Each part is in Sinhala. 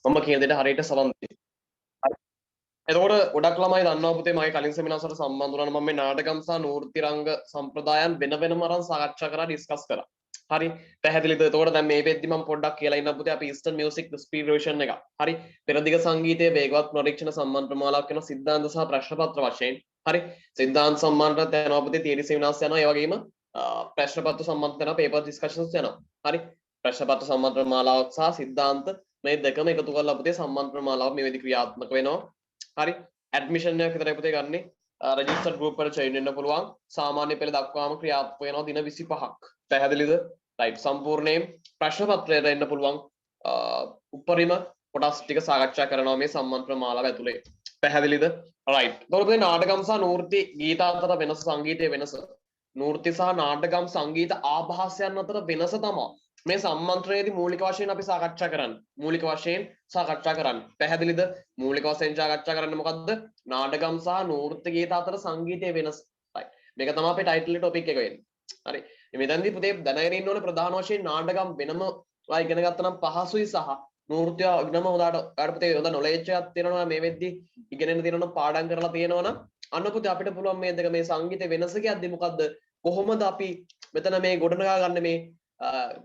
මම කියන දෙයට හරියට සවන් දෙන්න. එතකොට ගොඩක් ළමයි දන්නවා පුතේ මගේ කලින් සෙමිනාර්ස් වලට සම්බන්ධ වුණා නම් මම මේ නාටකම් සහ නෘත්‍ය රංග සම්ප්‍රදායන් වෙන වෙනම අරන් සාකච්ඡා කරලා ඩිස්කස් කරා. හරි පැහැදිලිද? එතකොට දැන් මේ වෙද්දි මම පොඩ්ඩක් කියලා ඉන්න පුතේ අපි ඊස්ටර්න් මියුසික් ස්පීඩ් version එක. හරි පෙරදිග සංගීතයේ වේගවත් නොරීක්ෂණ සම්බන්ධ ප්‍රමාලාවක් වෙන සිද්ධාන්ත සහ ප්‍රශ්න පත්‍ර වශයෙන්. හරි සිද්ධාන්ත සම්බන්ධව යනවා පුතේ තියරි සෙමිනාර්ස් යනවා. ඒ වගේම ප්‍රශ්න පත්‍ර සම්බන්ධ වෙන පේපර් ඩිස්කෂන්ස් යනවා. හරි ප්‍රශ්න පත්‍ර සම්බන්ධ ප්‍රමාලාවක් සහ සිද්ධාන්ත මේ දෙකම එකතු කරලා පුතේ සම්බන්ධ ප්‍රමාලාවක් මේ වෙද්දි ක්‍රියාත්මක වෙනවා. හරි ඇඩ්මිෂන් එකක් විතරයි පුතේ ගන්නෙ රෙජිස්ටර්ඩ් ගෲප් එකට ජොයින් වෙන්න පුළුවන් සාමාන්‍ය පෙළ දක්වාම ක්‍රියාත්මක වෙනවා දින 25ක් පැහැදිලිද රයිට් සම්පූර්ණයෙන් ප්‍රශ්න පත්‍රයට එන්න පුළුවන් උපරිම කොටස් ටික සාකච්ඡා කරනවා මේ සම්මන්ත්‍රණ මාලාව ඇතුලේ පැහැදිලිද රයිට් එතකොට මේ නාටකම් සහ නෘත්‍ය ගීත අතර වෙනස සංගීතයේ වෙනස නෘත්‍ය සහ නාටකම් සංගීත ආభాසයන් අතර වෙනස තමයි මේ සම්මන්ත්‍රණයේදී මූලික වශයෙන් අපි සාකච්ඡා කරන්නේ මූලික වශයෙන් සාකච්ඡා කරන්නේ පැහැදිලිද මූලික වශයෙන් සාකච්ඡා කරන්නේ මොකද්ද නාටකම් සහ නෘත්‍ය ගීත අතර සංගීතයේ වෙනස රයිට් මේක තමයි අපේ ටයිටල් එක ටොපික් එක වෙන්නේ හරි මෙතනදී පුතේ දැනගෙන ඉන්න ඕනේ ප්‍රධාන වශයෙන් නාටකම් වෙනම ඉගෙන ගත්තා නම් පහසුයි සහ නෘත්‍ය වෙනම උදාට පුතේ හොඳ නොලෙජ් එකක් තියෙනවා මේ වෙද්දී ඉගෙනගෙන තියෙනවා පාඩම් කරලා තියෙනවා නම් අන්න පුතේ අපිට පුළුවන් මේ දෙක මේ සංගීතයේ වෙනස කියද්දි මොකද්ද කොහොමද අපි මෙතන මේ ගොඩනගා ගන්න මේ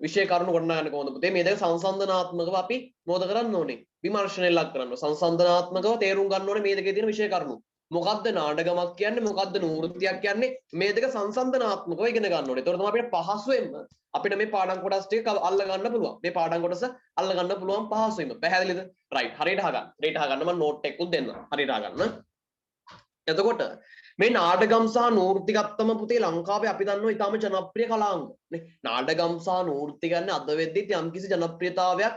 විශේෂ කරුණු ගොඩනගා ගන්න කොහොමද පුතේ මේ දෙක සංසන්දනාත්මකව අපි මොකද කරන්න ඕනේ විමර්ශනය ලක් කරන්න සංසන්දනාත්මකව තේරුම් ගන්න ඕනේ මේ දෙකේ තියෙන විශේෂ කරුණු මොකද්ද නාටකමක් කියන්නේ මොකද්ද නෘත්‍යයක් කියන්නේ මේ දෙක සංසන්දනාත්මකව ඉගෙන ගන්න ඕනේ. ඒතකොට තමයි අපිට පහසුවෙන්ම අපිට මේ පාඩම් කොටස් ටික අල්ල ගන්න පුළුවන්. මේ පාඩම් කොටස අල්ල ගන්න පුළුවන් පහසුවෙන්ම. පැහැදිලිද? රයිට්. හරියට අහගන්න. හරියට අහගන්න මම නෝට් එකකුත් දෙන්නම්. හරියට අහගන්න. එතකොට මේ නාටකම් සහ නෘත්‍ය ගත්තම පුතේ ලංකාවේ අපි දන්නවා ඊටාම ජනප්‍රිය කලාංග. නේ නාටකම් සහ නෘත්‍ය කියන්නේ අද වෙද්දිත් යම්කිසි ජනප්‍රියතාවයක්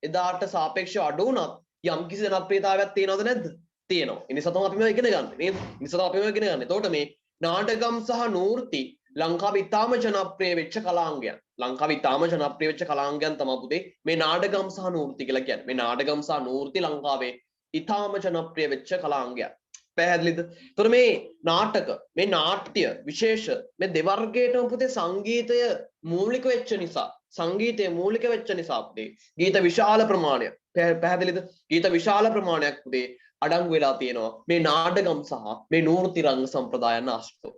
එදාට සාපේක්ෂව අඩු වුණත් යම්කිසි ජනප්‍රියතාවයක් තියෙනවද නැද්ද? තියෙනවා. ඒ නිසා තමයි අපි මේවා ඉගෙන ගන්න. නේද? ඒ නිසා තමයි අපි මේවා ඉගෙන ගන්න. එතකොට මේ නාටකම් සහ නෘත්‍ය ලංකාවේ ඉතාම ජනප්‍රිය වෙච්ච කලාංගයන්. ලංකාවේ ඉතාම ජනප්‍රිය වෙච්ච කලාංගයන් තමයි පුතේ මේ නාටකම් සහ නෘත්‍ය කියලා කියන්නේ. මේ නාටකම් සහ නෘත්‍ය ලංකාවේ ඉතාම ජනප්‍රිය වෙච්ච කලාංගයන්. පැහැදිලිද? එතකොට මේ නාටක, මේ නාට්‍ය විශේෂ මේ දෙවර්ගයටම පුතේ සංගීතය මූලික වෙච්ච නිසා, සංගීතය මූලික වෙච්ච නිසා පුතේ ගීත විශාල ප්‍රමාණයක්. පැහැදිලිද? ගීත විශාල ප්‍රමාණයක් පුතේ අඩංගු වෙලා තියෙනවා මේ නාටකම් සහ මේ නෘත්‍ය රංග සම්ප්‍රදායන් ආශ්‍රිතව.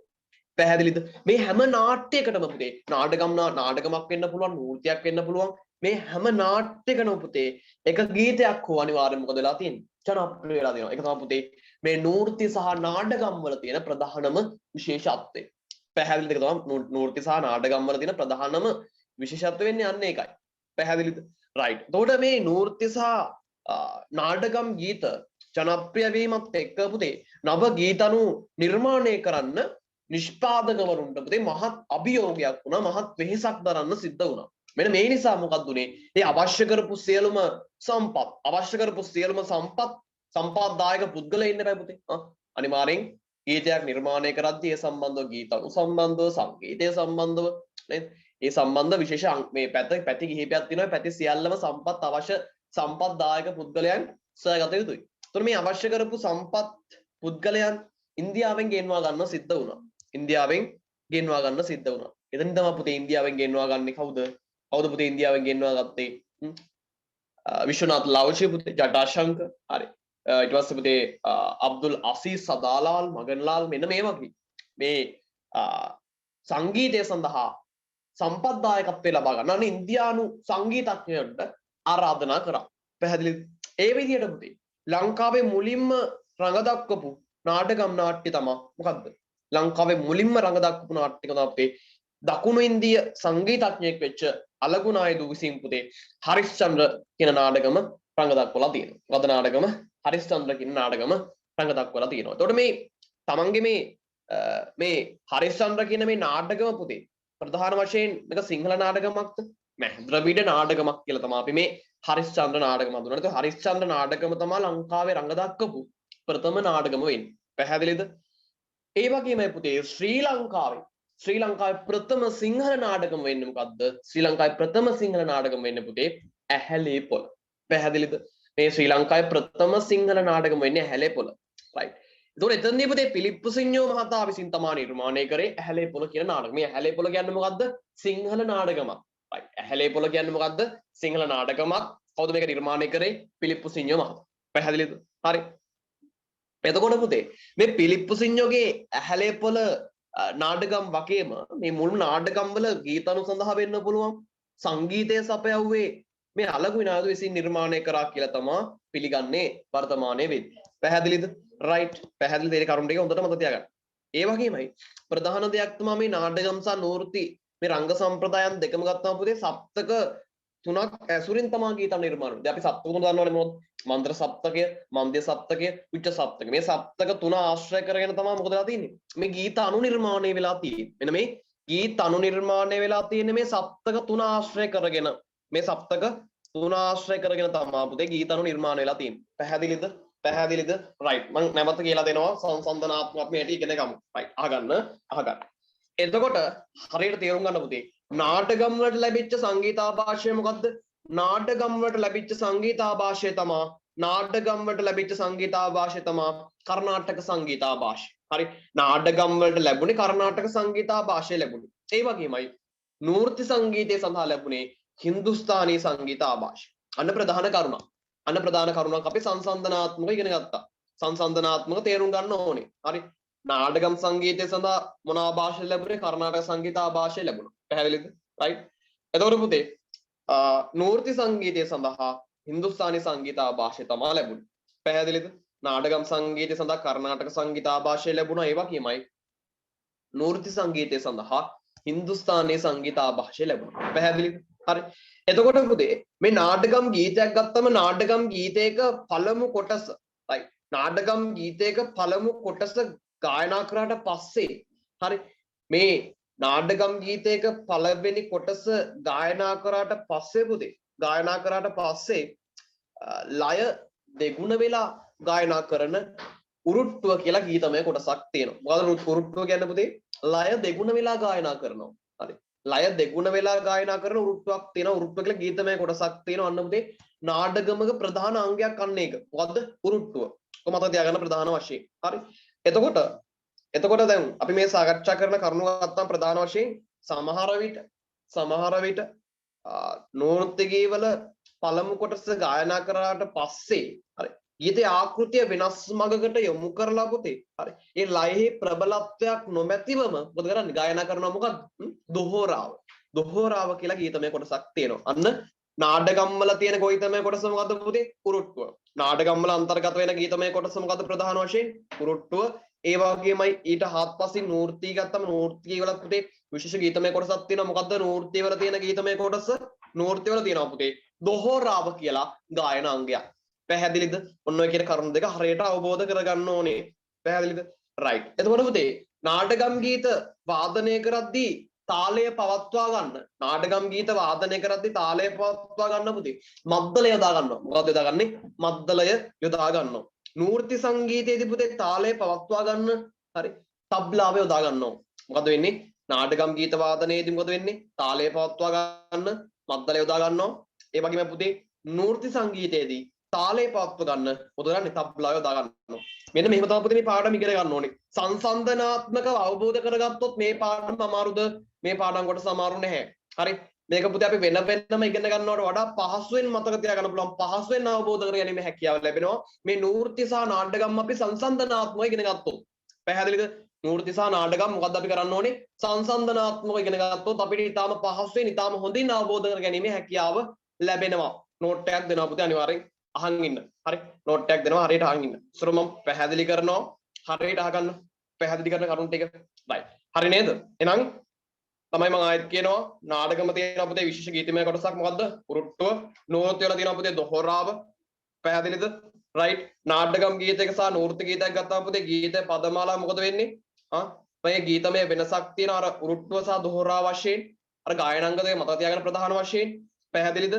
පැහැදිලිද? මේ හැම නාට්‍යයකටම පුතේ නාටකමක් වෙන්න පුළුවන් නෘත්‍යයක් වෙන්න පුළුවන් මේ හැම නාට්‍යකම පුතේ එක ගීතයක් හෝ අනිවාර්යයෙන් මොකද වෙලා තියෙන්නේ? ජනප්‍රිය වෙලා තියෙනවා. ඒක තමයි පුතේ මේ නෘත්‍ය සහ නාටකම් වල තියෙන ප්‍රධානම විශේෂත්වය. පැහැදිලිද? ඒක තමයි නෘත්‍ය සහ නාටකම් වල තියෙන ප්‍රධානම විශේෂත්වය වෙන්නේ අන්න ඒකයි. පැහැදිලිද? රයිට්. එතකොට මේ නෘත්‍ය සහ නාටකම් ගීත ජනප්‍රිය වීමත් එක්ක පුතේ නව ගීතණු නිර්මාණය කරන්න නිෂ්පාදකවරුන්ට පුතේ මහත් අභියෝගයක් වුණා මහත් වෙහෙසක් දරන්න සිද්ධ වුණා. මෙන්න මේ නිසා මොකක්ද උනේ? මේ අවශ්‍ය කරපු සියලුම සම්පත් සම්පාදදායක පුද්ගලයන් ඉන්න බෑ පුතේ. අනිවාර්යෙන් ගීතයක් නිර්මාණය කරද්දී ඒ සම්බන්ධව ගීතණු සම්බන්ධව සංගීතය සම්බන්ධව නේද? ඒ සම්බන්ධ විශේෂ මේ පැති කිහිපයක් තියෙනවා. පැති සියල්ලම අවශ්‍ය සම්පත්දායක පුද්ගලයන් සොයාගත යුතුයි. එතකොට මේ අවශ්‍ය කරපු සම්පත් පුද්ගලයන් ඉන්දියාවෙන් ගෙන්වා ගන්න සිද්ධ වුණා. එතනින් තමයි පුතේ ඉන්දියාවෙන් ගෙන්වා ගන්නේ කවුද? කවුද පුතේ ඉන්දියාවෙන් ගෙන්වා ගත්තේ? විශ්වනාත් ලවචි පුතේ ජටාශංක. හරි. ඊට පස්සේ පුතේ අබ්දුල් අසීස් සදාලාල් මගන්ලාල් මෙන්න මේ වගේ මේ සංගීතය සඳහා සම්පත්දායකත්වය ලබා ගන්න අනේ ඉන්දියානු සංගීතඥයන්ට ආරාධනා කරා. පැහැදිලිද? ඒ විදිහට පුතේ ලංකාවේ මුලින්ම රඟ දක්වපු නාටකම් නාට්‍ය තමයි මොකද්ද? ලංකාවේ මුලින්ම රඟ දක්වපු නාට්‍ය තමයි පුතේ දකුණු ඉන්දිය සංගීතඥයෙක් වෙච්ච අලගුනායදු විසින් පුතේ හරිස්චන්ද්‍ර කියන නාටකම රඟ දක්වලා තියෙනවා. වද නාටකම හරිස්චන්ද්‍ර කියන නාටකම රඟ දක්වලා තියෙනවා. එතකොට මේ තමන්ගේ මේ හරිස්චන්ද්‍ර කියන මේ නාටකම පුතේ ප්‍රධාන වශයෙන් මේක සිංහල නාටකමක්ද? නෑ ද්‍රවිඩ නාටකමක් කියලා තමයි අපි මේ හරිස්චන්ද්‍ර නාටකම හඳුනන්නේ. ඒක හරිස්චන්ද්‍ර නාටකම තමයි ලංකාවේ රඟ දක්වපු ප්‍රථම නාටකම වෙන්නේ. පැහැදිලිද? ඒ වගේමයි පුතේ ශ්‍රී ලංකාවේ ප්‍රථම සිංහල නාටකම වෙන්නේ මොකද්ද? ශ්‍රී ලංකාවේ ප්‍රථම සිංහල නාටකම වෙන්නේ පුතේ ඇහැලේ පොළ. පැහැදිලිද? මේ ශ්‍රී ලංකාවේ ප්‍රථම සිංහල නාටකම වෙන්නේ ඇහැලේ පොළ. රයිට්. ඒතකොට එතනදී පුතේ පිලිප්පු සිඤ්ඤෝ මහතා විසින් තමයි නිර්මාණය කරේ ඇහැලේ පොළ කියන නාටකය. මේ ඇහැලේ පොළ කියන්නේ මොකද්ද? සිංහල නාටකමක්. ඇහැලේ පොළ කියන්නේ මොකද්ද? සිංහල නාටකමක්. කවුද මේක නිර්මාණය කරේ? පිලිප්පු සිඤ්ඤෝ මහතා. පැහැදිලිද? හරි. එතකොට පුතේ මේ පිලිප්පු සිඤ්ඤෝගේ ඇහැලේ පොළ නාටකම් වගේම මේ මුළු නාටකම් වල ගීතණු සඳහා වෙන්න පුළුවන් සංගීතය සපයවුවේ මේ අලගු විනාඩු විසින් නිර්මාණය කරා කියලා තමයි පිළිගන්නේ වර්තමානයේ වෙන්නේ. පැහැදිලිද? රයිට්. පැහැදිලිද? ඒ කරුණ ටික හොඳට මතක තියාගන්න. ඒ වගේමයි ප්‍රධාන දෙයක් තමයි මේ නාටකම් සහ නෘත්‍ය මේ රංග සම්ප්‍රදායන් දෙකම ගත්තාම පුතේ සප්තක තුනක් ඇසුරින් තමයි ගීතම් නිර්මාණය වෙන්නේ. අපි සප්තක තුන දන්නවනේ මොකද? මන්ත්‍ර සප්තකය, මන්ද්‍ය සප්තකය, උච්ච සප්තකය. මේ සප්තක තුන ආශ්‍රය කරගෙන තමයි මොකද වෙලා තියෙන්නේ? මේ ගීත අනු නිර්මාණය වෙලා තියෙන්නේ. මෙන්න මේ ගීත අනු නිර්මාණය වෙලා තියෙන්නේ මේ සප්තක තුන ආශ්‍රය කරගෙන. මේ සප්තක තුන ආශ්‍රය කරගෙන තමයි පුතේ ගීත අනු නිර්මාණය වෙලා තියෙන්නේ. පැහැදිලිද? පැහැදිලිද? රයිට්. මම නැවත කියලා දෙනවා සංසන්දනාත්මක අපි මේටි ඉගෙන ගමු. රයිට්. අහගන්න. එතකොට හරියට තේරුම් ගන්න පුතේ. නාටකම් වලට ලැබිච්ච සංගීතාභාෂය මොකද්ද? නාටකම් වලට ලැබිච්ච සංගීතාභාෂය තමයි නාටකම් වලට ලැබිච්ච සංගීතාභාෂය තමයි කර්ණාටක සංගීතාභාෂය. හරි. නාටකම් වලට ලැබුණේ කර්ණාටක සංගීතාභාෂය ලැබුණේ. ඒ වගේමයි නෘත්‍ය සංගීතය සඳහා ලැබුණේ හින්දුස්ථානී සංගීතාභාෂය. අන්න ප්‍රධාන කරුණක්. අන්න ප්‍රධාන කරුණක් අපි සංසන්දනාත්මක ඉගෙන ගත්තා. සංසන්දනාත්මක තේරුම් ගන්න ඕනේ. හරි. නාටකම් සංගීතය සඳහා මොන ආభాෂය ලැබුණේ? කර්ණාටක සංගීත ආభాෂය ලැබුණා. පැහැදිලිද? රයිට්. එතකොට පුතේ නෘත්‍ය සංගීතය සඳහා හින්දුස්ථානී සංගීත ආభాෂය තමයි ලැබුණේ. පැහැදිලිද? නාටකම් සංගීතය සඳහා කර්ණාටක සංගීත ආభాෂය ලැබුණා. ඒ වගේමයි නෘත්‍ය සංගීතය සඳහා හින්දුස්ථානී සංගීත ආభాෂය ලැබුණා. පැහැදිලිද? හරි. එතකොට පුතේ මේ නාටකම් ගීතයක් ගත්තම නාටකම් ගීතයක පළමු කොටස රයිට්. නාටකම් ගීතයක පළමු කොටස ගායනා කරාට පස්සේ හරි මේ නාටකම් ගීතයක පළවෙනි කොටස ගායනා කරාට පස්සේ පුතේ ගායනා කරාට පස්සේ ලය දෙගුණ වෙලා ගායනා කරන උරුට්ටුව කියලා ගීතමය කොටසක් තියෙනවා. මොකද උරුට්ටුව කියන්නේ පුතේ ලය දෙගුණ වෙලා ගායනා කරනවා. හරි. ලය දෙගුණ වෙලා ගායනා කරන උරුට්ටුවක් තියෙනවා. උරුට්ටුව කියලා ගීතමය කොටසක් තියෙනවා. අන්න පුතේ නාටකමක ප්‍රධාන අංගයක් අන්න ඒක. මොකද්ද? උරුට්ටුව. කොහොමද තියාගන්න ප්‍රධාන වශයෙන්. හරි. එතකොට දැන් අපි මේ සාකච්ඡා කරන කරුණු ගත්තාම ප්‍රධාන වශයෙන් සමහර විට නෘත්‍ය ගීවල පළමු කොටස ගායනා කරාට පස්සේ හරි ගීතයේ ආකෘතිය වෙනස් මගකට යොමු කරලා පුතේ හරි ඒ ලයෙහි ප්‍රබලත්වයක් නොමැතිවම මොකද කරන්නේ ගායනා කරනවා මොකද්ද දොහෝරාව කියලා ගීතමය කොටසක් තියෙනවා අන්න නාටකම් වල තියෙන ගීතමය කොටස මොකද්ද පුතේ උරුට්ටුව නාටකම් වල අන්තර්ගත වෙන ගීතමය කොටස මොකද්ද ප්‍රධාන වශයෙන් උරුට්ටුව ඒ වගේමයි ඊට හත්පසින් නෘත්‍ය ගත්තම නෘත්‍ය වල පුතේ විශේෂ ගීතමය කොටසක් තියෙනවා මොකද්ද නෘත්‍ය වල තියෙන ගීතමය කොටස නෘත්‍ය වල තියෙනවා පුතේ දොහෝරාව කියලා ගායන අංගයක් පැහැදිලිද ඔන්න ඔය කියන කරුණු දෙක හරියට අවබෝධ කරගන්න ඕනේ පැහැදිලිද රයිට් එතකොට පුතේ නාටකම් ගීත වාදනය කරද්දී තාලය පවත්වා ගන්න නාටකම් ගීත වාදනය කරද්දී තාලය පවත්වා ගන්න පුතේ මද්දලය යොදා ගන්නවා මොකක්ද යොදාගන්නේ මද්දලය යොදා ගන්නවා නෘත්‍ය සංගීතයේදී පුතේ තාලය පවත්වා ගන්න හරි තබ්ලාව යොදා ගන්නවා මොකද වෙන්නේ නාටකම් ගීත වාදනයේදී මොකද වෙන්නේ තාලය පවත්වා ගන්න මද්දලය යොදා ගන්නවා ඒ වගේම පුතේ නෘත්‍ය සංගීතයේදී තාලය පවත්වා ගන්න මොකද කරන්නේ තබ්ලාව යොදා ගන්නවා මෙන්න මෙහෙම තමයි පුතේ මේ පාඩම ඉගෙන ගන්න ඕනේ සංසන්දනාත්මකව අවබෝධ කරගත්තොත් මේ පාඩම අමාරුද මේ පාඩම් කොටස අමාරු නැහැ හරි මේක පුතේ අපි වෙන වෙනම ඉගෙන ගන්නවට වඩා පහසුවෙන් මතක තියාගන්න පුළුවන් පහසුවෙන් අවබෝධ කරගැනීමේ හැකියාව ලැබෙනවා මේ නෘත්‍ය සහ නාටකම් අපි සංසන්දනාත්මකව ඉගෙන ගත්තොත් පැහැදිලිද නෘත්‍ය සහ නාටකම් මොකද්ද අපි කරන්න ඕනේ සංසන්දනාත්මකව ඉගෙන ගත්තොත් අපිට ඊටාම පහසුවෙන් ඊටාම හොඳින් අවබෝධ කරගැනීමේ හැකියාව ලැබෙනවා නෝට් එකක් දෙනවා පුතේ අනිවාර්යෙන් අහන් ඉන්න හරි නෝට් එකක් දෙනවා හරියට අහන් ඉන්න ඉස්සර මම පැහැදිලි කරනවා හරියට අහගන්න පැහැදිලි කරන කරුණු ටික රයිට් හරි නේද එහෙනම් තමයි මම ආයෙත් කියනවා නාටකම තියෙනවා පුතේ විශේෂ ගීතමය කොටසක් මොකද්ද උරුට්ටුව නෘත්‍ය වල තියෙනවා පුතේ දොහොරාව පැහැදිලිද රයිට් නාටකම් ගීතයක සහ නෘත්‍ය ගීතයක් ගත්තාම පුතේ ගීතේ පදමාලා මොකද වෙන්නේ මේ ගීතමය වෙනසක් තියෙන අර උරුට්ටුව සහ දොහොරාව වශයෙන් අර ගායනාංග දෙක මතක තියාගන්න ප්‍රධාන වශයෙන් පැහැදිලිද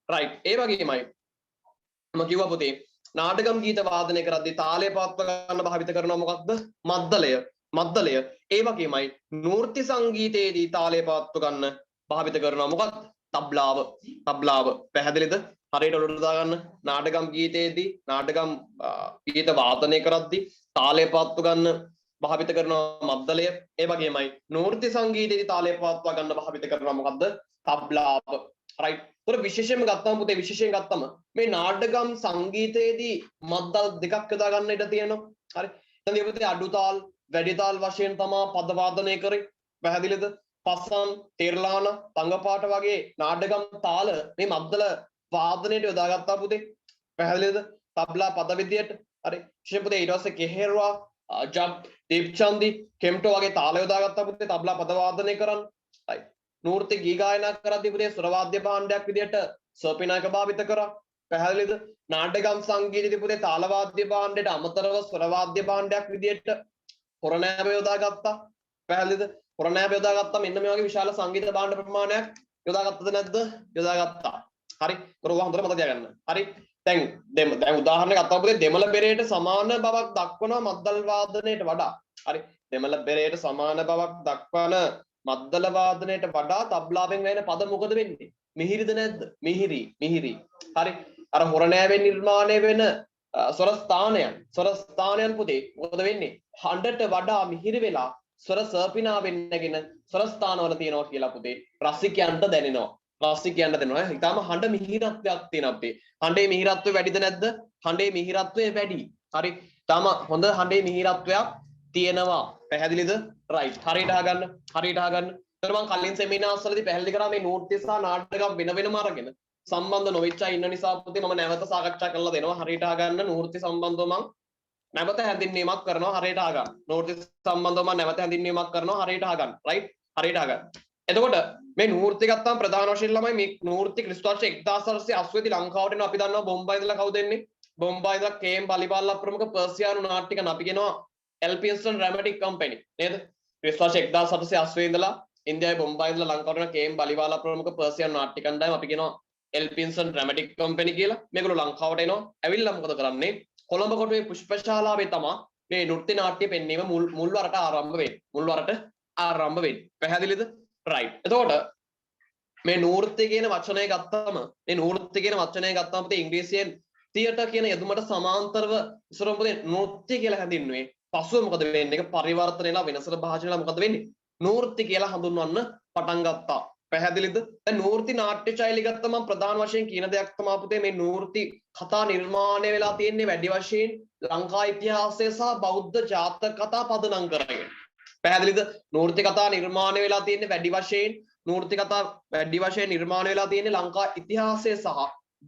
රයිට් ඒ වගේමයි මම කිව්වා පුතේ නාටකම් ගීත වාදනය කරද්දී තාලය පවත්වා ගන්න භාවිත කරනවා මොකක්ද මද්දලය ඒ වගේමයි නෘත්‍ය සංගීතයේදී තාලය පවත්වා ගන්න භාවිත කරනවා මොකක්ද තබ්ලාව පැහැදිලිද හරියට ඔලුවට දාගන්න නාටකම් ගීතයේදී නාටකම් ගීත වාදනය කරද්දී තාලය පවත්වා ගන්න භාවිත කරනවා මද්දලය ඒ වගේමයි නෘත්‍ය සංගීතයේදී තාලය පවත්වා ගන්න භාවිත කරනවා මොකක්ද තබ්ලාව right තොර විශේෂයෙන්ම ගත්තම පුතේ විශේෂයෙන් ගත්තම මේ නාටකම් සංගීතයේදී මද්දල් දෙකක් යොදා ගන්න ඉඩ තියෙනවා හරි එතනදී පුතේ අඩු තාල් වැඩි තාල් වශයෙන් තමයි පද වාදනය කරේ පැහැදිලිද පස්සම් තෙරලාන තංගපාට වගේ නාටකම් තාල මේ මද්දල වාදනයට යොදාගත්තා පුතේ පැහැදිලිද තබ්ලා පද විදියට හරි විශේෂයෙන් පුතේ ඊට පස්සේ කෙහෙරුවා ජබ් දීප්චන්දි කෙම්ටෝ වගේ තාල යොදාගත්තා පුතේ තබ්ලා පද වාදනය කරන්න right නූර්ති ගී ගායනා කරද්දී පුතේ ස්වර වාද්‍ය භාණ්ඩයක් විදියට සර්පිනායක භාවිත කරා පැහැදිලිද නාටකම් සංගීතයේදී පුතේ තාල වාද්‍ය භාණ්ඩයට අමතරව ස්වර වාද්‍ය භාණ්ඩයක් විදියට හොරණෑම යොදාගත්තා පැහැදිලිද හොරණෑම යොදාගත්තා මෙන්න මේ වගේ විශාල සංගීත භාණ්ඩ ප්‍රමාණයක් යොදාගත්තද නැද්ද යොදාගත්තා හරි ඒක හොඳට මතක තියාගන්න හරි දැන් උදාහරණයක් ගත්තා පුතේ දෙමළ බෙරේට සමාන බවක් දක්වනවා මද්දල් වාදනයට වඩා හරි දෙමළ බෙරේට සමාන බවක් දක්වන මද්දල වාදනයට වඩා තබ්ලාවෙන් වෙන පද මොකද වෙන්නේ මිහිරිද නැද්ද මිහිරි හරි අර හොරණෑවෙන් නිර්මාණය වෙන ස්වර ස්ථානයන් පුතේ මොකද වෙන්නේ හඬට වඩා මිහිරි වෙලා ස්වර සර්පිනාවෙන් නැගෙන ස්වර ස්ථානවල තියෙනවා කියලා පුතේ රසිකයන්ට දැනෙනවා ඊටාම හඬ මිහිරත්වයක් තියෙනවා පුතේ හඬේ මිහිරත්වය වැඩිද නැද්ද හඬේ මිහිරත්වය වැඩි හරි ඊටාම හොඳ හඬේ මිහිරත්වයක් තියෙනවා පැහැදිලිද right හරියට අහගන්න එතන මම කලින් සෙමිනාර්ස් වලදී පැහැදිලි කරා මේ නෝට්‍ය සහ නාටකම් වෙන වෙනම අරගෙන සම්බන්ධ නොවිච්ච අය ඉන්න නිසා පුතේ මම නැවත සාකච්ඡා කරලා දෙනවා හරියට අහගන්න නෝට්‍ය සම්බන්ධව මම නැවත හැඳින්වීමක් කරනවා හරියට අහගන්න නෝට්‍ය සම්බන්ධව මම නැවත හැඳින්වීමක් කරනවා හරියට අහගන්න right හරියට අහගන්න එතකොට මේ නූර්ති ගත්තාම ප්‍රධාන වශයෙන් ළමයි මේ නූර්ති ක්‍රිස්තු වර්ෂ 1880 දී ලංකාවට එන අපි දන්නවා බොම්බයි ඉඳලා කවුද එන්නේ බොම්බයි ඉඳලා කේම් බලිපාල්ලා ප්‍රමුඛ පර්සියානු නාට්‍යකන අපි කියනවා එල්පින්ස්ටන් ඩ්‍රැමැටික් කම්පැනි නේද ක්‍රිස්තු වර්ෂ 1880 ඉඳලා ඉන්දියාවේ බොම්බයි ඉඳලා ලංකාවට එන කේම් බලිපාල්ලා ප්‍රමුඛ පර්සියානු නාට්‍ය කණ්ඩායම අපි කියනවා එල්පින්ස්ටන් ඩ්‍රැමැටික් කම්පැනි කියලා මේගොල්ලෝ ලංකාවට එනවා ඇවිල්ලා මොකද කරන්නේ කොළඹ කොටුවේ පුෂ්පශාලාවේ තමයි මේ නෘත්‍ය නාට්‍ය පෙන්වීම මුල් වරට ආරම්භ වෙන්නේ පැහැදිලිද right එතකොට මේ නූර්ත්‍ය කියන වචනය ගත්තාම පුතේ ඉංග්‍රීසියෙන් තියටර් කියන යෙදුමට සමාන්තරව ඉස්සරම පුතේ නෘත්‍ය කියලා හැඳින්වුවේ පසුව මොකද වෙන්නේ ඒක පරිවර්තන වෙලා වෙනසට භාජනය වෙලා මොකද වෙන්නේ නූර්ත්‍ය කියලා හඳුන්වන්න පටන් ගත්තා පැහැදිලිද දැන් නූර්ති නාට්‍ය ශෛලිය ගත්තම ප්‍රධාන වශයෙන් කියන දෙයක් තමයි පුතේ මේ නූර්ති කතා නිර්මාණය වෙලා තියෙන්නේ වැඩි වශයෙන් ලංකා ඉතිහාසය සහ බෞද්ධ ජාතක කතා පදනම් කරගෙන පැහැදිලිද නූර්ති කතා නිර්මාණය වෙලා තියෙන්නේ වැඩි වශයෙන් නිර්මාණය වෙලා තියෙන්නේ ලංකා ඉතිහාසය සහ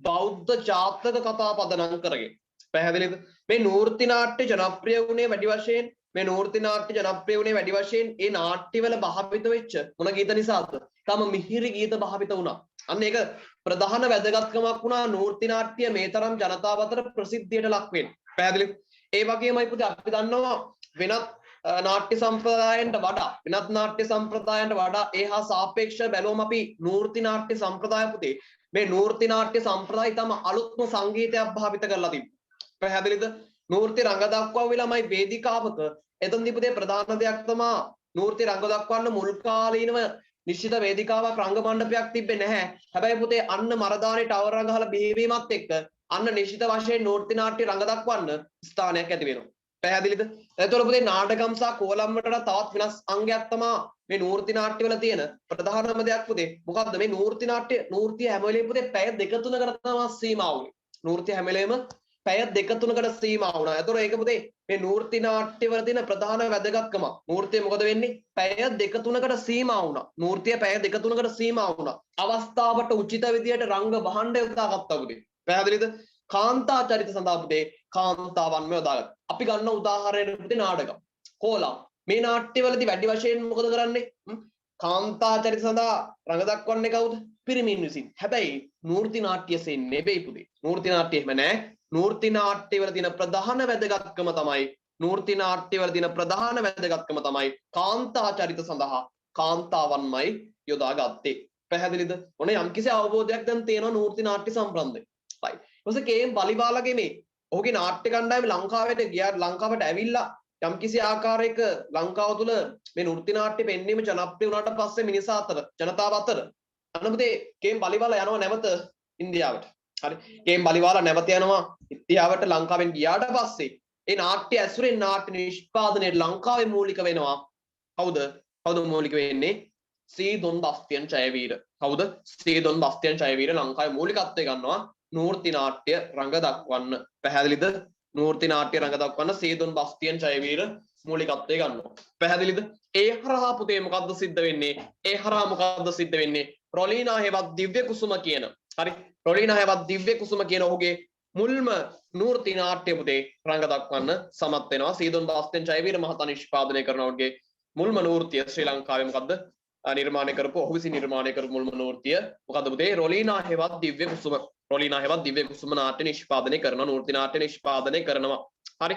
බෞද්ධ ජාතක කතා පදනම් කරගෙන පැහැදිලිද මේ නූර්ති නාට්‍ය ජනප්‍රිය වුණේ වැඩි වශයෙන් ඒ නාට්‍යවල භාවිත වෙච්ච මොන ගීත නිසාද තම මිහිරි ගීත භාවිත වුණා අන්න ඒක ප්‍රධාන වැදගත්කමක් වුණා නූර්ති නාට්‍ය මේ තරම් ජනතාව අතර ප්‍රසිද්ධියට ලක් වෙන්න පැහැදිලිද ඒ වගේමයි පුතේ අපි දන්නවා වෙනත් නාට්‍ය සම්ප්‍රදායන්ට වඩා ඒහා සාපේක්ෂව බැලුවම අපි නූර්ති නාට්‍ය සම්ප්‍රදාය පුතේ මේ නූර්ති නාට්‍ය සම්ප්‍රදාය තම අලුත්ම සංගීතයක් භාවිත කරලා තිබ්බා පැහැදිලිද නූර්ති රංග දක්වවි ළමයි වේදිකාවක එතනදී පුතේ ප්‍රධාන දෙයක් තමයි නූර්ති රංග දක්වන්න මුල් කාලීනව නිශ්චිත වේදිකාවක් රංග මණ්ඩපයක් තිබ්බේ නැහැ හැබැයි පුතේ අන්න මරදානේ ටවර් එක ගහලා බිහිවීමත් එක්ක අන්න නිශ්චිත වශයෙන් නූර්ති නාට්‍ය රංග දක්වන්න ස්ථානයක් ඇති වෙනවා පැහැදිලිද එතකොට පුතේ නාටකම් සහ කෝලම් වලට තවත් වෙනස් අංගයක් තමයි මේ නූර්ති නාට්‍ය වල තියෙන ප්‍රධානම දෙයක් පුතේ මොකක්ද මේ නූර්ති හැම වෙලේම පුතේ පැය 2-3කට තමයි සීමා වුනේ නූර්ති හැම වෙලේම පැය 2-3කට සීමා වුණා. ඒතකොට ඒක පුතේ මේ නූර්ති නාට්‍ය වල තියෙන ප්‍රධාන වැදගත්කම. නූර්තිය මොකද වෙන්නේ? පැය 2-3කට සීමා වුණා. නූර්තිය පැය 2-3කට සීමා වුණා. අවස්ථාවට උචිත විදියට රංග භාණ්ඩ යොදාගත්තා පුතේ. පැහැදිලිද? කාන්තා චරිත සඳහා පුතේ කාන්තාවන්ම යොදාගත්තා. අපි ගන්න උදාහරණයක් පුතේ නාටකම්. කෝලම්. මේ නාට්‍යවලදී වැඩි වශයෙන් මොකද කරන්නේ? කාන්තා චරිත සඳහා රංග දක්වන්නේ කවුද? පිරිමින් විසින්. හැබැයි නූර්ති නාට්‍යසේ නෙවෙයි පුතේ. නූර්ති නාට්‍ය එහෙම නෑ. නූර්ති නාට්‍යවල තියෙන ප්‍රධාන වැදගත්කම තමයි කාන්තා චරිත සඳහා කාන්තාවන්මයි යොදාගත්තේ. පැහැදිලිද? ඔන්න යම්කිසි අවබෝධයක් දැන් තියෙනවා නූර්ති නාට්‍ය සම්බන්ධයෙන්. right. ඊපස්සේ කේම් බලිපාලගේ මේ ඔහුගේ නාට්‍ය කණ්ඩායම ලංකාවට ඇවිල්ලා යම්කිසි ආකාරයක ලංකාව තුළ මේ නෘත්‍ය නාට්‍ය පෙන්වීම ජනප්‍රිය වුණාට පස්සේ ජනතාව අතර අනුමතේ කේම් බලිපාල යනවා නැවත ඉන්දියාවට. හරි කේම් බලිපාල නැවත යනවා ඉන්දියාවට ලංකාවෙන් ගියාට පස්සේ ඒ නාට්‍ය ඇසුරෙන් නාට්‍ය නිෂ්පාදනයේ ලංකාවේ මූලික වෙනවා. කවුද මූලික වෙන්නේ? සී දොන් බස්තියන් ජයවීර. කවුද? සී දොන් බස්තියන් ජයවීර ලංකාවේ මූලිකත්වය ගන්නවා නූර්ති නාට්‍ය රඟ දක්වන්න. පැහැදිලිද? නූර්ති නාට්‍ය රඟ දක්වන්න සී දොන් බස්තියන් ජයවීර මූලිකත්වය ගන්නවා. පැහැදිලිද? ඒ හරහා පුතේ මොකද්ද සිද්ධ වෙන්නේ? ඒ හරහා මොකද්ද සිද්ධ වෙන්නේ? රොලීනා හේවත් දිව්‍ය කුසුම කියන. හරි. රොලීනා හේවත් දිව්‍ය කුසුම කියන ඔහුගේ මුල්ම නූර්ති නාට්‍ය පුතේ රඟ දක්වන්න සමත් වෙනවා. සී දොන් බස්තියන් ජයවීර මහතා නිෂ්පාදනය කරන ඔහුගේ මුල්ම නූර්තිය ශ්‍රී ලංකාවේ මොකද්ද? නිර්මාණය කරපු ඔහු විසින් නිර්මාණය කරපු මුල්ම නූර්තිය මොකද්ද පුතේ? රොලීනා හේවත් දිව්‍ය කුසුම. රොලීනා හේවත් දිව්‍ය කුසුම නාට්‍ය නිෂ්පාදනය කරනවා. නූර්ති නාට්‍ය නිෂ්පාදනය කරනවා. හරි.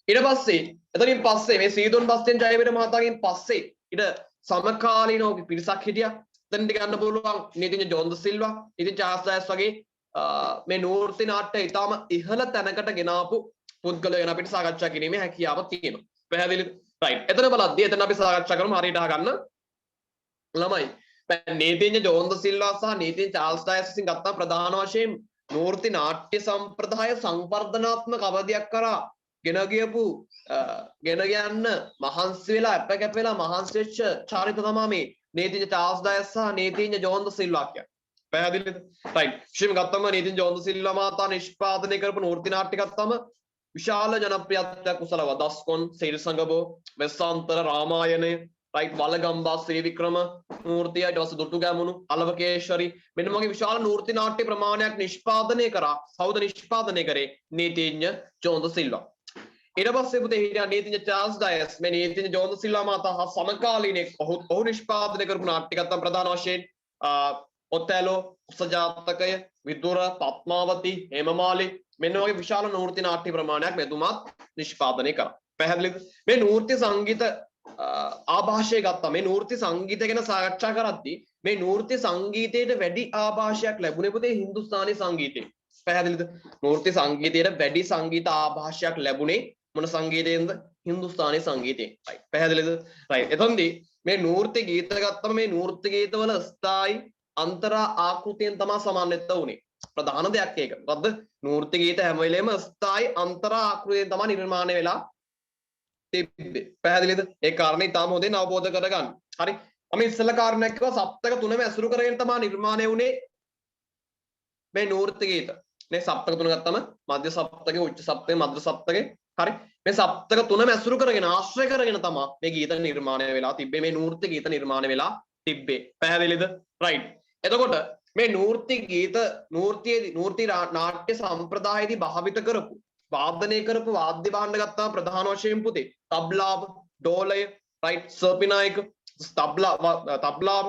ඊට පස්සේ එතනින් පස්සේ මේ සී දොන් බස්තියන් ජයවීර මහතාගෙන් පස්සේ ඊට සමකාලීනව පිරිසක් හිටියා. එතනට ගන්න පුළුවන් නීතිඥ ජෝන් ද සිල්වා, නීතිඥ චාල්ස් ඩයස් වගේ මේ නූර්ති නාට්‍ය ඊටාම ඉහළ තැනකට ගෙනාපු පුද්ගලයෝ ගැන අපිට සාකච්ඡා කිරීමේ හැකියාවක් තියෙනවා. පැහැදිලිද? රයිට්. එතන බලද්දී එතන අපි සාකච්ඡා කරමු හරියට අහගන්න. ළමයි නීතිඥ ජෝන් ද සිල්වා සහ නීතිඥ චාල්ස් ඩයස් විසින් ගත්තා ප්‍රධාන වශයෙන් නූර්ති නාට්‍ය සම්ප්‍රදාය සංවර්ධනාත්මක අවධියක් කරා ගෙන ගියපු ගෙන යන්න මහන්සි වෙලා අප කැපෙලා මහන්සි වෙච්ච චාරිත තමයි මේ නීතිඥ චාල්ස් ඩයස් සහ නීතිඥ ජෝන් ද සිල්වා කියන්නේ. පැහැදිලිද? රයිට්. විශේෂම ගත්තම නීතිඥ ජෝන් ද සිල්වා මහතා නිෂ්පාදනය කරපු නූර්ති නාට්‍ය ගත්තම විශාල ජනප්‍රියත්වයක් උසලවා. දස්කොන්, සීල් සංගබෝ, වෙස්සාන්තර රාමායනය, රයිට් වලගම්බා ශ්‍රී වික්‍රම නූර්තිය, ඊට පස්සේ දුටුගැමුණු, අලවකේශරි මෙන්න මගේ විශාල නූර්ති නාට්‍ය ප්‍රමාණයක් නිෂ්පාදනය කරා. කවුද නිෂ්පාදනය කරේ? නීතිඥ ජෝන් ද සිල්වා. ඊට පස්සේ පුතේ හිටියා නීතිඥ චාල්ස් ඩයස්. මේ නීතිඥ ජෝන් ද සිල්වා මහතා හා සමකාලීනෙක්. ඔහු නිෂ්පාදනය කරපු නාට්‍ය ගත්තම ප්‍රධාන වශයෙන් ඔතැලෝ, උසජාතකය, විදුර, පත්මාවති, හේමමාලි මෙන්න වගේ විශාල නූර්ති නාට්‍ය ප්‍රමාණයක් මෙතුමාත් නිෂ්පාදනය කරා. පැහැදිලිද? මේ නූර්ති සංගීත ආభాෂය ගත්තා. මේ නූර්ති සංගීතය ගැන සාකච්ඡා කරද්දී මේ නූර්ති සංගීතයට වැඩි ආభాෂයක් ලැබුණේ පුතේ හින්දුස්ථානි සංගීතයෙන්. පැහැදිලිද? නූර්ති සංගීතයට වැඩි සංගීත ආభాෂයක් ලැබුණේ මොන සංගීතයෙන්ද? හින්දුස්ථානි සංගීතයෙන්. රයිට්. පැහැදිලිද? රයිට්. එතෙන්දී මේ නූර්ති ගීත ගත්තම මේ නූර්ති ගීතවල ස්ථායි අන්තරා ආකෘතියෙන් තමයි සමන්විත වුනේ. ප්‍රධාන දෙයක් ඒක. මොකද්ද? නූර්ති ගීත හැම වෙලේම ස්ථායි අන්තරා ආකෘතියෙන් තමයි නිර්මාණය වෙලා තිබ්බේ. පැහැදිලිද? ඒ කාරණේ තාම හොඳින් අවබෝධ කරගන්න. හරි. අපි ඉස්සෙල්ලා කාරණයක් කිව්වා සප්තක තුනම ඇසුරු කරගෙන තමයි නිර්මාණය වුනේ මේ නූර්ති ගීත. මේ සප්තක තුන ගත්තම මධ්‍ය සප්තකේ, උච්ච සප්තකේ, මධ්‍ය සප්තකේ. හරි. මේ සප්තක තුනම ඇසුරු කරගෙන ආශ්‍රය කරගෙන තමයි මේ ගීත නිර්මාණය වෙලා තිබ්බේ. මේ නූර්ති ගීත නිර්මාණය වෙලා තිබ්බේ. පැහැදිලිද? රයිට්. එතකොට මේ නූර්ති ගීත නූර්ති නාට්‍ය සම්ප්‍රදායේදී භාවිත කරපු වාදනය කරපු වාද්‍ය භාණ්ඩ ගත්තාම ප්‍රධාන වශයෙන් පුතේ තබ්ලාව, ඩෝලය, රයිට්, සර්පිනායක, තබ්ලාව,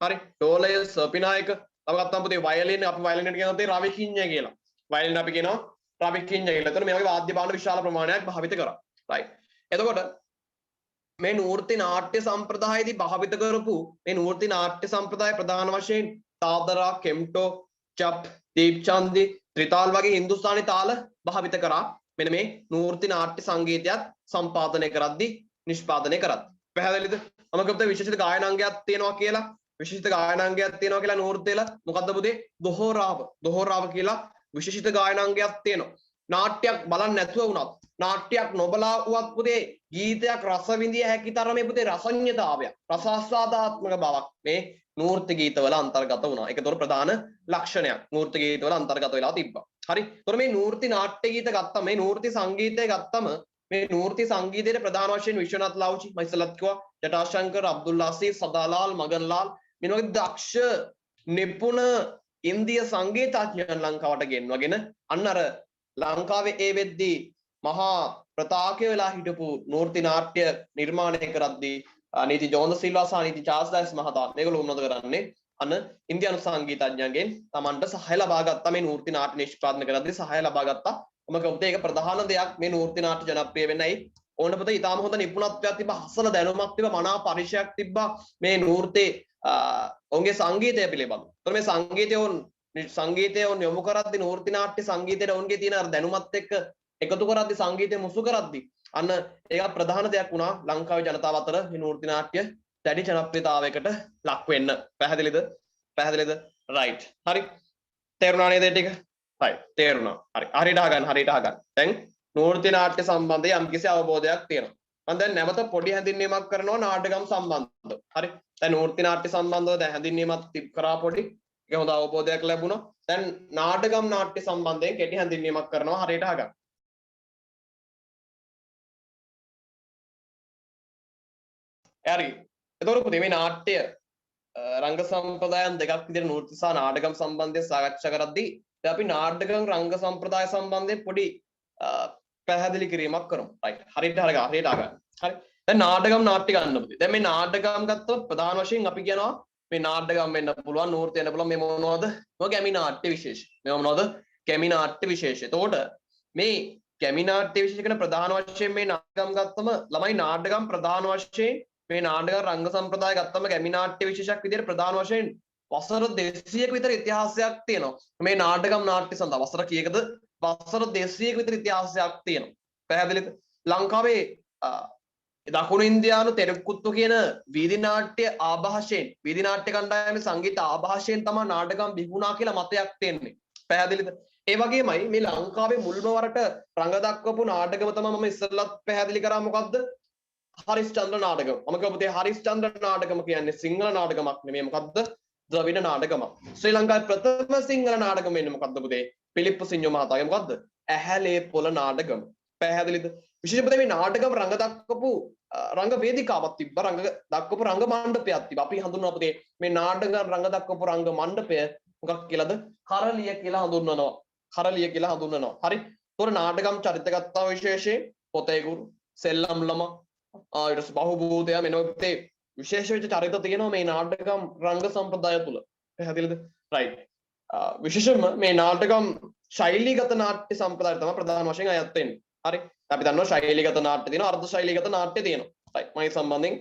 හරි, ඩෝලය, සර්පිනායක, තව ගත්තාම පුතේ වයලින්, අපි වයලින් එකට කියනවා තේ රවිකිඤ්ඤ කියලා. වයලින් අපි කියනවා රවිකිඤ්ඤ කියලා. එතන මේ වගේ වාද්‍ය භාණ්ඩ විශාල ප්‍රමාණයක් භාවිත කරා. රයිට්. එතකොට මේ නූර්ති නාට්‍ය සම්ප්‍රදායේදී භාවිත කරපු මේ නූර්ති නාට්‍ය සම්ප්‍රදාය ප්‍රධාන වශයෙන් තාදරා, කෙම්ටෝ, චප්, දීප්චන්දි, ත්‍රිතාල් වගේ හින්දුස්ථානි තාල භාවිත කරා. මෙන්න මේ නූර්ති නාට්‍ය සංගීතයත් සම්පාදනය කරද්දී නිෂ්පාදනය කරත්. පැහැදිලිද? මම කිව්වා විශේෂිත ගායනාංගයක් තියෙනවා කියලා. විශේෂිත ගායනාංගයක් තියෙනවා කියලා නූර්තියල මොකද්ද පුතේ? දොහෝරාව. දොහෝරාව කියලා විශේෂිත ගායනාංගයක් තියෙනවා. නාට්‍යයක් බලන්න නැතුව වුණත් නාට්‍යයක් නොබලා වුවත් පුතේ ගීතයක් රස විඳිය හැකි තරමේ පුතේ රසඥතාවයක්, රසාස්වාදාත්මක බවක් මේ නූර්ති ගීතවල අන්තර්ගත වුණා. ඒක තොර ප්‍රධාන ලක්ෂණයක්. නූර්ති ගීතවල අන්තර්ගත වෙලා තිබ්බා. හරි. තොර මේ නූර්ති නාට්‍ය ගීත ගත්තම මේ නූර්ති සංගීතය ගත්තම මේ නූර්ති සංගීතයේ ප්‍රධාන වශයෙන් විශ්වනාත් ලාවුචි, මයිසලත් කිව්වා, ජටාශංකර, අබ්දුල් අසීස්, සදාලාල්, මගන්ලාල් මේ වගේ දක්ෂ නිපුණ ඉන්දිය සංගීතඥයන් ලංකාවට ගෙන්වගෙන අන්න අර ලංකාවේ ඒ වෙද්දී මහා ප්‍රතාපය වෙලා හිටපු නූර්ති නාට්‍ය නිර්මාණය කරද්දී නීති ජෝන් ද සිල්වා සහ නීති චාල්ස් ඩයස් මහතා මේගොල්ලෝ උන්නත කරන්නේ අන්න ඉන්දියානු සංගීතඥයන්ගෙන් Tamanට සහාය ලබා ගත්තා. මේ නූර්ති නාට්‍ය නිෂ්පාදනය කරද්දී සහාය ලබා ගත්තා. මම කිව්වා ඒක ප්‍රධාන දෙයක් මේ නූර්ති නාට්‍ය ජනප්‍රිය වෙන්නයි. ඕන පුතේ ඊටාම හොඳ නිපුණත්වයක් තිබ්බා, හසල දැනුමක් තිබ්බා, මනා පරිචයක් තිබ්බා මේ නූර්ති ඔවුන්ගේ සංගීතය පිළිබඳව. ඒතර මේ සංගීතය යොමු කරද්දී නූර්ති නාට්‍ය සංගීතයට ඔවුන්ගේ තියෙන අර දැනුමත් එක්ක එකතු කරද්දී සංගීතය මුසු කරද්දී අන්න ඒක ප්‍රධාන දෙයක් වුණා ලංකාවේ ජනතාව අතර මේ නූර්ති නාට්‍ය දැඩි ජනප්‍රියතාවයකට ලක් වෙන්න. පැහැදිලිද? පැහැදිලිද? රයිට්. හරි. තේරුණා නේද ටික? රයිට්. තේරුණා. හරි. හරියට අහගන්න. දැන් නූර්ති නාට්‍ය සම්බන්ධයෙන් යම්කිසි අවබෝධයක් තියෙනවා. මම දැන් නැවත පොඩි හැඳින්වීමක් කරනවා නාටකම් සම්බන්ධව. හරි. දැන් නූර්ති නාට්‍ය සම්බන්ධව දැන් හැඳින්වීමක් තිබ් කරා පොඩි. ඒක හොඳ අවබෝධයක් ලැබුණා. දැන් නාටකම් නාට්‍ය සම්බන්ධයෙන් කෙටි හැඳින්වීමක් කරනවා හරියට අහගන්න. හරි. එතකොට පුතේ මේ නාට්‍ය රංග සම්ප්‍රදායන් දෙකක් විදිහට නෘත්‍ය සහ නාටකම් සම්බන්ධයෙන් සාකච්ඡා කරද්දී දැන් අපි නාටකම් රංග සම්ප්‍රදාය සම්බන්ධයෙන් පොඩි පැහැදිලි කිරීමක් කරමු. right. හරියට අහගන්න. හරි. දැන් නාටකම් නාට්‍ය ගන්න පුතේ. දැන් මේ නාටකම් ගත්තොත් ප්‍රධාන වශයෙන් අපි කියනවා මේ නාටකම් වෙන්න පුළුවන් නෘත්‍ය වෙන්න පුළුවන් මේ මොනවද? මොකද කැමි නාට්‍ය විශේෂ. මේ මොනවද? කැමි නාට්‍ය විශේෂ. එතකොට මේ කැමි නාට්‍ය විශේෂ කියන ප්‍රධාන වශයෙන් මේ නාටකම් ගත්තම ළමයි නාටකම් ප්‍රධාන වශයෙන් මේ නාටක රංග සම්ප්‍රදාය ගත්තම කැමි නාට්‍ය විශේෂයක් විදිහට ප්‍රධාන වශයෙන් වසර 200ක විතර ඉතිහාසයක් තියෙනවා. මේ නාටකම් නාට්‍ය සඳහා වසර කීයකද? වසර 200ක විතර ඉතිහාසයක් තියෙනවා. පැහැදිලිද? ලංකාවේ දකුණු ඉන්දියානු තෙරකුත්තු කියන වීදි නාට්‍ය ආభాෂයෙන් වීදි නාට්‍ය කණ්ඩායමේ සංගීත ආభాෂයෙන් තමයි නාටකම් බිහිුණා කියලා මතයක් තියෙන්නේ. පැහැදිලිද? ඒ වගේමයි මේ ලංකාවේ මුල්ම වරට රංග දක්වපු නාටකම තමයි මම ඉස්සෙල්ලත් පැහැදිලි කරා මොකද්ද? හරිස්චන්ද්‍ර නාටකම. මම කියපු පුතේ හරිස්චන්ද්‍ර නාටකම කියන්නේ සිංහල නාටකමක් නෙමෙයි මොකද්ද? ද්‍රවිඩ නාටකමක්. ශ්‍රී ලංකාවේ ප්‍රථම සිංහල නාටකම වෙන්නේ මොකද්ද පුතේ? පිලිප්පු සිඤ්ඤෝ මහතාගේ මොකද්ද? ඇහැලේ පොළ නාටකම. පැහැදිලිද? විශේෂයෙන්ම මේ නාටකම් රංග දක්වපු රංග වේදිකාවක් තිබ්බා. රංග දක්වපු රංග මණ්ඩපයක් තිබ්බා. අපි හඳුන්වනවා පුතේ මේ නාටකම් රංග දක්වපු රංග මණ්ඩපය මොකක් කියලාද? කරලිය කියලා හඳුන්වනවා. කරලිය කියලා හඳුන්වනවා. හරි. ඒතොර නාටකම් චරිත ගත්තා විශේෂයෙන් පොතේ ගුරු සෙල්ලම් ළම ඊට පස්සේ බහුබූතය මෙනොත්තේ විශේෂ වෙච්ච චරිත තියෙනවා මේ නාටකම් රංග සම්ප්‍රදාය තුල. පැහැදිලිද? රයිට්. විශේෂයෙන්ම මේ නාටකම් ශෛලීගත නාට්‍ය සම්ප්‍රදාය තමයි ප්‍රධාන වශයෙන් අයත් වෙන්නේ. හරි. අපි දන්නවා ශෛලීගත නාට්‍ය තියෙනවා අර්ධ ශෛලීගත නාට්‍ය තියෙනවා. රයිට්. මම සම්බන්ධයෙන්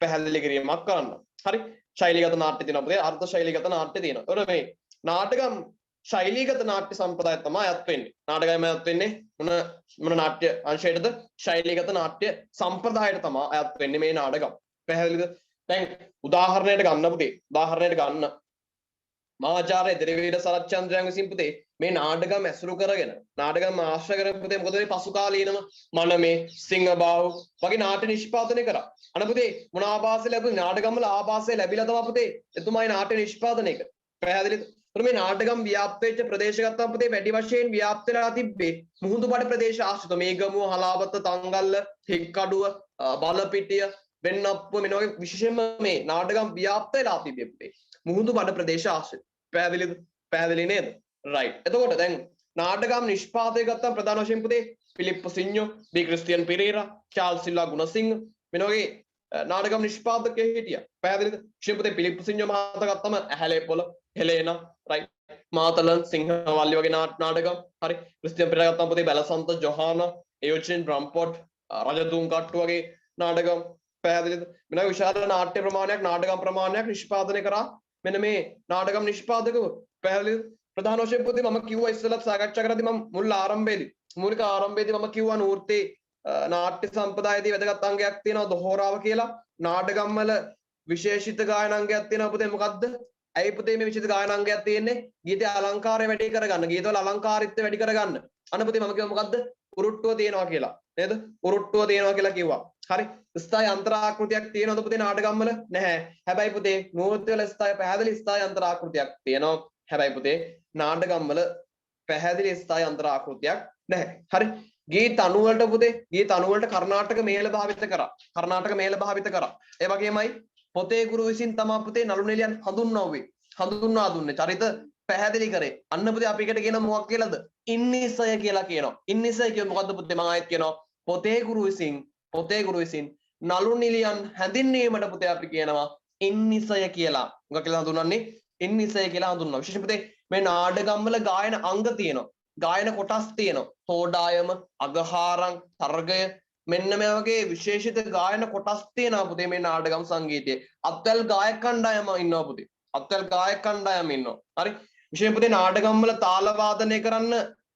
පැහැදිලි කිරීමක් කරන්න. හරි. ශෛලීගත නාට්‍ය තියෙනවා අපේ අර්ධ ශෛලීගත නාට්‍ය තියෙනවා. ඒතකොට මේ නාටකම් ශෛලීගත නාට්‍ය සම්ප්‍රදාය තමයි අයත් වෙන්නේ. නාටකයම අයත් වෙන්නේ මොන නාට්‍ය අංශයටද? ශෛලීගත නාට්‍ය සම්ප්‍රදායට තමයි අයත් වෙන්නේ මේ නාටකම්. පැහැදිලිද? දැන් උදාහරණයක් ගන්න පුතේ. උදාහරණයක් ගන්න. මහාචාර්ය දිරවීර සරච්චන්ද්‍රයන් විසින් පුතේ මේ නාටකම් ඇසුරු කරගෙන නාටකම් ආශ්‍රය කරගෙන පුතේ මොකද මේ පසු කාලීනම මනමේ සිංහබාහු වගේ නාට්‍ය නිෂ්පාදනය කරා. අන පුතේ මොන ආభాසය ලැබුණේ? නාටකම් වල ආభాසය ලැබිලා තමයි පුතේ එතුමායි නාට්‍ය නිෂ්පාදනය කරේ. පැහැදිලිද? මේ නාටකම් ව්‍යාප්ත වෙච්ච ප්‍රදේශ ගත්තාම පුතේ වැඩි වශයෙන් ව්‍යාප්ත වෙලා තිබ්බේ මුහුදුබඩ ප්‍රදේශ ආශ්‍රිත මේගමුව හලාවත තංගල්ල හික්කඩුව බලපිටිය වෙන්නප්පුව මෙන්න වගේ විශේෂයෙන්ම මේ නාටකම් ව්‍යාප්ත වෙලා තිබ්බේ පුතේ මුහුදුබඩ ප්‍රදේශ ආශ්‍රිත. පැහැදිලිද? පැහැදිලි නේද? රයිට්. එතකොට දැන් නාටකම් නිෂ්පාදනය ගත්තාම ප්‍රධාන වශයෙන් පුතේ පිලිප්පු සිඤ්ඤෝ, බී ක්‍රිස්ටියන් පෙරේරා, චාල්ස් සිල්වා ගුණසිංහ මෙන්න වගේ නාටකම් නිෂ්පාදකයෙක් හිටියා. පැහැදිලිද? විශේෂයෙන් පුතේ පිලිප්පු සිඤ්ඤෝ මහතා ගත්තම ඇහැලේ පොළ හෙලේනා රයිට් මාතලන් සිංහවල්ලි වගේ නාටකම් හරි ක්‍රිස්තියන් පෙරේරා ගත්තාම පුතේ බැලසන්ත ජොහානා එයෝචින් බ්‍රම්පොට් රජතුන් කට්ටු වගේ නාටකම් පැහැදිලිද මෙන්න විශාල නාට්‍ය ප්‍රමාණයක් නාටකම් ප්‍රමාණයක් නිෂ්පාදනය කරා මෙන්න මේ නාටකම් නිෂ්පාදකව පැහැදිලිද ප්‍රධාන වශයෙන් පුතේ මම කිව්වා ඉස්සෙල්ලත් සාකච්ඡා කරද්දී මම මූලික ආරම්භයේදී මම කිව්වා නූර්තේ නාට්‍ය සම්ප්‍රදායේදී වැදගත් අංගයක් තියෙනවා දොහෝරාව කියලා නාටකම් වල විශේෂිත ගායන අංගයක් තියෙනවා පුතේ මොකද්ද? ඇයි පුතේ මේ විශේෂිත ගායන අංගයක් තියෙන්නේ? ගීතයේ අලංකාරය වැඩි කරගන්න. ගීතවල අලංකාරීත්වය වැඩි කරගන්න. අන්න පුතේ මම කිව්වා මොකද්ද? උරුට්ටුව තියෙනවා කියලා. නේද? උරුට්ටුව තියෙනවා කියලා කිව්වා. හරි. ස්ථායි අන්තරාකෘතියක් තියෙනවද පුතේ නාටකම් වල? නැහැ. හැබැයි පුතේ නූර්ති වල ස්ථායි පැහැදිලි ස්ථායි අන්තරාකෘතියක් තියෙනවා. හැබැයි පුතේ නාටකම් වල පැහැදිලි ස්ථායි අන්තරාකෘතියක් නැහැ. හරි. ගීත අණු වලට පුතේ ගීත අණු වලට කර්ණාටක මේල භාවිත කරා. කර්ණාටක මේල භාවිත කරා. ඒ වගේමයි පොතේ ගුරු විසින් තමයි පුතේ නළු නිලියන් හඳුන්වා දුන්නේ චරිත පැහැදිලි කරේ. අන්න පුතේ අපි එකට කියන මොකක් කියලාද? ඉන්නිසය කියලා කියනවා. ඉන්නිසය කියන්නේ මොකද්ද පුතේ? මම ආයෙත් කියනවා පොතේ ගුරු විසින් නළු නිලියන් හැඳින්වීමට පුතේ අපි කියනවා ඉන්නිසය කියලා. මොකක් කියලා හඳුන්වන්නේ? ඉන්නිසය කියලා හඳුන්වනවා. විශේෂයෙන් පුතේ මේ නාටකම් වල ගායන අංග තියෙනවා. ගායන කොටස් තියෙනවා. තෝඩායම, අගහාරම්, තර්ගය මෙන්න මේ වගේ විශේෂිත ගායන කොටස් තියෙනවා පුතේ මේ නාටකම් සංගීතයේ. අත්වැල් ගායක කණ්ඩායම ඉන්නවා පුතේ. අත්වැල් ගායක කණ්ඩායම ඉන්නවා. හරි. විශේෂයෙන් පුතේ නාටකම් වල තාල වාදනය කරන්න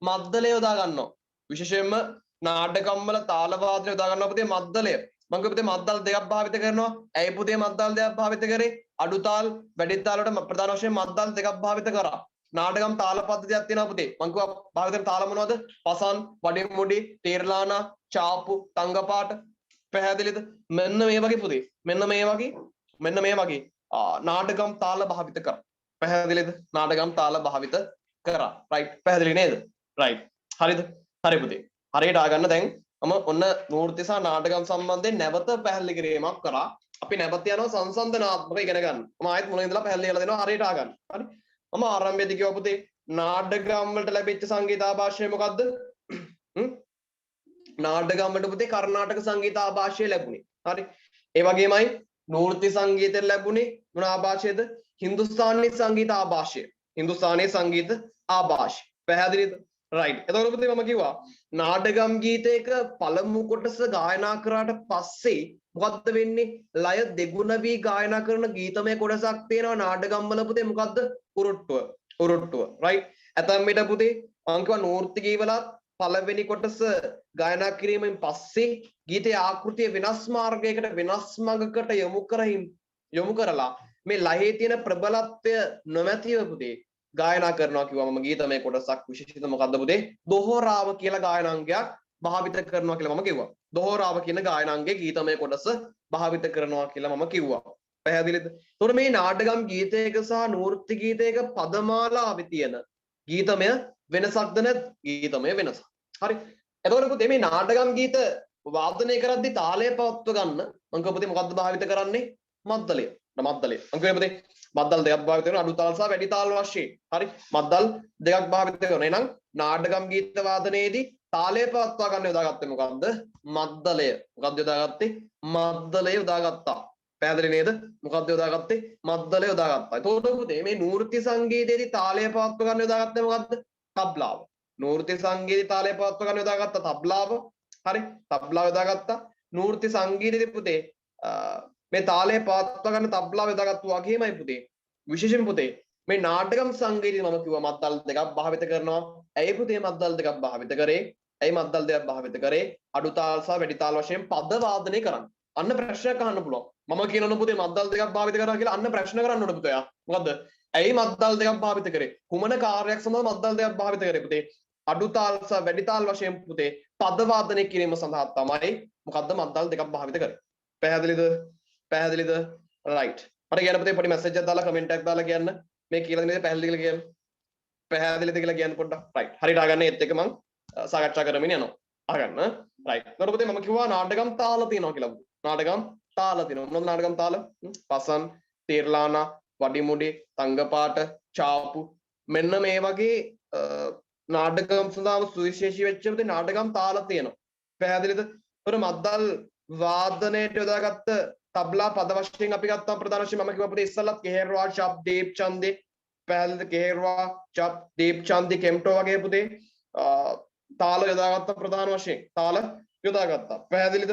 මද්දලය යොදා ගන්නවා. විශේෂයෙන්ම නාටකම් වල තාල වාදනය යොදා ගන්නවා පුතේ මද්දලය. මම කිව්ව පුතේ මද්දල් දෙකක් භාවිත කරනවා. ඇයි පුතේ මද්දල් දෙකක් භාවිත කරේ? අඩු තාල් වැඩි තාල වලට ප්‍රධාන වශයෙන් මද්දල් දෙකක් භාවිත කරා. නාටකම් තාල පද්ධතියක් තියෙනවා පුතේ. මම කිව්වා භාවිත කරන තාල මොනවද? පසන්, වඩිමුඩි, තීර්ලානා, චාපු තංගපාට පැහැදිලිද මෙන්න මේ වගේ පුතේ මෙන්න මේ වගේ නාටකම් තාල භාවිත කරා පැහැදිලිද නාටකම් තාල භාවිත කරා රයිට් පැහැදිලි නේද රයිට් හරිද හරි පුතේ හරියට ආගන්න දැන් මම ඔන්න මූර්ති සහ නාටකම් සම්බන්ධයෙන් නැවත පැහැදිලි කිරීමක් කරා අපි නැවත යනවා සංසන්දනාත්මක ඉගෙන ගන්න මම ආයෙත් මුලින් ඉඳලා පැහැදිලි කරලා දෙනවා හරියට ආගන්න හරි මම ආරම්භයේදී කිව්වා පුතේ නාටකම් වලට ලැබිච්ච සංගීත ආభాෂය මොකද්ද නාටකම් වලට පුතේ කර්ණාටක සංගීත ආభాෂය ලැබුණේ හරි ඒ වගේමයි නෘත්‍ය සංගීතයෙන් ලැබුණේ මොන ආభాෂයද හින්දුස්ථානි සංගීත ආభాෂය හින්දුස්ථානි සංගීත ආభాෂය පැහැදිලිද රයිට් එතකොට පුතේ මම කිව්වා නාටකම් ගීතයක පළමු කොටස ගායනා කරාට පස්සේ මොකද්ද වෙන්නේ ලය දෙගුණ වී ගායනා කරන ගීතමය කොටසක් තියෙනවා නාටකම් වල පුතේ මොකද්ද උරුට්ටුව රයිට් ඇතැම් විට පුතේ මම කිව්වා නෘත්‍ය ගීවලත් පළවෙනි කොටස ගායනා කිරීමෙන් පස්සේ ගීතයේ ආකෘතිය වෙනස් මාර්ගයකට වෙනස් මඟකට යොමු කරලා මේ ලහේ තියෙන ප්‍රබලත්වය නොමැතිව පුතේ ගායනා කරනවා කිව්වා මම ගීතමය කොටසක් විශේෂිත මොකද්ද පුතේ දොහොරාව කියලා ගායනාංගයක් භාවිත කරනවා කියලා මම කිව්වා දොහොරාව කියන ගායනාංගයේ ගීතමය කොටස භාවිත කරනවා කියලා මම කිව්වා පැහැදිලිද එතකොට මේ නාටකම් ගීතයක සහ නෘත්‍ය ගීතයක පදමාලාවේ තියෙන ගීතමය වෙනසක්ද නැත් ගීතමය වෙනස හරි එතකොට පුතේ මේ නාටකම් ගීත වාදනය කරද්දී තාලය පවත්ව ගන්න මම පුතේ මොකද්ද භාවිත කරන්නේ මද්දලය මම කියුවේ පුතේ මද්දල් දෙකක් භාවිත කරන අඩු තාල සහ වැඩි තාල වශයෙන් හරි මද්දල් දෙකක් භාවිත කරනවා එහෙනම් නාටකම් ගීත වාදනයේදී තාලය පවත්වා ගන්න යොදාගත්තේ මොකද්ද මද්දලය මොකද්ද යොදාගත්තේ මද්දලය යොදාගත්තා පැහැදිලි නේද මොකද්ද යොදාගත්තේ මද්දලය යොදාගත්තා එතකොට පුතේ මේ නෘත්‍ය සංගීතයේදී තාලය පවත්වා ගන්න යොදාගත්තේ මොකද්ද තබ්ලාව නෘත්‍ය සංගීතයේ තාලය පවත්වා ගන්න යොදාගත්ත තබ්ලාව හරි තබ්ලාව යොදාගත්තා නෘත්‍ය සංගීතයේ පුතේ මේ තාලය පවත්වා ගන්න තබ්ලාව යොදාගත්තු වගේමයි පුතේ විශේෂයෙන් පුතේ මේ නාටකම් සංගීතය මම කිව්වා මද්දල් දෙකක් භාවිත කරනවා ඇයි පුතේ මද්දල් දෙකක් භාවිත කරේ ඇයි මද්දල් දෙකක් භාවිත කරේ අඩු තාල සහ වැඩි තාල වශයෙන් පද වාදනය කරන්න අන්න ප්‍රශ්නයක් අහන්න පුළුවන් මම කියනවනේ පුතේ මද්දල් දෙකක් භාවිත කරා කියලා අන්න ප්‍රශ්න කරන්න ඕනේ පුතේ මොකද්ද ඇයි මද්දල් දෙකක් භාවිත කරේ කුමන කාර්යයක් සඳහා මද්දල් දෙකක් භාවිත කරේ පුතේ අඩු තාල සහ වැඩි තාල වශයෙන් පුතේ පද වාදනය කිරීම සඳහා තමයි මොකද්ද මද්දල් දෙකක් භාවිත කරේ පැහැදිලිද රයිට් මට කියන්න පුතේ පොඩි මැසේජ් එකක් දාලා කමෙන්ට් එකක් දාලා කියන්න මේ කියලා දෙන්නේ පැහැදිලිද කියලා කියන්න පොඩ්ඩක් රයිට් හරියට ආගන්න ඒත් එක මම සාකච්ඡා කරමින් යනවා ආගන්න රයිට් ඊට පුතේ මම කිව්වා නාටකම් තාල තියෙනවා කියලා නාටකම් තාල තියෙනවා මොනවද නාටකම් තාල පසන් තීර්ලානා වඩිමුඩි තංගපාට චාපු මෙන්න මේ වගේ නාටකම් සඳහා සුවිශේෂී වෙච්ච පුතේ නාටකම් තාල තියෙනවා පැහැදිලිද ඒතර මද්දල් වාදනයට යොදාගත්ත තබ්ලා පද වශයෙන් අපි ගත්තා ප්‍රධාන වශයෙන් මම කිව්වා පුතේ ඉස්සල්ලත් කෙහෙර්වා චප් දීප් ඡන්දේ පැහැදිලිද කෙහෙර්වා චප් දීප් ඡන්දේ කෙම්ටෝ වගේ පුතේ තාල යොදාගත්ත ප්‍රධාන වශයෙන් තාල යොදාගත්තා පැහැදිලිද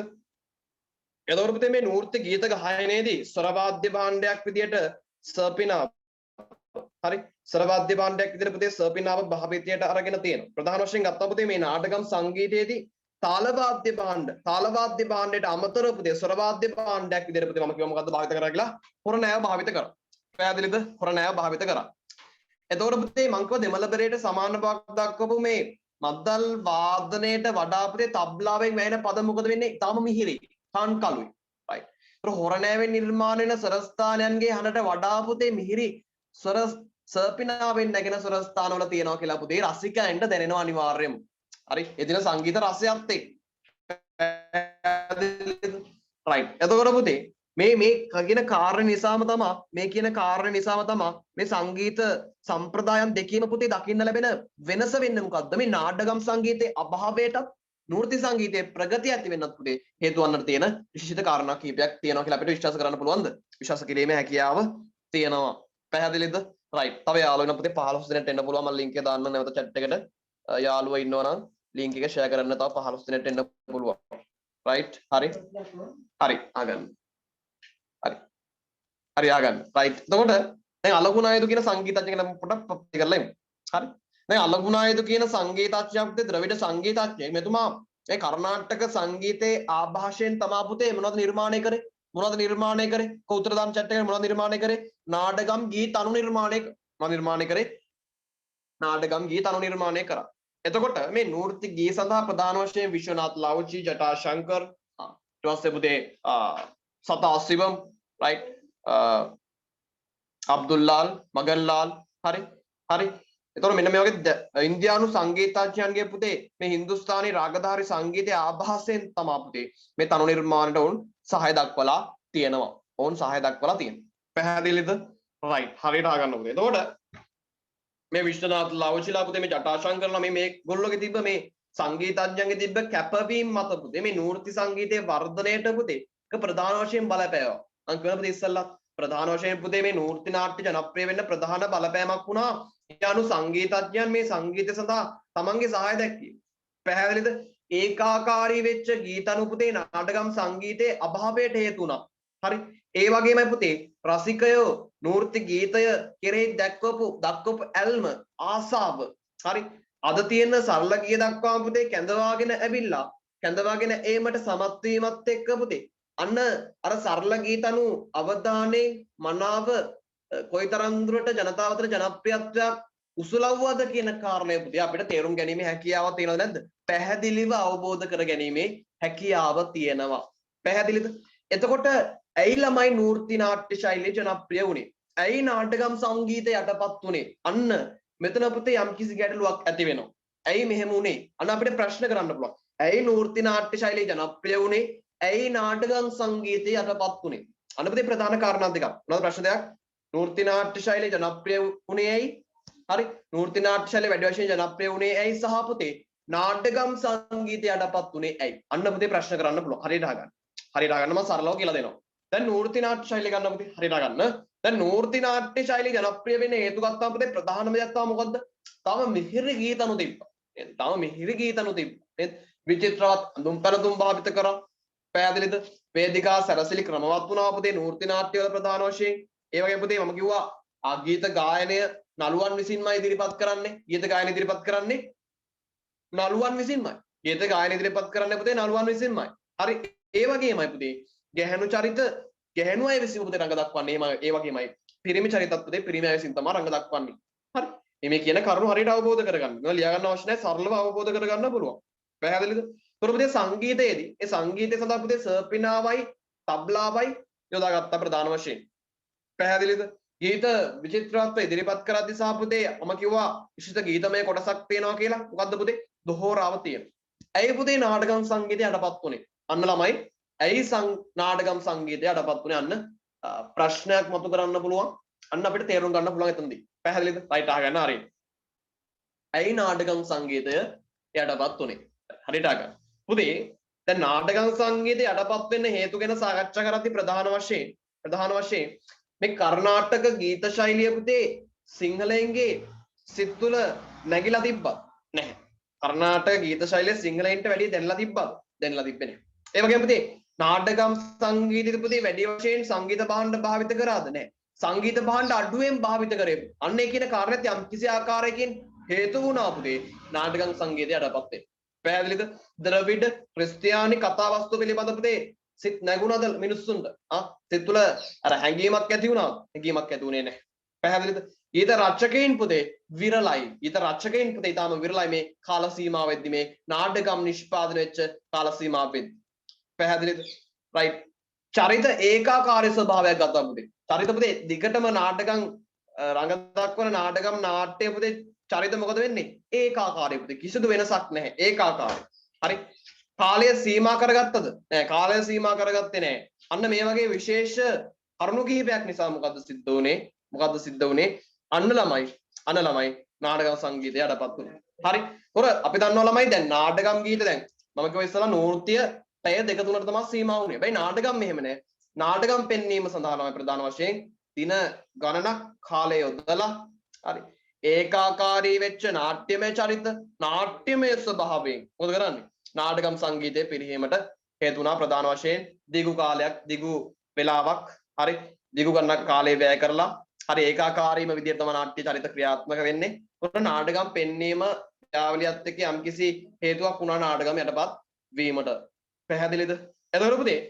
එතකොට පුතේ මේ නෘත්‍ය ගීත ගායනයේදී ස්වර වාද්‍ය භාණ්ඩයක් විදියට සර්පිනාව හරි ස්වර වාද්‍ය භාණ්ඩයක් විදියට පුතේ සර්පිනාව භාවිතයට අරගෙන තියෙනවා ප්‍රධාන වශයෙන් ගත්තා පුතේ මේ නාටකම් සංගීතයේදී තාලවාද්‍ය භාණ්ඩයට අමතරව පුතේ ස්වර වාද්‍ය භාණ්ඩයක් විදියට පුතේ මම කිව්වා මොකද්ද භාවිත කරා කියලා හොරණෑව භාවිත කරා පැහැදිලිද හොරණෑව භාවිත කරා එතකොට පුතේ මම කිව්වා දෙමළ බෙරේට සමාන බවක් දක්වපු මේ මද්දල් වාදනයට වඩා පුතේ තබ්ලාවෙන් වැයෙන පද මොකද වෙන්නේ ඊටාම මිහිරි කන් කළුයි රයිට් ඒතර හොරණෑවෙන් නිර්මාණය වෙන ස්වර ස්ථානයන්ගේ හඬට වඩා පුතේ මිහිරි ස්වර සර්පිනාවෙන් නැගෙන ස්වර ස්ථානවල තියෙනවා කියලා පුතේ රසිකයන්ට දැනෙනවා අනිවාර්යයෙන්ම හරි එදින සංගීත රසයත් එක්ක රයිට් එතකොට පුතේ මේ කියන කාරණේ නිසාම තමයි මේ සංගීත සම්ප්‍රදායන් දෙකේම පුතේ දකින්න ලැබෙන වෙනස වෙන්නේ මොකද්ද මේ නාටකම් සංගීතයේ අභාවයටත් නෘත්‍ය සංගීතයේ ප්‍රගතිය ඇති වෙන්නත් පුතේ හේතු වන්නට තියෙන විශේෂිත කාරණා කීපයක් තියෙනවා කියලා අපිට විශ්වාස කරන්න පුළුවන්ද විශ්වාස කිරීමේ හැකියාව තියෙනවා පැහැදිලිද රයිට් තව යාළුවෝ පුතේ 15 දෙනෙක්ට එන්න පුළුවන් මම ලින්ක් එක දාන්න නැවත chat එකට යාළුවෝ ඉන්නවා නම් ලින්ක් එක ෂෙයා කරන්න තව 15 දෙනෙක්ට එන්න පුළුවන් රයිට් හරි ආගන්න හරි ආගන්න රයිට් එතකොට දැන් අලගුණායතු කියන සංගීතඥයෙක් නම් පොඩ්ඩක් ප්‍රති කරලා ඉමු හරි දැන් අලගුණායතු කියන සංගීතඥයෙක් පුතේ ද්‍රවිඩ සංගීතඥයෙක් මෙතුමා මේ කර්ණාටක සංගීතයේ ආభాෂයෙන් තමා පුතේ මොනවද නිර්මාණය කරේ කෞතර දාන chat එකේ මොනවද නිර්මාණය කරේ නාටකම් ගීත අනු නිර්මාණය කරා එතකොට මේ නූර්ති ගී සඳහා ප්‍රධාන වශයෙන් විශ්වනාත් ලවචි ජටාශංකර් ඊට පස්සේ පුතේ සතා සිවම් රයිට් අබ්දුල්ලාල් මගන්ලාල් හරි හරි එතකොට මෙන්න මේ වගේ ඉන්දියානු සංගීතඥයන්ගේ පුතේ මේ හින්දුස්ථානි රාගධාරී සංගීතයේ ආభాසයෙන් තමයි පුතේ මේ තනු නිර්මාණයට උන් සහාය දක්වලා තියෙනවා. ඕන් සහාය දක්වලා තියෙනවා. පැහැදිලිද? රයිට් හරියට අහගන්න පුතේ. එතකොට මේ විශ්වනාත් ලවචිලා පුතේ මේ ජටාශංකරලා මේ ගොල්ලෝගේ තිබ්බ මේ සංගීතඥයන්ගේ තිබ්බ කැපවීම මත පුතේ මේ නූර්ති සංගීතයේ වර්ධනයට පුතේ එක ප්‍රධාන වශයෙන් බලපෑවා. මම කියවන පුතේ ඉස්සල්ලා ප්‍රධාන වශයෙන් පුතේ මේ නූර්ති නාට්‍ය ජනප්‍රිය වෙන්න ප්‍රධාන බලපෑමක් වුණා ඉන්දියානු සංගීතඥයන් මේ සංගීතය සඳහා තමන්ගේ සහාය දැක්වීම. පැහැදිලිද? ඒකාකාරී වෙච්ච ගීතනු පුතේ නාටකම් සංගීතයේ අභාවයට හේතු වුණා. හරි. ඒ වගේමයි පුතේ රසිකයෝ නූර්ති ගීතය කෙරෙහි දක්වපු ඇල්ම ආසාව. හරි. අද තියෙන සරල ගීය දක්වාම පුතේ කැඳවාගෙන ඇවිල්ලා කැඳවාගෙන ඒමට සමත් වීමත් එක්ක පුතේ අන්න අර සරල ගීතනු අවධානයේ මනාව කොයිතරම් දුරට ජනතාව අතර ජනප්‍රියත්වයක් උසුලවුවද කියන කාරණය පුතේ අපිට තේරුම් ගැනීමේ හැකියාවක් තියෙනවද නැද්ද? පැහැදිලිව අවබෝධ කර ගැනීමේ හැකියාව තියෙනවා. පැහැදිලිද? එතකොට ඇයි ළමයි නූර්ති නාට්‍ය ශෛලිය ජනප්‍රිය වුණේ? ඇයි නාටකම් සංගීතය යටපත් වුණේ? අන්න මෙතන පුතේ යම්කිසි ගැටලුවක් ඇති වෙනවා. ඇයි මෙහෙම වුණේ? අන්න අපිට ප්‍රශ්න කරන්න පුළුවන්. ඇයි නූර්ති නාට්‍ය ශෛලිය ජනප්‍රිය වුණේ? ඇයි නාටකම් සංගීතය යටපත් වුණේ? අන්න පුතේ ප්‍රධාන කාරණා දෙකක්. මොනවද ප්‍රශ්න දෙකක්? නූර්ති නාට්‍ය ශෛලිය ජනප්‍රිය වුණේ ඇයි? හරි. නූර්ති නාට්‍ය ශෛලිය වැඩි වශයෙන් ජනප්‍රිය වුණේ ඇයි? සහ පුතේ නාටකම් සංගීතය යටපත් වුණේ ඇයි? අන්න පුතේ ප්‍රශ්න කරන්න පුළුවන්. හරියට අහගන්න. හරියට අහගන්න මම සරලව කියලා දෙනවා. දැන් නූර්ති නාට්‍ය ශෛලිය ගන්න පුතේ. හරියට අහගන්න. දැන් නූර්ති නාට්‍ය ශෛලිය ජනප්‍රිය වෙන්න හේතු ගත්තාම පුතේ ප්‍රධානම දේ තමයි මොකද්ද? තම මිහිරි ගීතනු තිබ්බා. තම මිහිරි ගීතනු තිබ්බා. විචිත්‍රවත් දුම්පැනතුම් භාවිත කරා. පැහැදිලිද? වේදිකා සැරසිලි ක්‍රමවත් වුණා පුතේ නූර්ති නාට්‍ය වල ප්‍රධාන වශයෙන්. ඒ වගේ පුතේ මම කිව්වා ගීත ගායනය නළුවන් විසින්මයි ඉදිරිපත් කරන්නේ. ගීත ගායන ඉදිරිපත් කරන්නේ නළුවන් විසින්මයි. ගීත ගායන ඉදිරිපත් කරන්නේ පුතේ නළුවන් විසින්මයි. හරි. ඒ වගේමයි පුතේ ගැහැණු චරිත ගැහැණු අය විසින් පුතේ රඟ දක්වන්නේ. ඒ වගේමයි පිරිමි චරිතත් පුතේ පිරිමි අය විසින් තමයි රඟ දක්වන්නේ. හරි. මේ කියන කරුණු හරියට අවබෝධ කරගන්න. මේවා ලියා ගන්න අවශ්‍ය නැහැ. සරලව අවබෝධ කරගන්න පුළුවන්. පැහැදිලිද? පුතේ සංගීතයේදී ඒ සංගීතය සඳහා පුතේ සර්පිනාවයි තබ්ලාවයි යොදාගත්ත ප්‍රධාන වශයෙන්. පැහැදිලිද? ගීත විචිත්‍රත්ව ඉදිරිපත් කරද්දී සහ පුතේ මම කිව්වා විශිෂ්ට ගීතමය කොටසක් තියෙනවා කියලා. මොකද්ද පුතේ? දොහෝරාව තියෙනවා. ඇයි පුතේ නාටකම් සංගීතය යටපත් වුනේ? අන්න ළමයි ඇයි නාටකම් සංගීතය යටපත් වුනේ? අන්න ප්‍රශ්නයක් මතු කරන්න පුළුවන්. අන්න අපිට තේරුම් ගන්න පුළුවන් එතනදී. පැහැදිලිද? රයිට් අහගන්න හරියට. ඇයි නාටකම් සංගීතය යටපත් වුනේ? හරියට අහගන්න. පුතේ දැන් නාටකම් සංගීතය යටපත් වෙන්න හේතු ගැන සාකච්ඡා කරද්දී ප්‍රධාන වශයෙන් මේ කර්ණාටක ගීත ශෛලිය පුතේ සිංහලයන්ගේ සිත් තුළ නැగిලා තිබ්බත් නැහැ. කර්ණාටක ගීත ශෛලිය සිංහලයන්ට වැඩිය දැනලා තිබ්බත් දැනලා තිබ්බේ නැහැ. ඒ වගේම පුතේ නාටකම් සංගීතෙදි පුතේ වැඩි වශයෙන් සංගීත භාණ්ඩ භාවිත කරාද නැහැ. සංගීත භාණ්ඩ අඩුවෙන් භාවිත කරේ. අන්න ඒ කියන කාරණේත් යම් කිසි ආකාරයකින් හේතු වුණා පුතේ නාටකම් සංගීතය යටපත් වෙන්න. පැහැදිලිද? ද්‍රවිඩ ක්‍රිස්තියානි කතාවස්තු පිළිබඳ පුතේ සිත් නැගුණාද මිනිස්සුන්ට? සිත් තුළ අර හැඟීමක් ඇති වුණාද? හැඟීමක් ඇති වුණේ නැහැ. පැහැදිලිද? ඊට රචකයින් පුතේ විරලයි. ඊට රචකයින් පුතේ ඊටම විරලයි මේ කාල සීමාවෙද්දි මේ නාටකම් නිෂ්පාදනය වෙච්ච කාල සීමාවෙද්දි. පැහැදිලිද? රයිට්. චරිත ඒකාකාරී ස්වභාවයක් ගත්තා පුතේ. චරිත පුතේ දිගටම නාටකම් රඟ දක්වන නාටකම් නාට්‍ය පුතේ චරිත මොකද වෙන්නේ? ඒකාකාරී පුතේ. කිසිදු වෙනසක් නැහැ. ඒකාකාරී. හරි. කාලය සීමා කරගත්තද? නෑ. කාලය සීමා කරගත්තේ නෑ. අන්න මේ වගේ විශේෂ කරුණු කිහිපයක් නිසා මොකද්ද සිද්ධ වුනේ? අන්න ළමයි නාටකම් සංගීතය යටපත් වුණා. හරි. හොර අපි දන්නවා ළමයි දැන් නාටකම් ගීත දැන් මම කිව්වා ඉස්සලා නෘත්‍ය පැය 2-3ට තමයි සීමා වුනේ. හැබැයි නාටකම් මෙහෙම නෑ. නාටකම් පෙන්වීම සඳහා ළමයි ප්‍රධාන වශයෙන් දින ගණනක් කාලය යොදලා හරි ඒකාකාරී වෙච්ච නාට්‍යමය චරිත නාට්‍යමය ස්වභාවයෙන් මොකද කරන්නේ? නාටකම් සංගීතය පිරිහීමට හේතු වුණා ප්‍රධාන වශයෙන් දිගු කාලයක් දිගු වෙලාවක් හරි දිගු ගණනක් කාලය වැය කරලා හරි ඒකාකාරීම විදිහට තමයි නාට්‍ය චරිත ක්‍රියාත්මක වෙන්නේ. උන නාටකම් පෙන්වීම ක්‍රියාවලියත් එක්ක යම්කිසි හේතුවක් වුණා නාටකම් යටපත් වීමට. පැහැදිලිද? එතකොට පුතේ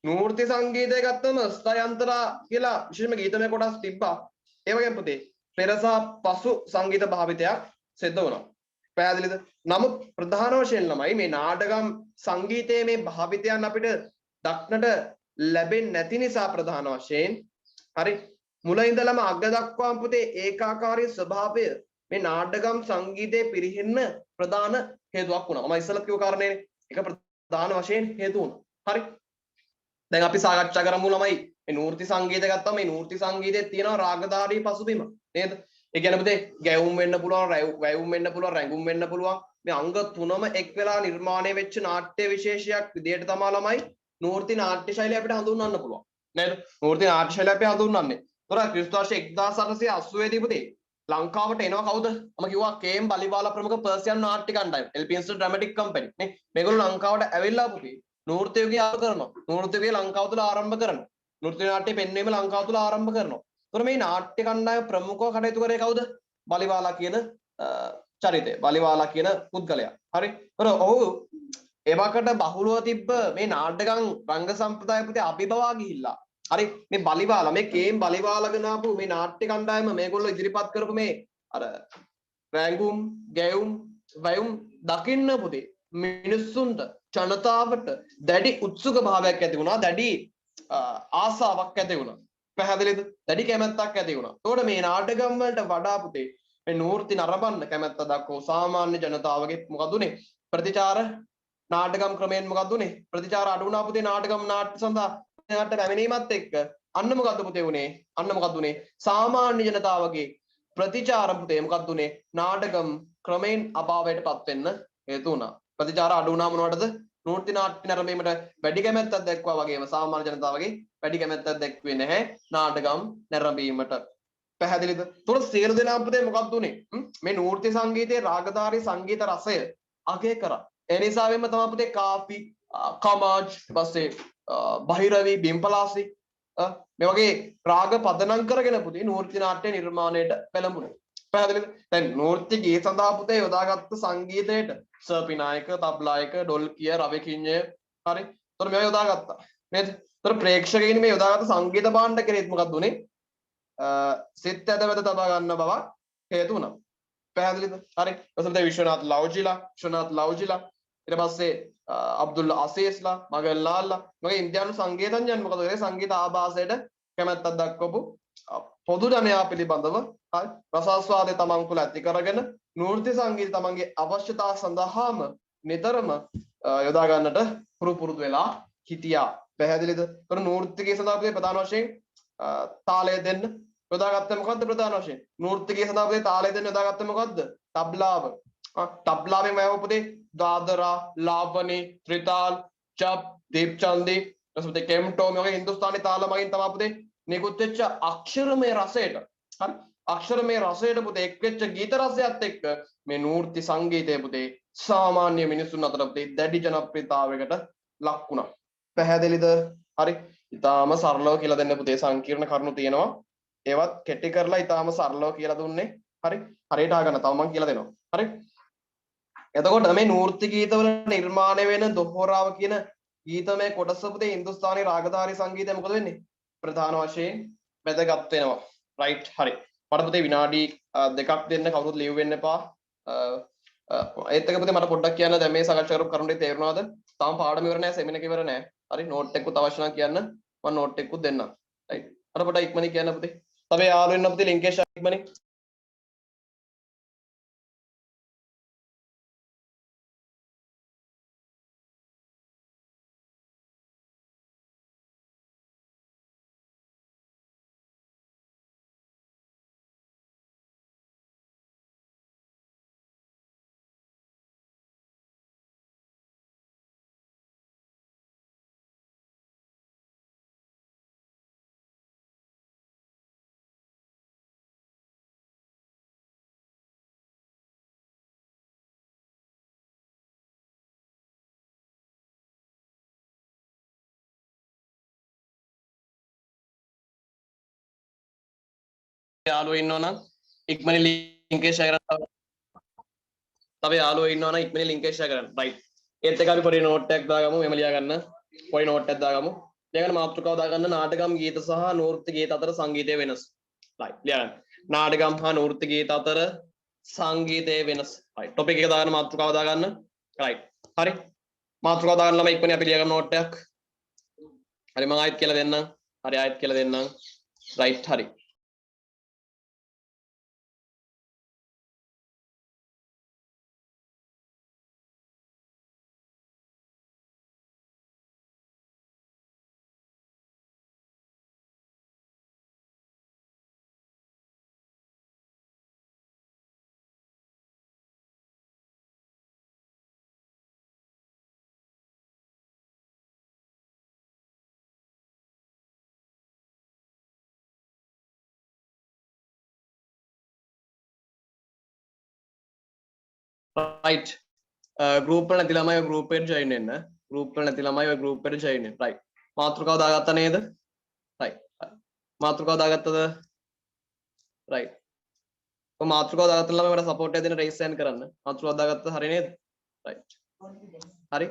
නෘත්‍ය සංගීතය ගත්තම ස්ථයන්තරා කියලා විශේෂම ගීතමය කොටස් තිබ්බා. ඒ වගේම පුතේ පෙර සහ පසු සංගීත භාවිතයක් සිද්ධ වුණා. පැහැදිලිද? නමුත් ප්‍රධාන වශයෙන් ළමයි මේ නාටකම් සංගීතයේ මේ භාවිතයන් අපිට දක්නට ලැබෙන්නේ නැති නිසා ප්‍රධාන වශයෙන් හරි මුල ඉඳලම අග දක්වාම පුතේ ඒකාකාරී ස්වභාවය මේ නාටකම් සංගීතයේ පිරිහෙන්න ප්‍රධාන හේතුවක් වුණා. මම ඉස්සෙල්ලත් කිව්ව කාරණේනේ. ඒක ප්‍රධාන වශයෙන් හේතු වුණා. හරි. දැන් අපි සාකච්ඡා කරමු ළමයි මේ නූර්ති සංගීතය ගත්තාම මේ නූර්ති සංගීතයේ තියෙනවා රාගධාරී පසුබිම නේද? ඒ කියන්නේ පුතේ ගැයුම් වෙන්න පුළුවන්, වැයුම් වෙන්න පුළුවන්, රැඟුම් වෙන්න පුළුවන්. මේ අංග තුනම එක් වෙලා නිර්මාණය වෙච්ච නාට්‍ය විශේෂයක් විදියට තමයි ළමයි නූර්ති නාට්‍ය ශෛලිය අපිට හඳුන්වන්න පුළුවන්. නේද? නූර්ති නාට්‍ය ශෛලිය අපි හඳුන්වන්නේ. ඒතොර ක්‍රිස්තු වර්ෂ 1880 දී පුතේ ලංකාවට එනවා කවුද? මම කිව්වා කේම් බලිවාලා ප්‍රමුඛ පර්සියන් නාට්‍ය කණ්ඩායම. එල්පින්ස්ටන් ඩ්‍රැමැටික් කම්පැනි. නේ? මේගොල්ලෝ ලංකාවට ඇවිල්ලා පුතේ නූර්ති යුගය ආරම්භ කරනවා. නූර්ති යුගය ලංකාව තුළ ආරම්භ කරනවා. නෘත්‍ය නාට්‍ය පෙන්වීම ලංකාව තුළ ආරම්භ කරනවා. ඒතොර මේ නාට්‍ය කණ්ඩායම ප්‍රමුඛව කටයුතු කරේ කවුද? බලිවාලා කියන චරිතය. බලිවාලා කියන පුද්ගලයා. හරි. ඒතොර ඔහු එවකට බහුලව තිබ්බ මේ නාටකම් රංග සම්ප්‍රදාය පුතේ අභිබවා ගිහිල්ලා. හරි. මේ බලිවාලා මේ කේම් බලිවාලා ගෙනාපු මේ නාට්‍ය කණ්ඩායම මේගොල්ලෝ ඉදිරිපත් කරපු මේ අර රැඟුම්, ගැයුම්, වයුම් දකින්න පුතේ මිනිස්සුන්ට ජනතාවට දැඩි උත්සුක භාවයක් ඇති වුණා. දැඩි ආසාවක් ඇති වුණා. පැහැදිලිද? දැඩි කැමැත්තක් ඇති වුණා. ඒතකොට මේ නාටකම් වලට වඩා පුතේ මේ නූර්ති නරඹන්න කැමැත්ත දක්වෝ සාමාන්‍ය ජනතාවගේ මොකද උනේ? ප්‍රතිචාර නාටකම් ක්‍රමයෙන් මොකද උනේ? ප්‍රතිචාර අඩු වුණා පුතේ නාටකම් නාට්‍ය සඳහා නාට්‍ය පැමිණීමත් එක්ක. අන්න මොකද්ද පුතේ උනේ? අන්න මොකද්ද උනේ? සාමාන්‍ය ජනතාවගේ ප්‍රතිචාර පුතේ මොකද්ද උනේ? නාටකම් ක්‍රමයෙන් අභාවයටපත් වෙන්න හේතු වුණා. ප්‍රතිචාර අඩු වුණා මොනවටද? නූර්ති නාට්‍ය නැරඹීමට වැඩි කැමැත්තක් දක්වා වගේම සාමාන්‍ය ජනතාවගේ වැඩි කැමැත්තක් දක්වේ නැහැ නාටකම් නැරඹීමට. පැහැදිලිද? ඒතකොට සියලු දෙනා පුතේ මොකක්ද උනේ? මේ නූර්ති සංගීතයේ රාගධාරී සංගීත රසය අගය කරා. ඒ නිසාවෙන්ම තමයි පුතේ කාපි, කමාජ්, ඊපස්සේ බහිරවි, බිම්පලාසි මේ වගේ රාග පදනම් කරගෙන පුතේ නූර්ති නාට්‍ය නිර්මාණයට පෙළඹුණා. පැහැදිලිද? දැන් නූර්ති ගීත සඳහා පුතේ යොදාගත්තු සංගීතයට සර්පිනායක, තබ්ලායක, ඩොල්කිය, රවිකිඤ්ඤය හරි. ඒතර මේවා යොදාගත්තා. නේද? ඒතර ප්‍රේක්ෂකයින් මේ යොදාගත්තු සංගීත භාණ්ඩ කෙරෙහිත් මොකක්ද උනේ? සිත් ඇදවද තබා ගන්න බව හේතු වුණා. පැහැදිලිද? හරි. ඊට විශ්වනාත් ලව්ජිලා ඊට පස්සේ අබ්දුල් අසීස්ලා, මගල්ලාල්ලා මගේ ඉන්දියානු සංගීතඥයන් මොකද ඒ සංගීත ආభాසයට කැමැත්තක් දක්වපු පොදු ජනයා පිළිබඳව රසාස්වාදය තමන් තුළ ඇති කරගෙන නෘත්‍ය සංගීත තමන්ගේ අවශ්‍යතා සඳහාම නිතරම යොදා ගන්නට පුරුදු වෙලා හිටියා. පැහැදිලිද? ඒතර නෘත්‍යකයේ සඳහා අපි ප්‍රධාන වශයෙන් තාලය දෙන්න යොදාගත්තේ මොකද්ද? ප්‍රධාන වශයෙන් නෘත්‍යකයේ සඳහා අපි තාලය දෙන්න යොදාගත්තේ මොකද්ද? තබ්ලාව. තබ්ලාවෙන් මම පුතේ දාදරා, ලාවනි, ත්‍රිතාල්, චප්, දීප්චන්දි, ඊට කෙම්ටෝ මේ වගේ හින්දුස්තානි තාල මගින් තමයි පුතේ නිකුත් වෙච්ච අක්ෂරමය රසයට. හරි. අක්ෂරමය රසයට පුතේ එක් වෙච්ච ගීත රසයත් එක්ක මේ නූර්ති සංගීතය පුතේ සාමාන්‍ය මිනිසුන් අතර පුතේ දැඩි ජනප්‍රියතාවයකට ලක් වුණා. පැහැදිලිද? හරි. ඊටාම සරලව කියලා දෙන්න පුතේ සංකීර්ණ කරුණු තියෙනවා. ඒවත් කෙටි කරලා ඊටාම සරලව කියලා දුන්නේ. හරි. හරියට අහගන්න. තව මම කියලා දෙනවා. හරි. එතකොට මේ නූර්ති ගීතවල නිර්මාණය වෙන දොහොරාව කියන ගීතමය කොටස පුතේ හින්දුස්තානි රාගධාරී සංගීතය මොකද වෙන්නේ? ප්‍රධාන වශයෙන් වැදගත් වෙනවා. රයිට්. හරි. මට පුතේ විනාඩි දෙකක් දෙන්න කවුරුත් ලියු වෙන්න එපා. ඒත් එක පුතේ මට පොඩ්ඩක් කියන්න දැන් මේ සාකච්ඡා කරපු කරුණු ටික තේරුණාද? තාම පාඩම ඉවර නැහැ, සෙමිනර් එක ඉවර නැහැ. හරි. නෝට් එකකුත් අවශ්‍ය නම් කියන්න. මම නෝට් එකකුත් දෙන්නම්. රයිට්. අර පොඩ්ඩක් ඉක්මනින් කියන්න පුතේ. තව යාළුවෝ ඉන්න පුතේ ලින්ක් එක ෂෙයාර් ඉක්මනින්. යාළුවෝ ඉන්නවනම් ඉක්මනින් ලින්ක් එක ෂෙයාර් කරන්න. තව යාළුවෝ ඉන්නවනම් ඉක්මනින් ලින්ක් එක ෂෙයාර් කරන්න. රයිට්. ඒත් එක අපි පොඩි නෝට් එකක් දාගමු. මෙහෙම ලියා ගන්න. පොඩි නෝට් එකක් දාගමු. ලියා ගන්න මාතෘකාව දාගන්න නාටකම් ගීත සහ නෘත්‍ය ගීත අතර සංගීතයේ වෙනස. රයිට්. ලියා ගන්න. නාටකම් හා නෘත්‍ය ගීත අතර සංගීතයේ වෙනස. right topic එක දාගන්න මාතෘකාව දාගන්න right හරි මාතෘකාව දාගන්න ළමයි ඉක්මනින් අපි ලියා ගන්න note එකක් හරි මම ආයෙත් කියලා දෙන්නම් හරි ආයෙත් කියලා දෙන්නම් right හරි right group එක නැති ළමයි group එකට join වෙන්න group එක නැති ළමයි group එකට join වෙන්න right මාතෘකාව දාගත්තා නේද right මාතෘකාව දාගත්තද right ඔය මාතෘකාව දාගත්ත ළමයි මට support එක දෙන්න raise hand කරන්න මාතෘකාව දාගත්තා හරි නේද right හරි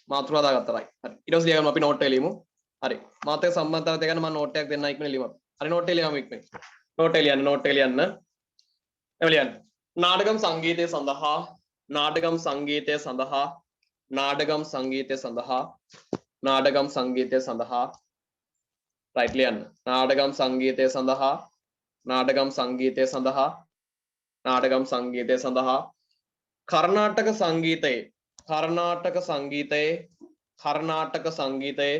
මාතෘකාව දාගත්තා right හරි ඊට පස්සේ ලියගමු අපි note එක ලියමු හරි මාත් එක්ක සම්බන්ධතාවය දෙගන්න මම note එකක් දෙන්න ඉක්මනින් ලියමු හරි note එක ලියමු ඉක්මනින් note එක ලියන්න එමලියන් නාටකම් සංගීතය සඳහා නාටකම් සංගීතය සඳහා නාටකම් සංගීතය සඳහා නාටකම් සංගීතය සඳහා right ලියන්න නාටකම් සංගීතය සඳහා නාටකම් සංගීතය සඳහා නාටකම් සංගීතය සඳහා කර්ණාටක සංගීතයේ කර්ණාටක සංගීතයේ කර්ණාටක සංගීතයේ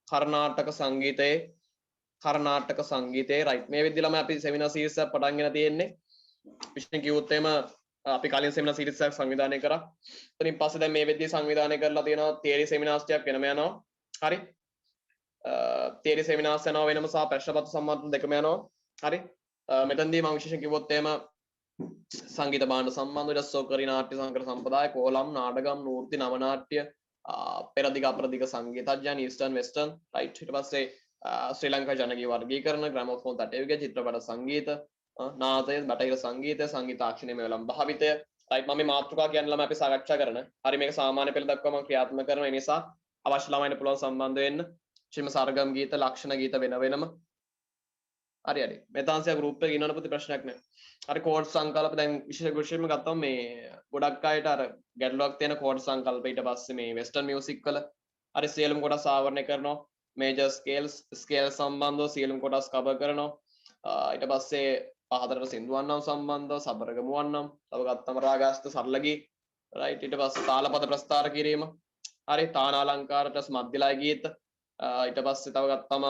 කර්ණාටක සංගීතයේ කර්ණාටක සංගීතයේ right මේ විදිහට ළමයි අපි seminar series එක පටන් ගෙන තියෙන්නේ විශේෂයෙන් කිව්වොත් එහෙම අපි කලින් seminar series එකක් සංවිධානය කරා. එතනින් පස්සේ දැන් මේ වෙද්දී සංවිධානය කරලා තියෙනවා theory seminars ටිකක් වෙනම යනවා. හරි. theory seminars යනවා වෙනම සහ ප්‍රශ්නපත්‍ර සම්බන්ධ දෙකම යනවා. හරි. මෙතනදී මම විශේෂයෙන් කිව්වොත් එහෙම සංගීත භාණ්ඩ සම්බන්ධ ඉලස්සෝකරි නාට්‍ය සංකර සම්ප්‍රදාය කෝලම් නාටකම් නෘත්‍ය නව නාට්‍ය පෙරදිග අපරදිග සංගීතඥයන් ඊස්ටර්න් වෙස්ටර්න් රයිට් ඊට පස්සේ ශ්‍රී ලංකා ජනගී වර්ගීකරණ ග්‍රැමොෆෝන් තටයුගය චිත්‍රපට සංගීත නාටය බටහිර සංගීතය සංගීත තාක්ෂණයේ වෙලම් භාවිතය රයිට් මම මේ මාතෘකා කියන ළමයි අපි සාකච්ඡා කරන හරි මේක සාමාන්‍ය පෙළ දක්වා මම ක්‍රියාත්මක කරන නිසා අවශ්‍ය ළමයින්ට පුළුවන් සම්බන්ධ වෙන්න ශිල්ම සාරගම් ගීත ලක්ෂණ ගීත වෙන වෙනම හරි මෙතාන්සියා ගෲප් එකේ ඉන්නවනේ පුතේ ප්‍රශ්නයක් නැහැ. හරි කෝඩ් සංකල්ප දැන් විශේෂයෙන්ම ගත්තම මේ ගොඩක් අයට අර ගැටලුවක් තියෙන කෝඩ් සංකල්ප ඊට පස්සේ මේ වෙස්ටර්න් මියුසික් වල හරි සියලුම කොටස් ආවරණය කරනවා. මේජර් ස්කේල් සම්බන්ධව සියලුම කොටස් කවර් කරනවා. ඊට පස්සේ පහතරට සින්දුවන්නම් සම්බන්ධව සබරගමුවන්නම් තව ගත්තම රාගාස්ත සරලගී රයිට් ඊට පස්සේ තාලපද ප්‍රස්තාර කිරීම හරි තානාලංකාර ඊට පස්සේ මධ්‍යලය ගීත ඊට පස්සේ තව ගත්තම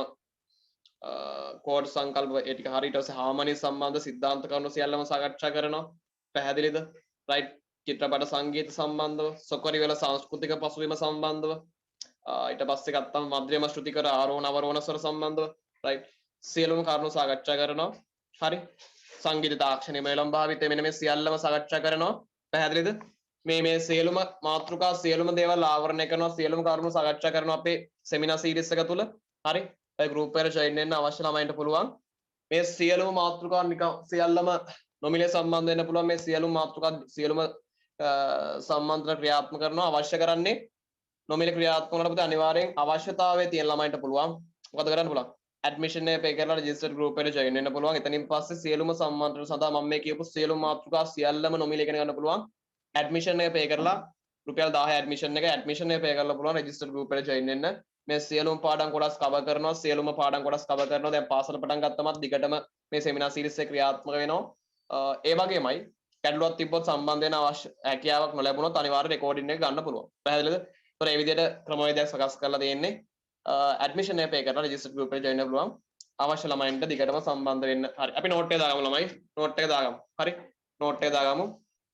කෝඩ් සංකල්ප ඒ ටික හරියට ඔස්සේ හාමනී සම්බන්ධ සිද්ධාන්ත කරුණු සියල්ලම සාකච්ඡා කරනවා පැහැදිලිද රයිට් චිත්‍රපට සංගීත සම්බන්ධව සොකරි වල සංස්කෘතික පසුබිම සම්බන්ධව ඊට පස්සේ ගත්තම මධ්‍යම ශ්‍රුතිකර ආරෝහණ අවරෝහණ ස්වර සම්බන්ධව රයිට් සියලුම කරුණු සාකච්ඡා කරනවා හරි සංගීත තාක්ෂණයේ මෙලම් භාවිතය මෙන්න මේ සියල්ලම සාකච්ඡා කරනවා පැහැදිලිද මේ සියලුම මාතෘකා සියලුම දේවල් ආවරණය කරනවා සියලුම කරුණු සාකච්ඡා කරනවා අපේ සෙමිනාර් සීරීස් එක තුල හරි ඒ ගෲප් එකට ජොයින් වෙන්න අවශ්‍ය ළමයින්ට පුළුවන් මේ සියලුම මාතෘකා නිකන් සියල්ලම නොමිලේ සම්බන්ධ වෙන්න පුළුවන් මේ සියලුම මාතෘකා සියලුම සම්බන්ධන ක්‍රියාත්මක කරනවා අවශ්‍ය කරන්නේ නොමිලේ ක්‍රියාත්මක කරනකොට අනිවාර්යෙන් අවශ්‍යතාවය තියෙන ළමයින්ට පුළුවන් මොකද කරන්න පුළුවන් ඇඩ්මිෂන් එක පේ කරලා රෙජිස්ටර්ඩ් ගෲප් එකට ජොයින් වෙන්න පුළුවන් එතනින් පස්සේ සියලුම සම්බන්ධන සඳහා මම මේ කියපු සියලුම මාතෘකා සියල්ලම නොමිලේ ඉගෙන ගන්න පුළුවන් ඇඩ්මිෂන් එක පේ කරලා රුපියල් 10 ඇඩ්මිෂන් එක පේ කරලා පුළුවන් රෙජිස්ටර්ඩ් ගෲප් එකට ජොයින් වෙන්න මේ සියලුම පාඩම් කොටස් කවර් කරනවා සියලුම පාඩම් කොටස් කවර් කරනවා දැන් පාසල පටන් ගත්තමත් දිගටම මේ සෙමිනාර් සීරීස් එක ක්‍රියාත්මක වෙනවා ඒ වගේමයි ගැටලුවක් තිබ්බොත් සම්බන්ධ වෙන අවශ්‍ය හැකියාවක් නොලැබුණොත් අනිවාර්යයෙන් රෙකෝඩින් එක ගන්න පුළුවන් පැහැදිලිද ඒතර මේ විදිහට ක්‍රමවේදයක් සකස් කරලා තියෙන්නේ ඇඩ්මිෂන් එක පේ කරලා රෙජිස්ටර්ඩ් ගෲප් එකට ජොයින් වෙන්න පුළුවන් අවශ්‍ය ළමයින්ට දිගටම සම්බන්ධ වෙන්න හරි අපි නෝට් එක දාගමු ළමයි නෝට් එක දාගමු හරි නෝට් එක දාගමු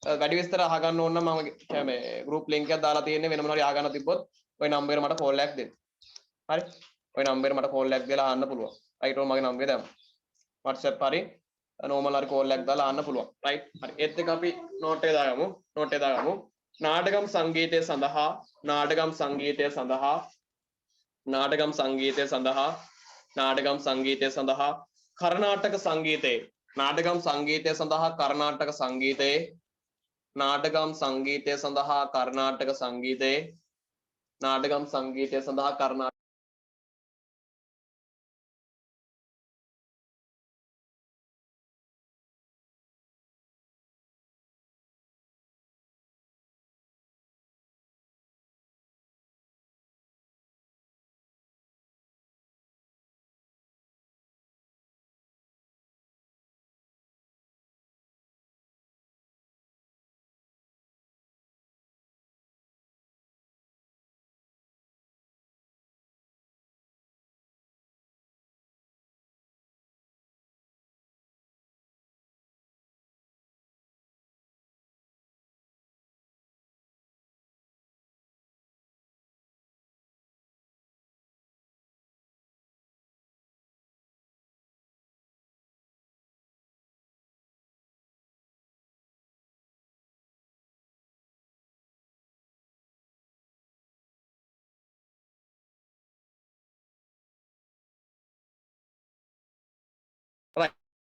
වැඩි විස්තර අහගන්න ඕන නම් මම මේ ගෲප් ලින්ක් එකක් දාලා තියෙන්නේ වෙන මොනවා හරි අහගන්න තිබ්බොත් ওই නම්බර් එකට මට කෝල් එකක් දෙන්න හරි ඔය නම්බරේ මට කෝල් එකක් දාලා අහන්න පුළුවන් රයිට් ඔය මගේ නම්බරේ දාමු WhatsApp හරි normal හරි කෝල් එකක් දාලා අහන්න පුළුවන් රයිට් හරි ඒත් එක අපි නෝට් එක දාගමු නාටකම් සංගීතය සඳහා නාටකම් සංගීතය සඳහා නාටකම් සංගීතය සඳහා නාටකම් සංගීතය සඳහා කර්ණාටක සංගීතයේ නාටකම් සංගීතය සඳහා කර්ණාටක සංගීතයේ නාටකම් සංගීතය සඳහා කර්ණාටක සංගීතයේ නාටකම් සංගීතය සඳහා කර්ණාටක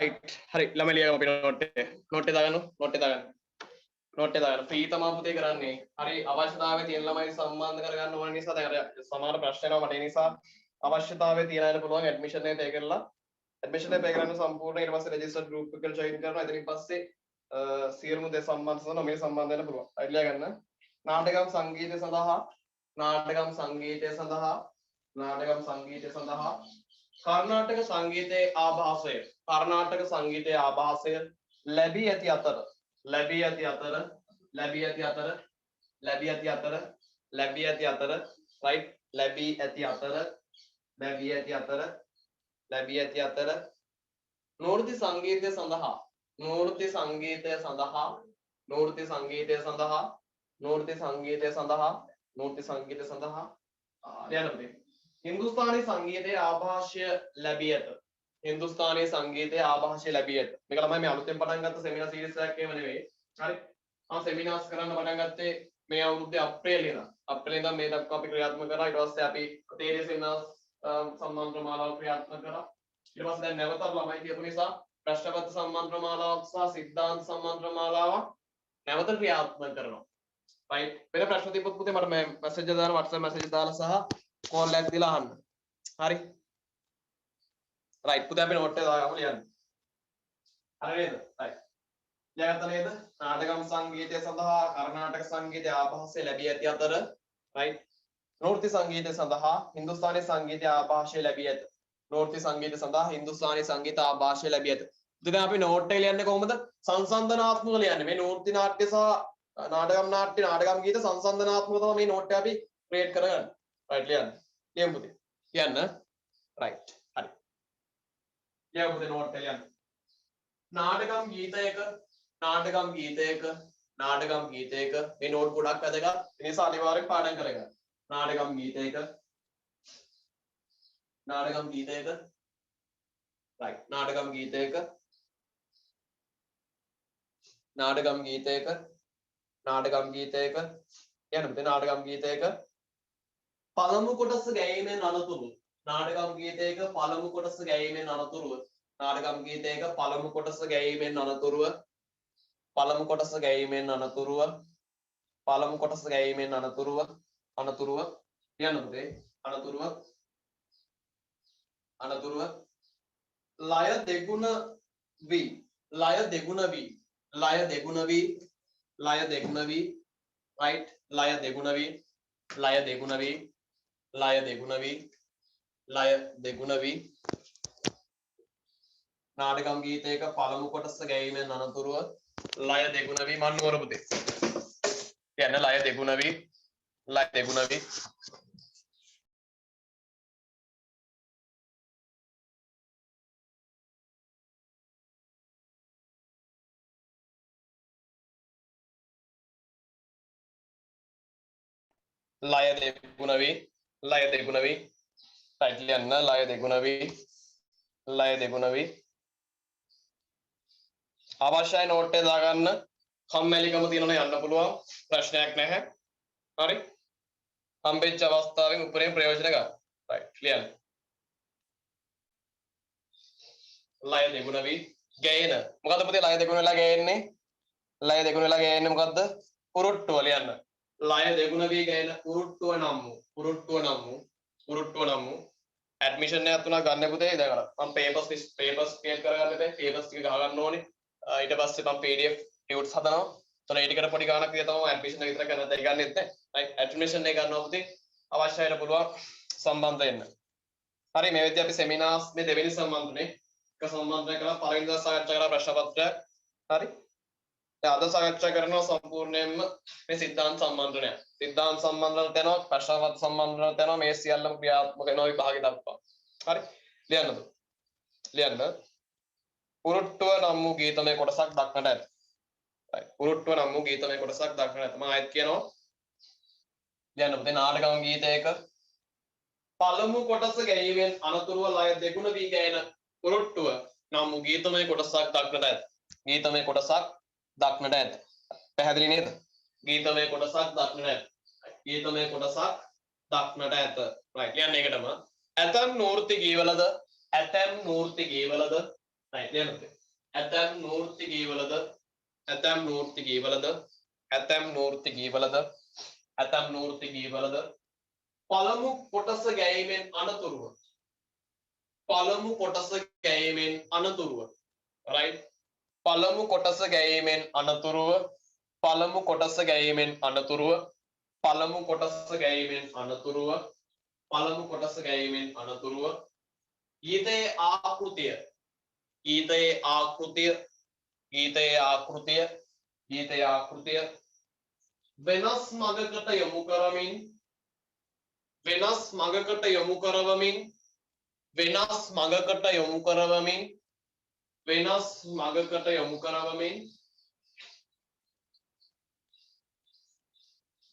right හරි ළමයි ලියගමු අපි නෝට් එක දාගන්න නෝට් එක දාගන්න ෆ්‍රී තමයි පුතේ කරන්නේ හරි අවශ්‍යතාවය තියෙන ළමයි සම්බන්ධ කරගන්න ඕන නිසා දැන් අර සමහර ප්‍රශ්න එනවා මට ඒ නිසා අවශ්‍යතාවය තියන අයට පුළුවන් ඇඩ්මිෂන් එක පේ කරලා ඇඩ්මිෂන් එක පේ කරන්න සම්පූර්ණ ඊට පස්සේ රෙජිස්ටර්ඩ් ගෲප් එකට ජොයින් කරනවා එතනින් පස්සේ සියලුම දේ සම්බන්ධ කරනවා මේ සම්බන්ධ වෙන්න පුළුවන් හරි ලියගන්න නාටකම් සංගීතය සඳහා කර්ණාටක සංගීතයේ ආභාසය ලැබී ඇති අතර right ලැබී ඇති අතර නෘත්‍ය සංගීතය සඳහා ලියන්න හින්දුස්ථානී සංගීතයේ ආభాෂය ලැබී ඇත. මේක ළමයි මේ අලුතෙන් පටන් ගත්ත සෙමිනාර් සීරීස් එකක් එහෙම නෙවෙයි. හරි. මම සෙමිනාර්ස් කරන්න පටන් ගත්තේ මේ අවුරුද්දේ අප්‍රේල් ඉඳන් මේ දක්වා අපි ක්‍රියාත්මක කරා. ඊට පස්සේ අපි තේරී සෙමිනාර්ස් සම්මාන්ත්‍ර මාලාව ක්‍රියාත්මක කරා. ඊට පස්සේ දැන් නැවතත් ළමයි කියපු නිසා ප්‍රශ්නපත්‍ර සම්මාන්ත්‍ර මාලාවක් සහ සිද්ධාන්ත සම්මාන්ත්‍ර මාලාවක් නැවත ක්‍රියාත්මක කරනවා. right. වෙන ප්‍රශ්න තිබ්බොත් පුතේ මට මේ මැසේජ් එක දාලා WhatsApp මැසේජ් දාලා සහ කෝල් එකක් දීලා අහන්න. හරි. right. පුතේ අපි නෝට් එක දාගමු ලියන්න. හරි නේද? right. ලියගත්ත නේද? නාටකම් සංගීතය සඳහා කර්ණාටක සංගීතයේ ආభాෂය ලැබී ඇති අතර right. නෘත්‍ය සංගීතය සඳහා හින්දුස්ථානී සංගීතයේ ආభాෂය ලැබී ඇත. දැන් අපි නෝට් එක ලියන්නේ කොහොමද? සංසන්දනාත්මක ලියන්නේ. මේ නෘත්‍ය නාට්‍ය සහ නාටකම් ගීත සංසන්දනාත්මක තමයි මේ නෝට් එක අපි ක්‍රියේට් කරගන්නේ. right ලියන්න. ලියමු පුතේ. ලියන්න. right. හරි. ලියමු පුතේ නෝට් එක ලියන්න. නාටකම් ගීතයක මේ නෝට් ගොඩක් වැදගත්. ඒ නිසා අනිවාර්යෙන් පාඩම් කරගන්න. නාටකම් ගීතයක right. නාටකම් ගීතයක යන්න පුතේ නාටකම් ගීතයක පළමු කොටස ගැයීමෙන් අනතුරුව යන්න පුතේ අනතුරුව ලය දෙගුණ වී right. නාටකම් ගීතයක පළමු කොටස ගැයීමෙන් අනතුරුව ලය දෙගුණ වී මන්නුවර පුතේ. කියන්න ලය දෙගුණ වී right ලියන්න ලය දෙගුණ වී අවශ්‍යයි නෝට් එක දාගන්න. කම්මැලිකම තියෙනවා යන්න පුළුවන් ප්‍රශ්නයක් නැහැ. හරි. හම්බෙච්ච අවස්ථාවෙන් උපරිම ප්‍රයෝජන ගන්න. right ලියන්න. ලය දෙගුණ වී ගේන. මොකද්ද පුතේ ලය දෙගුණ වෙලා ගේන්නේ? මොකද්ද? උරුට්ටුව ලියන්න. ලය දෙගුණ වී ගේන උරුට්ටුව නම් වූ ඇඩ්මිෂන් එකක් තුනක් ගන්න පුතේ. දැන් අර මම පේපර්ස් ක්‍රියේට් කරගන්න බෑ. පේපර්ස් ටික ගහගන්න ඕනේ. ඊට පස්සේ මම PDF ටියුට්ස් හදනවා. එතන ඒ ටිකට පොඩි ගාණක් විතර තමයි ඇඩ්මිෂන් එක විතර කරන්න දෙයක් ගන්නෙත් නැහැ. right ඇඩ්මිෂන් එක ගන්නවා පුතේ. අවශ්‍ය වෙන පුළුවන් සම්බන්ධ වෙන්න. හරි මේ විදිහට අපි සෙමිනාර්ස් මේ දෙවෙනි සම්බන්ධනේ එක සම්බන්ධය කරලා පළවෙනි දවස් සාකච්ඡා කරලා ප්‍රශ්න පත්‍රය. හරි. දැන් අද සාකච්ඡා කරනවා සම්පූර්ණයෙන්ම මේ සිද්ධාන්ත සම්බන්ධනය. සිද්ධාන්ත සම්බන්ධනට යනවා ප්‍රශ්න පත්‍ර සම්බන්ධනට යනවා මේ සියල්ලම ක්‍රියාත්මක වෙනවා විභාගෙ දක්වා. හරි. ලියන්න. උරුට්ටුව නම් වූ ගීතමය කොටසක් දක්නට ඇත. right. උරුට්ටුව නම් වූ ගීතමය කොටසක් දක්නට ඇත. මම ආයෙත් කියනවා. ලියන්න පුතේ නාටකම් ගීතයක පළමු කොටස ගැයීමෙන් අනතුරුව ලය දෙගුණ වී ගැයෙන උරුට්ටුව නම් වූ ගීතමය කොටසක් දක්නට ඇත. පැහැදිලි නේද? ගීතමය කොටසක් දක්නට ඇත. right. ලියන්න ඒකටම ඇතම් නූර්ති ගීවලද right ලියන්න. ඇතැම් නූර්ති ගීවලද ඇතැම් නූර්ති ගීවලද ඇතැම් නූර්ති ගීවලද ඇතැම් නූර්ති ගීවලද පළමු කොටස ගැයීමෙන් අනතුරුව පළමු කොටස ගැයීමෙන් අනතුරුව right පළමු කොටස ගැයීමෙන් අනතුරුව පළමු කොටස ගැයීමෙන් අනතුරුව පළමු කොටස ගැයීමෙන් අනතුරුව පළමු කොටස ගැයීමෙන් අනතුරුව ගීතයේ ආකෘතිය ගීතයේ ආකෘතිය ගීතයේ ආකෘතිය ගීතයේ ආකෘතිය වෙනස් මගකට යොමු කරමින් වෙනස් මගකට යොමු කරවමින් වෙනස් මගකට යොමු කරවමින් වෙනස් මගකට යොමු කරවමින්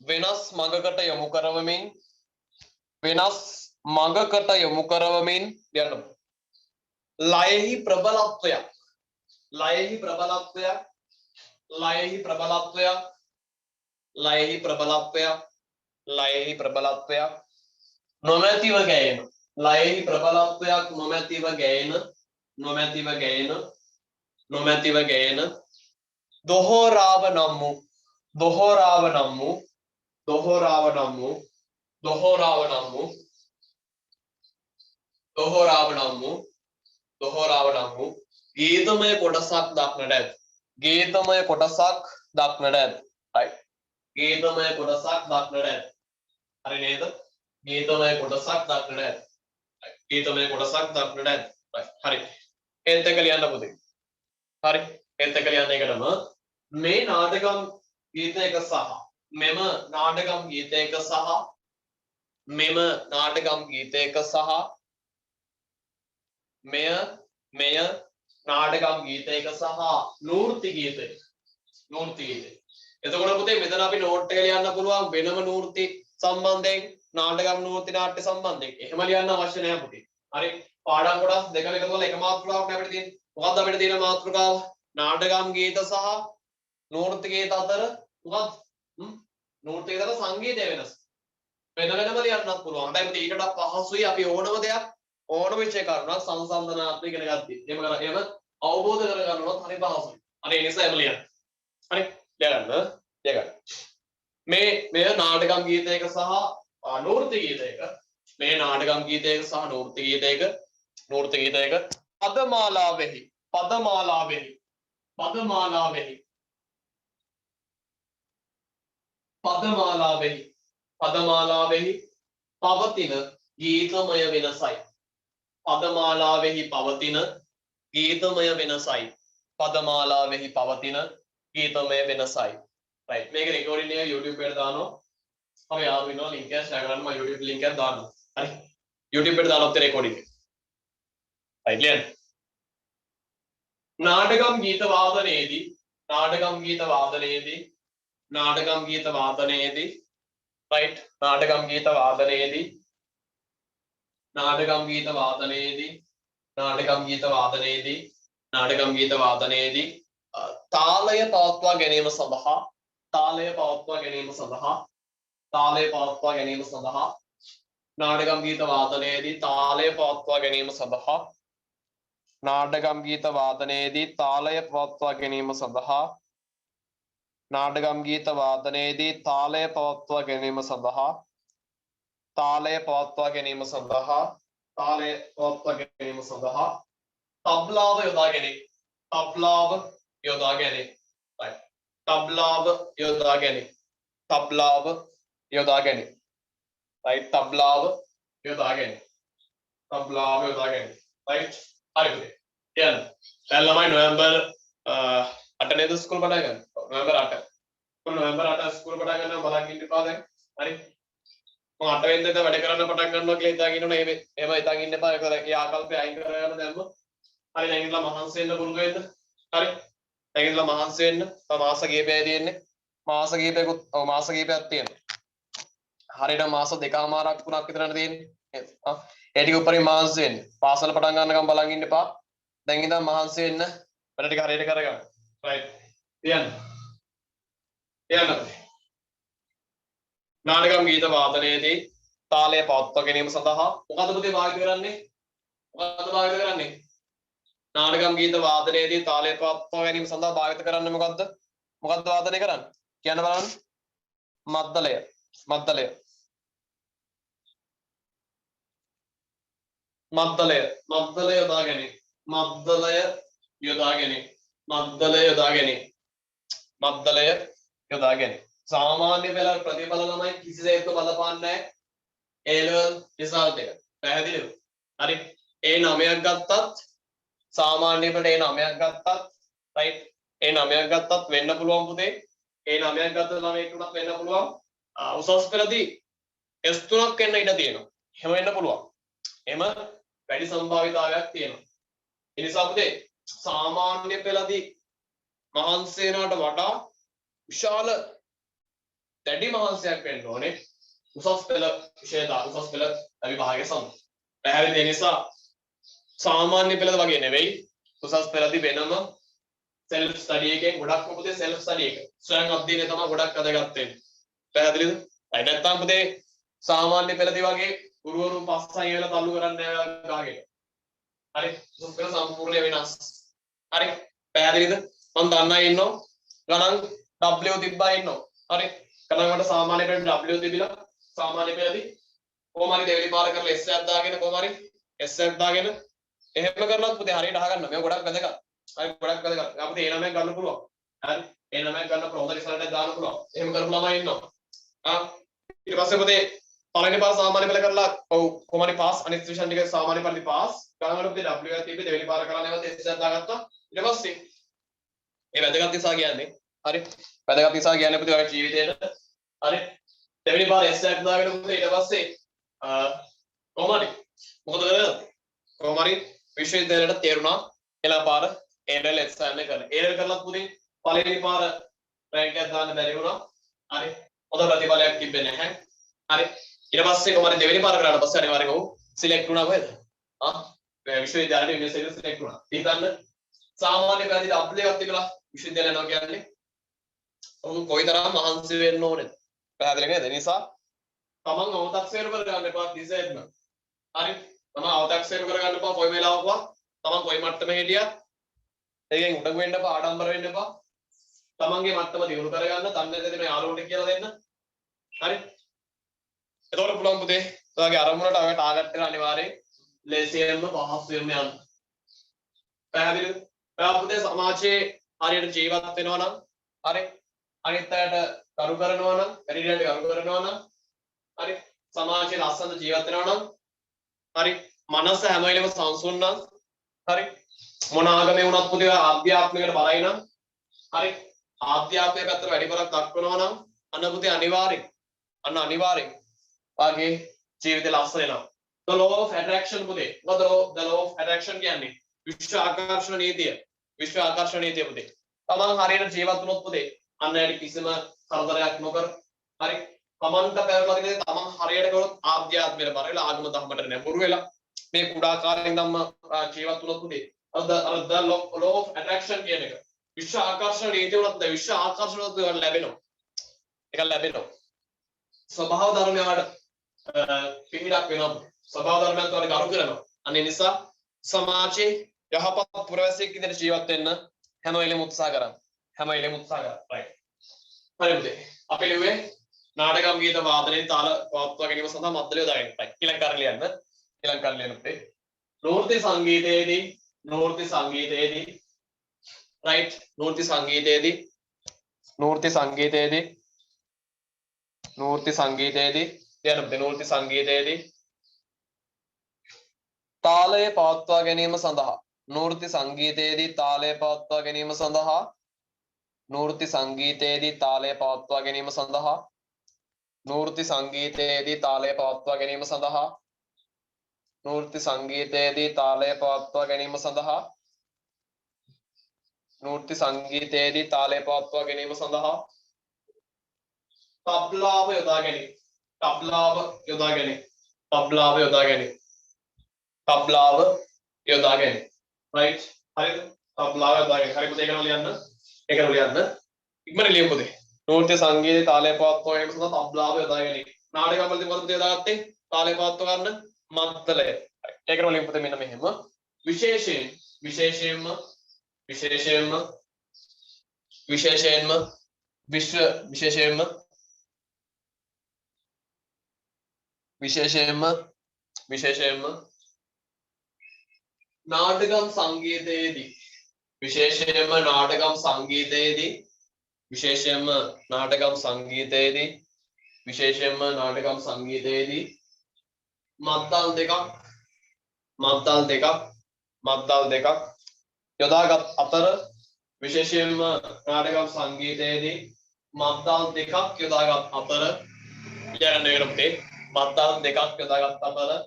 වෙනස් මගකට යොමු කරවමින් වෙනස් මගකට යොමු කරවමින් යන්න ලයෙහි ප්‍රබලත්වයක් ලයෙහි ප්‍රබලත්වයක් ලයෙහි ප්‍රබලත්වයක් ලයෙහි ප්‍රබලත්වයක් ලයෙහි ප්‍රබලත්වයක් නොමැතිව ගැයෙන ලයෙහි ප්‍රබලත්වයක් නොමැතිව ගැයෙන නොමැතිව ගැයෙන නොමැතිව ගැයෙන දොහෝරාව නම් වූ දොහෝරාව නම් වූ දොහෝරාව නම් වූ දොහෝරාව නම් වූ දොහෝරාව නම් වූ දොහෝරාව නම් වූ ගීතමය කොටසක් දක්නට ඇත ගීතමය කොටසක් දක්නට ඇත right ගීතමය කොටසක් දක්නට ඇත හරි නේද ගීතමය කොටසක් දක්නට ඇත ගීතමය කොටසක් දක්නට ඇත හරි ඒත් එක ලියන්න පුතේ හරි ඒත් එක ලියන්න එකටම මේ නාටකම් ගීතයක සහ මෙම නාටකම් ගීතයක සහ මෙම නාටකම් ගීතයක සහ මෙය නාටකම් ගීතයක සහ නූර්ති ගීතයක නූර්ති ගීතය එතකොට පුතේ මෙතන අපි නෝට් එක ලියන්න පුළුවන් වෙනම නූර්ති සම්බන්ධයෙන් නාටකම් නූර්ති නාට්‍ය සම්බන්ධයෙන් එහෙම ලියන්න අවශ්‍ය නැහැ පුතේ හරි පාඩම් කොටස් දෙක එකතු කරලා එක මාතෘකාවක් අපිට තියෙන්නේ මොකක්ද අපිට තියෙන මාතෘකාව නාටකම් ගීත සහ නූර්ති ගීත අතර මොකක්ද නූර්ති ගීත අතර සංගීතය වෙනස් වෙන වෙනම ලියන්නත් පුළුවන් හැබැයි ඊටට පහසුයි අපි ඕනම දෙයක් ඕනම විෂය කරුණක් සංසන්දනාත්මක ඉගෙන ගත්තී එහෙම අවබෝධ කරගන්නවත් හරි පහසුයි හරි ඒ නිසා එහෙම ලියන්න හරි ලියගන්න මේ නාටකම් ගීතයක සහ නූර්ති ගීතයක මේ නාටකම් ගීතයක සහ නූර්ති ගීතයක පදමාලාවෙහි පදමාලාවෙහි පදමාලාවෙහි පදමාලාවෙහි පදමාලාවෙහි පවතින ගීතමය වෙනසයි පදමාලාවෙහි පවතින ගීතමය වෙනසයි පදමාලාවෙහි පවතින ගීතමය වෙනසයි right මේක රෙකෝඩින් එක YouTube එකට දානවා අපි ආව වෙනවා link එක share කරන්න මම YouTube link එක දානවා හරි YouTube එකට දානවා රෙකෝඩින් එක right ලියන්න නාටකම් ගීත වාදනයේදී නාටකම් ගීත වාදනයේදී නාටකම් ගීත වාදනයේදී right නාටකම් ගීත වාදනයේදී නාටකම් ගීත වාදනයේදී නාටකම් ගීත වාදනයේදී නාටකම් ගීත වාදනයේදී තාලය පවත්වා ගැනීම සඳහා තාලය පවත්වා ගැනීම සඳහා තාලය පවත්වා ගැනීම සඳහා නාටකම් ගීත වාදනයේදී තාලය පවත්වා ගැනීම සඳහා නාටකම් ගීත වාදනයේදී තාලය පවත්වා ගැනීම සඳහා නාටකම් ගීත වාදනයේදී තාලය පවත්වා ගැනීම සඳහා තාලය පවත්වා ගැනීම සඳහා තාලය පවත්වා ගැනීම සඳහා තබ්ලාව යොදා ගැනීම තබ්ලාව යොදා ගැනීම right තබ්ලාව යොදා ගැනීම තබ්ලාව යොදා ගැනීම right තබ්ලාව යොදා ගැනීම තබ්ලාව යොදා ගැනීම right හරි පුතේ යන්න දැන් ළමයි නොවැම්බර් 8 නේද ස්කූල් පටන් ගන්න නොවැම්බර් 8 නොවැම්බර් 8 ස්කූල් පටන් ගන්නවා බලන් ඉන්න එපා දැන් හරි මම 8 වෙනිදා වැඩ කරන්න පටන් ගන්නවා කියලා හිතාගෙන ඉන්නවනේ එහෙම හිතාගෙන ඉන්න එපා ඒ ආකල්පය අයින් කරගෙන දැම්ම හරි දැන් ඉඳලා මහන්සි වෙන්න පුරුදු වෙන්න හරි දැන් ඉඳලා මහන්සි වෙන්න තව මාස කීපයයි තියෙන්නේ මාස කීපයකුත් මාස කීපයක් තියෙනවා හරියට මාස දෙකමාරක් තුනක් විතරනේ තියෙන්නේ ඒ ටික උඩරින් මහන්සි වෙන්න පාසල පටන් ගන්නකම් බලන් ඉන්න එපා දැන් ඉඳන් මහන්සි වෙන්න වැඩ ටික හරියට කරගන්න right යන්න නාටකම් ගීත වාදනයේදී තාලය පවත්වා ගැනීම සඳහා මොකද පුතේ භාවිත කරන්නේ මොකද භාවිත කරන්නේ නාටකම් ගීත වාදනයේදී තාලය පවත්වා ගැනීම සඳහා භාවිත කරන්නේ මොකද්ද? මොකද්ද වාදනය කරන්නේ? කියන්න බලන්න. මද්දලය. මද්දලය. මද්දලය. මද්දලය යොදා ගැනීම. මද්දලය යොදා ගැනීම. මද්දලය යොදා ගැනීම. මද්දලය යොදා ගැනීම. සාමාන්‍ය පෙළ ප්‍රතිඵල ළමයි කිසිසේත්ම බලපාන්නේ නැහැ A level result එක. පැහැදිලිද? හරි. A9ක් ගත්තත් සාමාන්‍ය පෙළ A9ක් ගත්තත් right A9ක් ගත්තත් වෙන්න පුළුවන් පුතේ. A9ක් ගත්ත ළමයෙක් උනත් වෙන්න පුළුවන්. උසස් පෙළදී S3ක් වෙන්න ඉඩ තියෙනවා. එහෙම වෙන්න පුළුවන්. එහෙම වැඩි සම්භාවිතාවයක් තියෙනවා. ඒ නිසා පුතේ සාමාන්‍ය පෙළදී මහන්සි වෙනවට වඩා විශාල දැඩි මහන්සියක් වෙන්න ඕනේ උසස් පෙළ උසස් පෙළ විභාගය සමග. පැහැදිලි. ඒ නිසා සාමාන්‍ය පෙළද වගේ නෙවෙයි උසස් පෙළදී වෙනම self study එකෙන් ගොඩක්ම පුතේ self study එක. ස්වයං අධ්‍යයනය තමයි ගොඩක් වැදගත් වෙන්නේ. පැහැදිලිද? ඒ නැත්තම් පුතේ සාමාන්‍ය පෙළදී වගේ ගුරුවරු පස්සයි වෙලා තල්ලු කරන්නේ නැහැ ගාගෙන. හරි. උසස් පෙළ සම්පූර්ණ වෙනස්. හරි. පැහැදිලිද? මම දන්නා ඉන්නෝ ගණන් W තිබ්බා ඉන්නෝ. හරි. ගණන් වලට සාමාන්‍ය පෙළට W තිබිලා සාමාන්‍ය පෙළදී කොහොම හරි දෙවෙනි පාර කරලා S එකක් දාගෙන කොහොම හරි S එකක් දාගෙන එහෙම කරනත් පුතේ හරියට අහගන්න. මේක ගොඩක් වැදගත්. හරි ගොඩක් වැදගත්. අපිට A9ක් ගන්න පුළුවන්. හරි. A9ක් ගන්න ප්‍රොහොඳ රිසල්ට් එකක් දාන්න පුළුවන්. එහෙම කරපු ළමයි ඉන්නවා. ඊට පස්සේ පුතේ පළවෙනි පාර සාමාන්‍ය පෙළ කරලා ඔව් කොහොම හරි පාස් අනිත් විෂන් ටික සාමාන්‍ය පරිදි පාස්. ගණන් වල පුතේ W එකක් තිබ්බේ දෙවෙනි පාර කරලා නැවත S එකක් දාගත්තා. ඊට පස්සේ මේ වැදගත් නිසා කියන්නේ හරි වැදගත් නිසා කියන්නේ පුතේ ඔය ජීවිතේට හරි දෙවෙනි පාර S එකක් දාගෙන පුතේ ඊට පස්සේ කොහොම හරි මොකද කරන්නේ කොහොම හරි විශ්වවිද්‍යාලයට තේරුණා එලා පාර A level exam එක කරලා A level කරලත් පුතේ පළවෙනි පාර රැන්ක් එකක් දාන්න බැරි වුණා හරි හොඳ ප්‍රතිඵලයක් තිබ්බේ නැහැ හරි ඊට පස්සේ කොහොම හරි දෙවෙනි පාර කරාට පස්සේ අනිවාර්යෙන් ඔහු සිලෙක්ට් වුණා කොහෙද විශ්වවිද්‍යාලයට යුනිවර්සිටියට සිලෙක්ට් වුණා හිතන්න සාමාන්‍ය පැති W එකක් තිබිලා විශ්වවිද්‍යාලය යනවා කියන්නේ ඔහු කොයිතරම් මහන්සි වෙන්න ඕනේද පැහැදිලි නේද? ඒ නිසා තමන් අව탁සේරු කරගන්න එපා කිසිසේත්ම. හරි? තමන් අව탁සේරු කරගන්න එපා කොයි වෙලාවකවත්. තමන් කොයි මට්ටමේ හිටියත් ඒකෙන් උඩඟු වෙන්න එපා, ආඩම්බර වෙන්න එපා. තමන්ගේ මට්ටම දියුණු කරගන්න, තන්නේ දෙන යාළුවන්ට කියලා දෙන්න. හරි? එතකොට පුළුවන් පුතේ. ඔයාගේ අරමුණට ඔය ටාගට් එක අනිවාර්යෙන් ලේසියෙන්ම පහසුවෙන්ම යන්න. පැහැදිලිද? ඔයා පුතේ සමාජයේ හරියට ජීවත් වෙනවා නම් හරි අනිත් අයට කරු කරනවා නම් වැඩිහිටියන්ට කරු කරනවා නම් හරි සමාජයේ ලස්සන ජීවත් වෙනවා නම් හරි මනස හැම වෙලේම සංසුන් නම් හරි මොන ආගමේ වුණත් පුතේ ආධ්‍යාත්මිකයට බරයි නම් හරි ආධ්‍යාත්මික පැත්තට වැඩි බරක් දක්වනවා නම් අන්න පුතේ අනිවාර්යෙන් වාගේ ජීවිතේ ලස්සන වෙනවා. The law of attraction පුතේ මොකද the law of attraction කියන්නේ විශ්ව ආකර්ෂණ නීතිය. විශ්ව ආකර්ෂණ නීතිය පුතේ. තමන් හරියට ජීවත් වුණොත් පුතේ අන්න ඇයි කිසිම කරදරයක් නොකර හරි තමන්ට පැවරලා තියෙන තමන් හරියට කරොත් ආධ්‍යාත්මයට බර වෙලා ආගම ධර්මයට නැඹුරු වෙලා මේ කුඩා කාලෙන් ධම්ම ජීවත් වුණොත් පුතේ the law of attraction කියන එක විශ්ව ආකර්ෂණ නීතිය උනත් විශ්ව ආකර්ෂණ උනත් ලැබෙනවා. ඒක ලැබෙනවා. ස්වභාව ධර්මයට පිළිලක් වෙනවා. ස්වභාව ධර්මයන් වල කරු කරනවා. අනේ නිසා සමාජයේ යහපත් පුරවැසියෙක් විදිහට ජීවත් වෙන්න හැම වෙලෙම උත්සාහ කරන්න. හැම වෙලෙම උත්සාහ කරන්න. right. හරි පුතේ. අපි ලිව්වේ නාටකම් ගීත වාදනයේ තාල පවත්වා ගැනීම සඳහා මද්දලය දාගෙන. right. ඊළඟ කාරණේ ලියන්න. ඊළඟ කාරණේ ලියන්න පුතේ. නෘත්‍ය සංගීතයේදී right. නෘත්‍ය සංගීතයේදී තාලය පවත්වා ගැනීම සඳහා නෘත්‍ය සංගීතයේදී තාලය පවත්වා ගැනීම සඳහා නෘත්‍ය සංගීතයේදී තාලය පවත්වා ගැනීම සඳහා නෘත්‍ය සංගීතයේදී තාලය පවත්වා ගැනීම සඳහා නෘත්‍ය සංගීතයේදී තාලය පවත්වා ගැනීම සඳහා නෘත්‍ය සංගීතයේදී තාලය පවත්වා ගැනීම සඳහා තබ්ලාව යොදා ගැනීම right හරිද තබ්ලාව යොදා ගැනීම හරි පුතේ ඒකම ලියන්න ඉක්මනට ලියමු පුතේ නෘත්‍ය සංගීතයේ තාලය පවත්වා ගැනීම සඳහා තබ්ලාව යොදා ගැනීම නාටකම් වලදී මොකද පුතේ දාගත්තේ තාලය පවත්වා ගන්න මද්දලය ඒකම ලියමු පුතේ මෙන්න මෙහෙම විශේෂයෙන්ම විශේෂයෙන්ම විශේෂයෙන්ම විශ්ව විශේෂයෙන්ම විශේෂයෙන්ම විශේෂයෙන්ම නාටකම් සංගීතයේදී විශේෂයෙන්ම නාටකම් සංගීතයේදී විශේෂයෙන්ම නාටකම් සංගීතයේදී විශේෂයෙන්ම නාටකම් සංගීතයේදී මද්දල් දෙකක් යොදාගත් අතර විශේෂයෙන්ම නාටකම් සංගීතයේදී මද්දල් දෙකක් යොදාගත් අතර ලියගන්න එකට පුතේ මද්දල් දෙකක් යොදාගත් අතර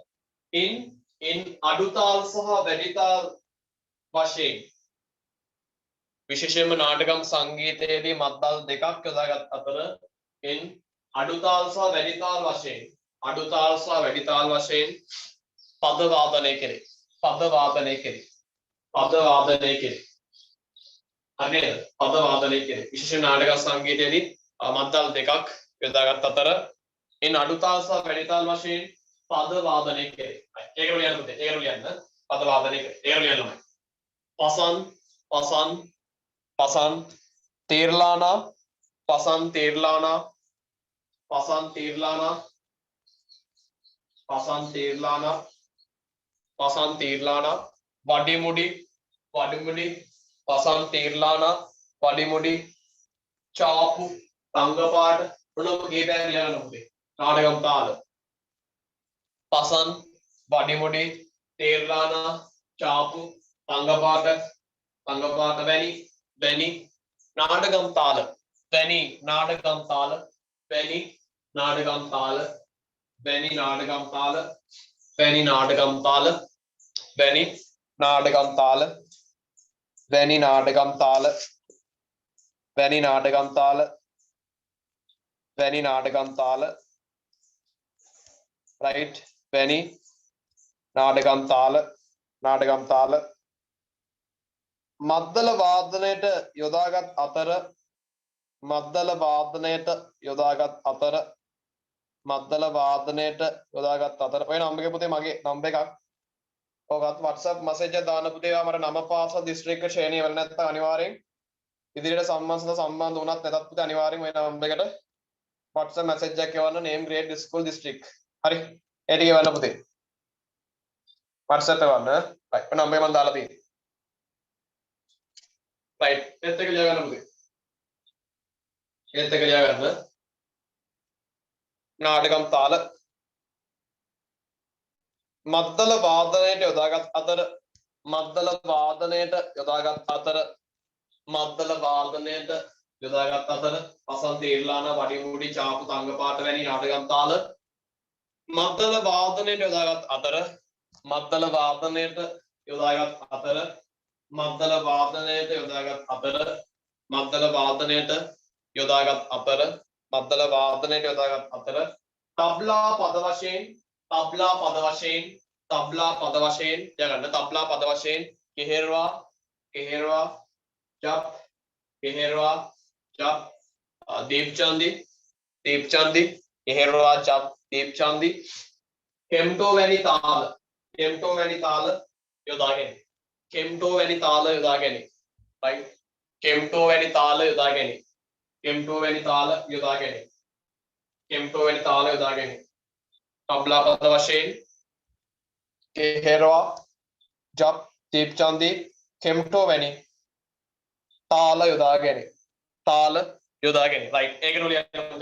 in අඩුතාල් සහ වැඩිතාල් වශයෙන් විශේෂයෙන්ම නාටකම් සංගීතයේදී මද්දල් දෙකක් යොදාගත් අතර in අඩුතාල් සහ වැඩිතාල් වශයෙන් පද වාදනය කෙරේ හරිද පද වාදනය කෙරේ විශේෂ නාටක සංගීතයේදී මද්දල් දෙකක් යොදාගත් අතර in අඩුතාල් සහ වැඩිතාල් වශයෙන් පද වාදනය කෙරේ ඒකට ලියන්න පුතේ ඒකට ලියන්න පද වාදනය කෙරේ ඒකට ලියන්න ඕනේ පසන් තීර්ලානා වඩිමුඩි පසන් තීර්ලානා වඩිමුඩි චාපු තංගපාට ඔන්නම ගීතයක් ලියන්න පුතේ නාටකම් තාල පසන් වඩිමුඩි තීර්ලානා චාපු තංගපාට වැනි නාටකම් තාල වැනි නාටකම් තාල වැනි නාටකම් තාල වැනි නාටකම් තාල වැනි නාටකම් තාල වැනි නාටකම් තාල වැනි නාටකම් තාල වැනි නාටකම් තාල වැනි නාටකම් තාල right වැනි නාටකම් තාල මද්දල වාදනයට යොදාගත් අතර මද්දල වාදනයට යොදාගත් අතර ඔය නම්බර එක පුතේ මගේ නම්බර එකක් ඔයගත් WhatsApp message එක දාන්න පුතේ මට නම පාස දිස්ත්‍රික්ක ශ්‍රේණිය වල නැත්නම් අනිවාර්යෙන් ඉදිරියට සම්බන්ධ වුණත් නැතත් පුතේ අනිවාර්යෙන් ඔය නම්බර එකට WhatsApp message එකක් එවන්න name grade school district හරි ඒ ටික එවන්න පුතේ WhatsApp එවන්න right ඔය නම්බර එක මම දාලා තියෙනවා right ඒත් එක ලියා ගන්න පුතේ ඒත් එක ලියා ගන්න නාටකම් තාල මද්දල වාදනයට යොදාගත් අතර පසන් තීර්ලානා වඩිමුඩි චාපු තංගපාට වැනි නාටකම් තාල මද්දල වාදනයට යොදාගත් අතර තබ්ලා පද වශයෙන් යගන්න තබ්ලා පද වශයෙන් කෙහෙරවා ජප් දීප්චන්දි කෙහෙරවා ජප් දීප්චන්දි කෙම්ටෝ වැනි තාල යොදාගෙන right කෙම්ටෝ වැනි තාල යොදාගෙන තබ්ලා පද වශයෙන් කෙහෙරවා ජප් දීප්චන්දි කෙම්ටෝ වැනි තාල යොදාගෙන right ඒකන ලියන්න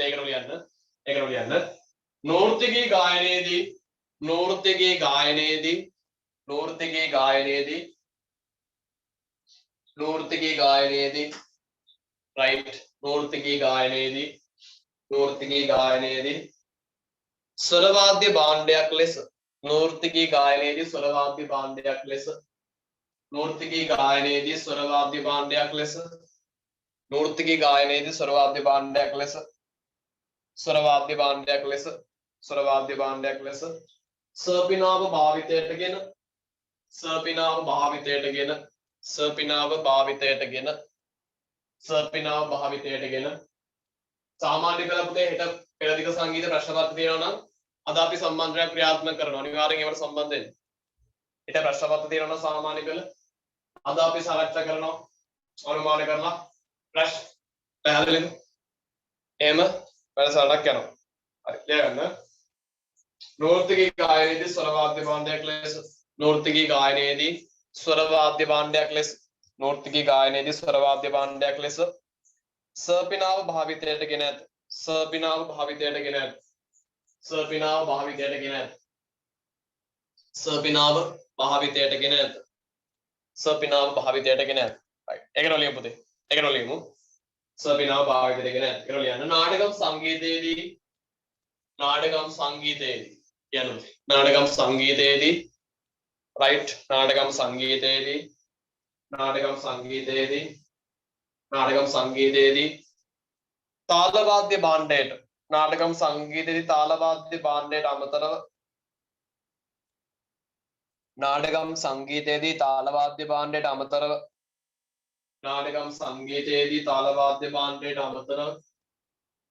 නෘත්‍යගී ගායනයේදී right නෘත්‍යගී ගායනයේදී ස්වරවාද්‍ය භාණ්ඩයක් ලෙස නෘත්‍යගී ගායනයේදී ස්වරවාද්‍ය භාණ්ඩයක් ලෙස සර්පිනාව භාවිතයටගෙන සාමාන්‍ය පෙළ පුතේ හෙට පෙරදිග සංගීත ප්‍රශ්න පත්‍ර තියෙනවා නම් අද අපි සම්බන්ධයක් ක්‍රියාත්මක කරනවා අනිවාර්යෙන් ඒවට සම්බන්ධ වෙන්න හෙට ප්‍රශ්න පත්‍ර තියෙනවා නම් සාමාන්‍ය පෙළ අද අපි සාකච්ඡා කරනවා අනුමාන කරලා ප්‍රශ්න පැහැදිලිද? එහෙම වැඩසටහනක් යනවා. හරි ලියගන්න. නෝර්තිකී ගායනයේදී ස්වර වාද්‍ය භාණ්ඩයක් ලෙස නෝර්තිකී ගායනයේදී ස්වර වාද්‍ය භාණ්ඩයක් ලෙස නෝර්තිකී ගායනයේදී ස්වර වාද්‍ය භාණ්ඩයක් ලෙස සර්පිනාව භාවිතයට ගෙන ඇත. සර්පිනාව භාවිතයට ගෙන ඇත. සර්පිනාව භාවිතයට ගෙන ඇත. සර්පිනාව භාවිතයට ගෙන ඇත. සර්පිනාව භාවිතයට ගෙන ඇත. right ඒක නෝ ලියමු පුතේ. ඒක නෝ ලියමු. සර්පිනාව භාවිතයට ගෙන ඇත. ඒක නෝ ලියන්න. නාටකම් සංගීතයේදී නාටකම් සංගීතයේදී කියනවා. නාටකම් සංගීතයේදී right නාටකම් සංගීතයේදී නාටකම් සංගීතයේදී නාටකම් සංගීතයේදී තාලවාද්‍ය භාණ්ඩයට නාටකම් සංගීතයේදී තාලවාද්‍ය භාණ්ඩයට අමතරව නාටකම් සංගීතයේදී තාලවාද්‍ය භාණ්ඩයට අමතරව නාටකම් සංගීතයේදී තාලවාද්‍ය භාණ්ඩයට අමතරව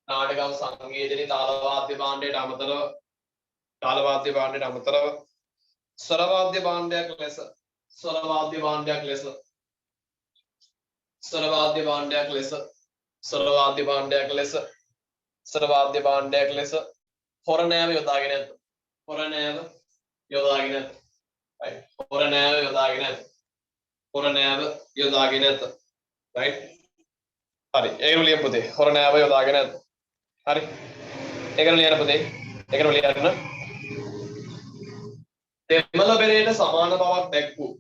නාටකම් සංගීතයේදී තාලවාද්‍ය භාණ්ඩයට අමතරව තාලවාද්‍ය භාණ්ඩයට අමතරව ස්වරවාද්‍ය භාණ්ඩයක් ලෙස ස්වරවාද්‍ය භාණ්ඩයක් ලෙස ස්වරවාද්‍ය භාණ්ඩයක් ලෙස ස්වරවාද්‍ය භාණ්ඩයක් ලෙස ස්වරවාද්‍ය භාණ්ඩයක් ලෙස හොරණෑම යොදාගෙන ඇත. හොරණෑම යොදාගෙන ඇත. right හොරණෑම යොදාගෙන ඇත. හොරණෑම යොදාගෙන ඇත. right හරි ඒක ලියන්න පුතේ. හොරණෑම යොදාගෙන ඇත. හරි ඒක ලියන්න පුතේ. ඒක ලියන්න. දෙමළ බෙරේට සමාන බවක් දැක්වූ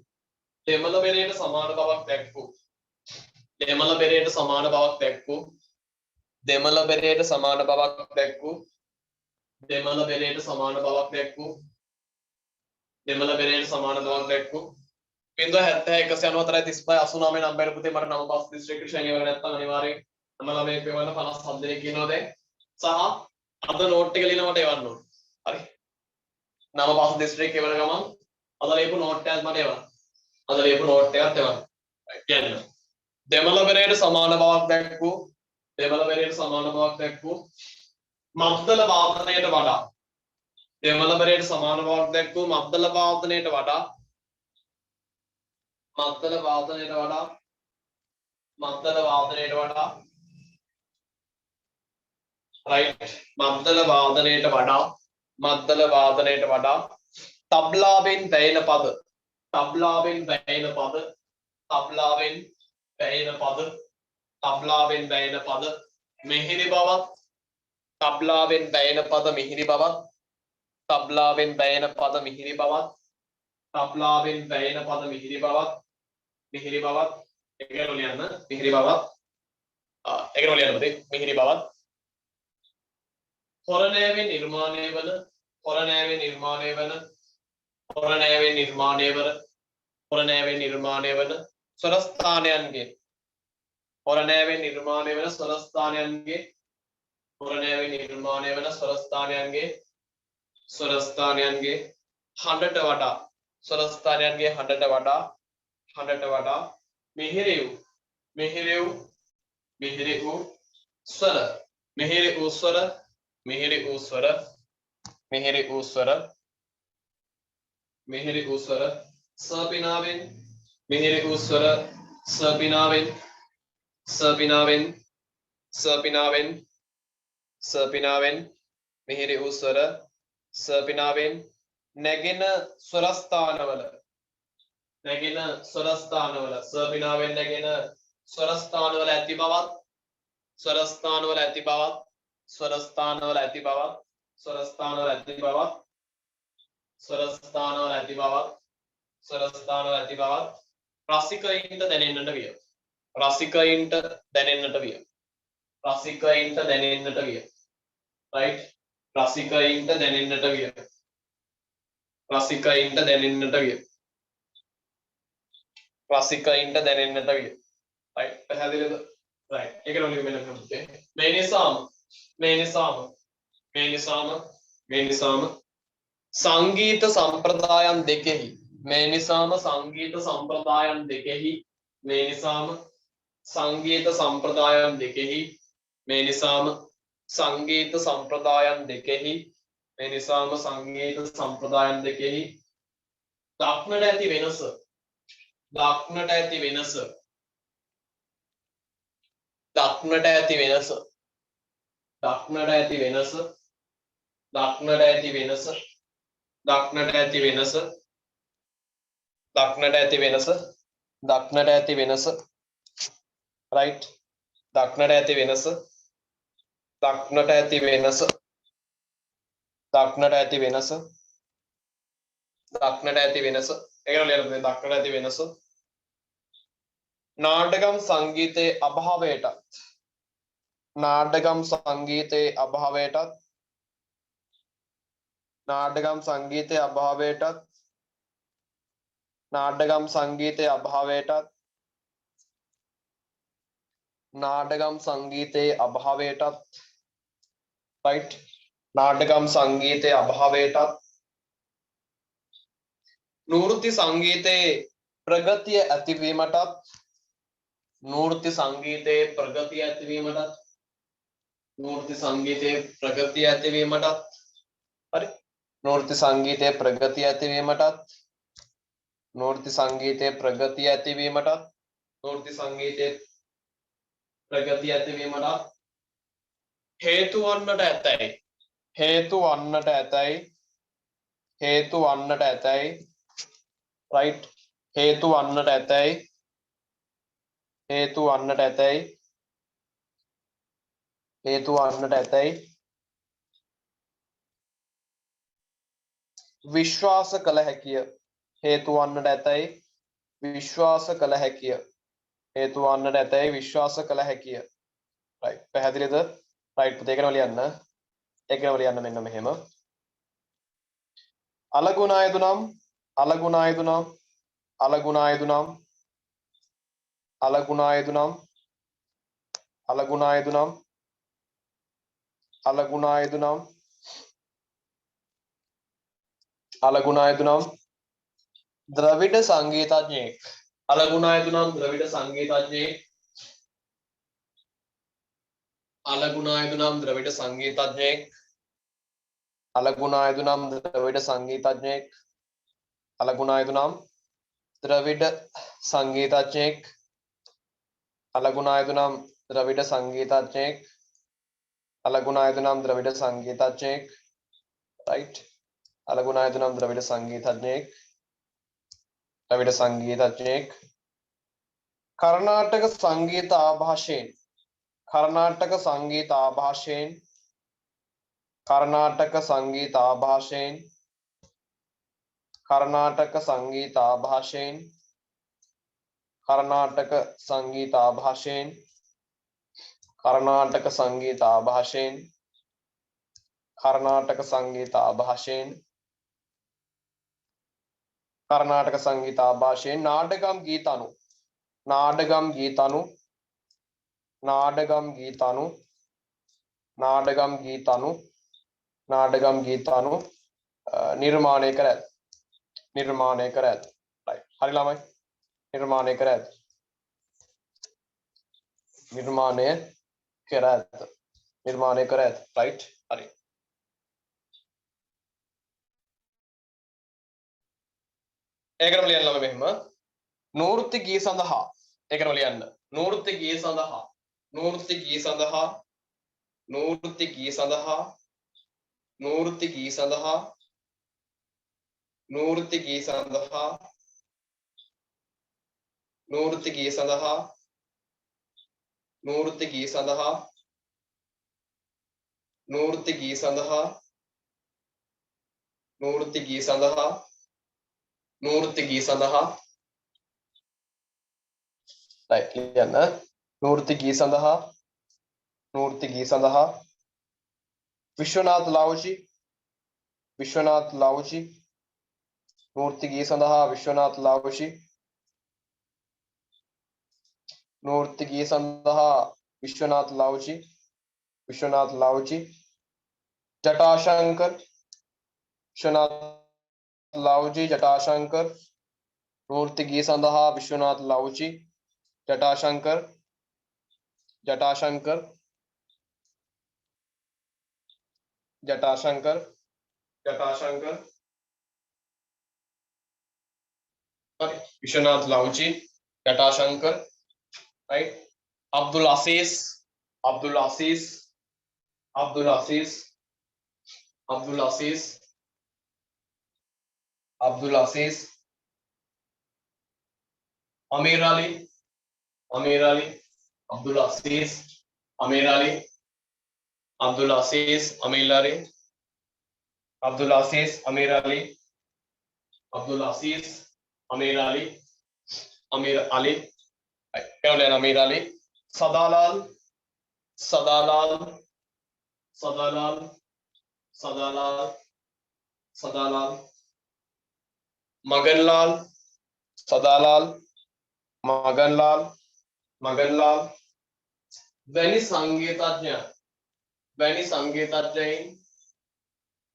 දෙමළ බෙරේට සමාන බවක් දැක්වූ දෙමළ බෙරේට සමාන බවක් දැක්වූ දෙමළ බෙරේට සමාන බවක් දැක්වූ දෙමළ බෙරේට සමාන බවක් දැක්වූ දෙමළ බෙරේට සමාන බවක් දැක්වූ 071 194 35 89 නම්බර පුතේ මට 95 දිස්ත්‍රික්ක ශ්‍රේණිය වල නැත්නම් අනිවාර්යෙන් නම ළමයි කියවන්න 57 දෙනෙක් කියනවා දැන් සහ අද නෝට් එක ලියන මට එවන්න ඕන. හරි නම පාස් දිස්ත්‍රික්ක එවන ගමන් අද ලියපු නෝට් එකක් මට එවන්න. අද ලියපු නෝට් එකත් එවන්න. කියන්න. දෙමළ බෙරේට සමාන බවක් දැක්වූ දෙමළ බෙරේට සමාන බවක් දැක්වූ මද්දල වාදනයට වඩා දෙමළ බෙරේට සමාන බවක් දැක්වූ මද්දල වාදනයට වඩා මද්දල වාදනයට වඩා මද්දල වාදනයට වඩා right මද්දල වාදනයට වඩා මද්දල වාදනයට වඩා තබ්ලාවෙන් වැයෙන පද තබ්ලාවෙන් වැයෙන පද තබ්ලාවෙන් වැයෙන පද තබ්ලාවෙන් වැයෙන පද මිහිරි බවත් තබ්ලාවෙන් වැයෙන පද මිහිරි බවත් තබ්ලාවෙන් වැයෙන පද මිහිරි බවත් තබ්ලාවෙන් වැයෙන පද මිහිරි බවත් මිහිරි බවත් ඒක ලියන්න මිහිරි බවත් ඒක ලියන්න පුතේ මිහිරි බවත් හොරණෑවෙන් නිර්මාණය වන හොරණෑවෙන් නිර්මාණය වන හොරණෑවෙන් නිර්මාණය වන හොරණෑවෙන් නිර්මාණය වන ස්වරස්ථානයන්ගේ හොරණෑවෙන් නිර්මාණය වන ස්වරස්ථානයන්ගේ හොරණෑවෙන් නිර්මාණය වන ස්වරස්ථානයන්ගේ ස්වරස්ථානයන්ගේ හඬට වඩා ස්වරස්ථානයන්ගේ හඬට වඩා මිහිරි වූ ස්වර මිහිරි වූ ස්වර මිහිරි වූ ස්වර මිහිරි වූ ස්වර මිහිරි වූ ස්වර සපිනාවෙන් මිහිරි වූ ස්වර සපිනාවෙන් සපිනාවෙන් සපිනාවෙන් සපිනාවෙන් මිහිරි වූ ස්වර සපිනාවෙන් නැගෙන ස්වරස්ථානවල නැගෙන ස්වරස්ථානවල සපිනාවෙන් නැගෙන ස්වරස්ථානවල ඇති බවත් ස්වරස්ථානවල ඇති බවත් ස්වරස්ථානවල ඇති බවත් ස්වරස්ථානවල ඇති බවත් ස්වරස්ථානවල ඇති බවත් ස්වරස්ථානවල ඇති බවත් රසිකයින්ට දැනෙන්නට විය. රසිකයින්ට දැනෙන්නට විය. රසිකයින්ට දැනෙන්නට විය. right රසිකයින්ට දැනෙන්නට විය. රසිකයින්ට දැනෙන්නට විය. රසිකයින්ට දැනෙන්නට විය. right පැහැදිලිද? right ඒක නෝ ලියන්න පුතේ. මේ නිසාම සංගීත සම්ප්‍රදායන් දෙකෙහි මේ නිසාම සංගීත සම්ප්‍රදායන් දෙකෙහි මේ නිසාම සංගීත සම්ප්‍රදායන් දෙකෙහි මේ නිසාම සංගීත සම්ප්‍රදායන් දෙකෙහි මේ නිසාම සංගීත සම්ප්‍රදායන් දෙකෙහි දක්නට ඇති වෙනස දක්නට ඇති වෙනස. දක්නට ඇති වෙනස. දක්නට ඇති වෙනස. දක්නට ඇති වෙනස. දක්නට ඇති වෙනස. දක්නට ඇති වෙනස. දක්නට ඇති වෙනස. right. දක්නට ඇති වෙනස. දක්නට ඇති වෙනස. දක්නට ඇති වෙනස. දක්නට ඇති වෙනස. ඒකට ලියන්න දෙන්න. දක්නට ඇති වෙනස. නාටකම් සංගීතයේ අභාවයටත් නාටකම් සංගීතයේ අභාවයටත් නාටකම් සංගීතයේ අභාවයටත් නාටකම් සංගීතයේ අභාවයටත් නාටකම් සංගීතයේ අභාවයටත් right නාටකම් සංගීතයේ අභාවයටත් නෘත්‍ය සංගීතයේ ප්‍රගතිය ඇතිවීමටත් නෘත්‍ය සංගීතයේ ප්‍රගතිය ඇතිවීමටත් නෘත්‍ය සංගීතයේ ප්‍රගතිය ඇතිවීමටත් හරි නෘත්‍ය සංගීතයේ ප්‍රගතිය ඇතිවීමටත් නෘත්‍ය සංගීතයේ ප්‍රගතිය ඇතිවීමටත් නෘත්‍ය සංගීතයේ ප්‍රගතිය ඇතිවීමටත් හේතු වන්නට ඇතැයි හේතු වන්නට ඇතැයි හේතු වන්නට ඇතැයි right හේතු වන්නට ඇතැයි හේතු වන්නට ඇතැයි හේතු වන්නට ඇතැයි විශ්වාස කළ හැකිය හේතු වන්නට ඇතැයි විශ්වාස කළ හැකිය හේතු වන්නට ඇතැයි විශ්වාස කළ හැකිය right පැහැදිලිද right පුතේ ඒකම ලියන්න මෙන්න මෙහෙම අලගුණායදුනම් අලගුණායදුනම් අලගුණායදුනම් අලගුණායදුනම් අලගුණායදුනම් අලගුණායදුනම් අලගුණායදුනම් ද්‍රවිඩ සංගීතඥයෙක් අලගුණායදුනම් ද්‍රවිඩ සංගීතඥයෙක් අලගුණායදුනම් ද්‍රවිඩ සංගීතඥයෙක් අලගුණායදුනම් ද්‍රවිඩ සංගීතඥයෙක් අලගුණායදුනම් ද්‍රවිඩ සංගීතඥයෙක් අලගුණායදුනම් ද්‍රවිඩ සංගීතඥයෙක් අලගුණායදුනම් ද්‍රවිඩ සංගීතඥයෙක් right අලගුණායදුනම් ද්‍රවිඩ සංගීතඥයෙක් ද්‍රවිඩ සංගීතඥයෙක් කර්ණාටක සංගීත ආභාෂයෙන් කර්ණාටක සංගීත ආභාෂයෙන් කර්ණාටක සංගීත ආභාෂයෙන් කර්ණාටක සංගීත ආභාෂයෙන් කර්ණාටක සංගීත ආභාෂයෙන් කර්ණාටක සංගීත ආභාෂයෙන් කර්ණාටක සංගීත ආභාෂයෙන් කර්ණාටක සංගීත ආභාෂයෙන් නාටකම් ගීතනු නාටකම් ගීතනු නාටකම් ගීතනු නාටකම් ගීතනු නාටකම් ගීතනු නිර්මාණය කර ඇත නිර්මාණය කර ඇත right හරි ළමයි නිර්මාණය කර ඇත නිර්මාණය කර ඇත නිර්මාණය කර ඇත right හරි ඒකටම ලියන්න ළමයි මෙහෙම නෘත්‍ය ගී සඳහා ඒකටම ලියන්න නෘත්‍ය ගී සඳහා නෘත්‍ය ගී සඳහා නෘත්‍ය ගී සඳහා නෘත්‍ය ගී සඳහා නෘත්‍ය ගී සඳහා නෘත්‍ය ගී සඳහා නෘත්‍ය ගී සඳහා නෘත්‍ය ගී සඳහා නෘත්‍ය ගී සඳහා නෘත්‍ය ගී සඳහා right ලියන්න නෘත්‍ය ගී සඳහා නෘත්‍ය ගී සඳහා විශ්වනාත් ලාවුචි විශ්වනාත් ලාවුචි නෘත්‍ය ගී සඳහා විශ්වනාත් ලාවුචි නෘත්‍ය ගී සඳහා විශ්වනාත් ලාවුචි විශ්වනාත් ලාවුචි ජටාශංකර් විශ්වනාත් ලාවුචි ජටාශංකර් නෘත්‍ය ගී සඳහා විශ්වනාත් ලාවුචි ජටාශංකර් ජටාශංකර් ජටාශංකර් ජටාශංකර් right? Vishwanath Lauji, Shankar, right? Abdul Aziz, Abdul Aziz, Abdul Aziz, Abdul Aziz, Abdul Aziz, Amir Ali, Amir Ali, Abdul Aziz, Amir Ali, Abdul Aziz, Amir Ali, Abdul Aziz, Amir Ali, Abdul Aziz, Amir Ali, Amir Ali, right? Amir Ali, Sadalal, Sadalal, Sadalal, Sadalal, Sadalal, Maganlal, Sadalal, Maganlal, Maganlal, Veni Sangeetajna, Veni Sangeetajnain,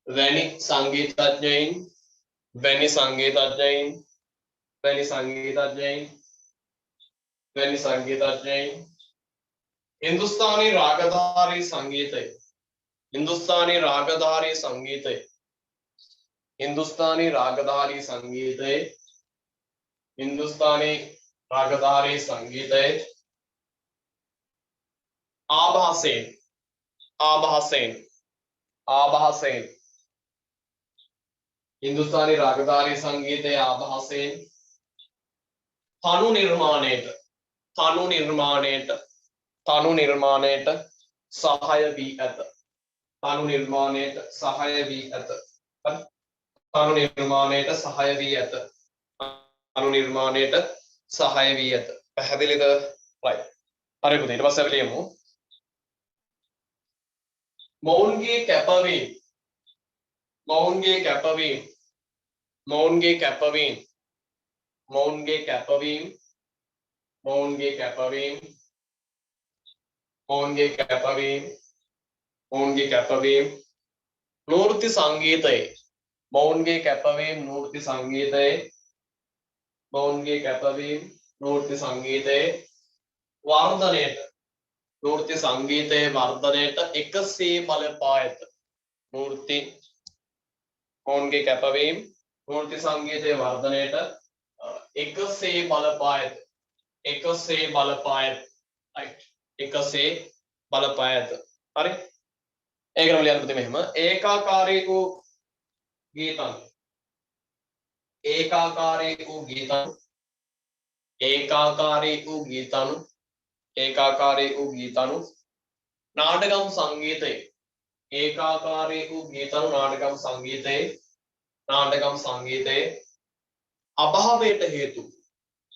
Veni Sangeetajnain, Veni Sangeetajnain, Veni Sangeetajnain, Veni Sangeetajnain, Hindustani Ragadhari Sangeetai, Hindustani Ragadhari Sangeetai, Hindustani Ragadhari Sangeetai, Hindustani Ragadhari Sangeetai, Abha Sen, Abha Sen, Abha Sen, Hindustani Ragadhari Sangeetai, Abha Sen, Thanu Nirmanet, Thanu Nirmanet, Thanu Nirmanet, Sahaya Vi At, Thanu Nirmanet, Sahaya Vi At, Thanu Nirmanet, Sahaya Vi At, Thanu Nirmanet, Sahaya Vi At. පැහැදිලිද? right. හරි පුතේ ඊට පස්සේ අපි ලියමු. මොවුන්ගේ කැපවීම, මොවුන්ගේ කැපවීම, මොවුන්ගේ කැපවීම, මොවුන්ගේ කැපවීම, මොවුන්ගේ කැපවීම, මොවුන්ගේ කැපවීම, මොවුන්ගේ කැපවීම නෘත්‍ය සංගීතයේ, මොවුන්ගේ කැපවීම නෘත්‍ය සංගීතයේ, මොවුන්ගේ කැපවීම නෘත්‍ය සංගීතයේ වර්ධනයට, නෘත්‍ය සංගීතයේ වර්ධනයට එකසේ බලපා ඇත. නෘත්‍ය මොවුන්ගේ කැපවීම නෘත්‍ය සංගීතයේ වර්ධනයට එකසේ බලපා ඇත. එකසේ බලපා ඇත. right. එකසේ බලපා ඇත. හරි. ඒකම ලියන්න පුතේ මෙහෙම ඒකාකාරී වූ ගීතං, ඒකාකාරී වූ ගීතං, ඒකාකාරී වූ ගීතං, ඒකාකාරී වූ ගීතං නාටකම් සංගීතයේ, ඒකාකාරී වූ ගීතං නාටකම් සංගීතයේ, නාටකම් සංගීතයේ අභාවයට හේතු,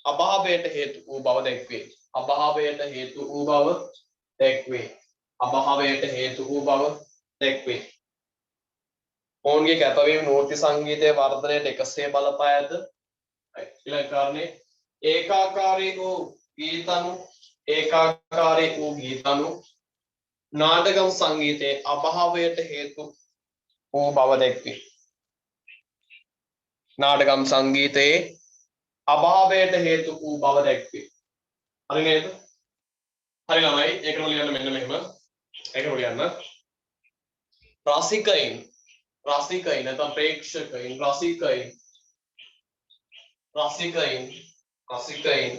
අභාවයට හේතු වූ බව දැක්වේ. අභාවයට හේතු වූ බව දැක්වේ. අභාවයට හේතු වූ බව දැක්වේ. ඔවුන්ගේ කැපවීම නෘත්‍ය සංගීතයේ වර්ධනයට එකසේ බලපා ඇත. ඊළඟ කාරණේ ඒකාකාරී වූ ගීතණු, ඒකාකාරී වූ ගීතණු නාටකම් සංගීතයේ අභාවයට හේතු වූ බව දැක්වේ. නාටකම් සංගීතයේ අභාවයට හේතු වූ බව දැක්වේ. හරි නේද? හරි ළමයි ඒකම ලියන්න මෙන්න මෙහෙම. ඒකම ලියන්න. රසිකයින්, රසිකයින් නැත්නම් ප්‍රේක්ෂකයින්, රසිකයින්, රසිකයින්, රසිකයින්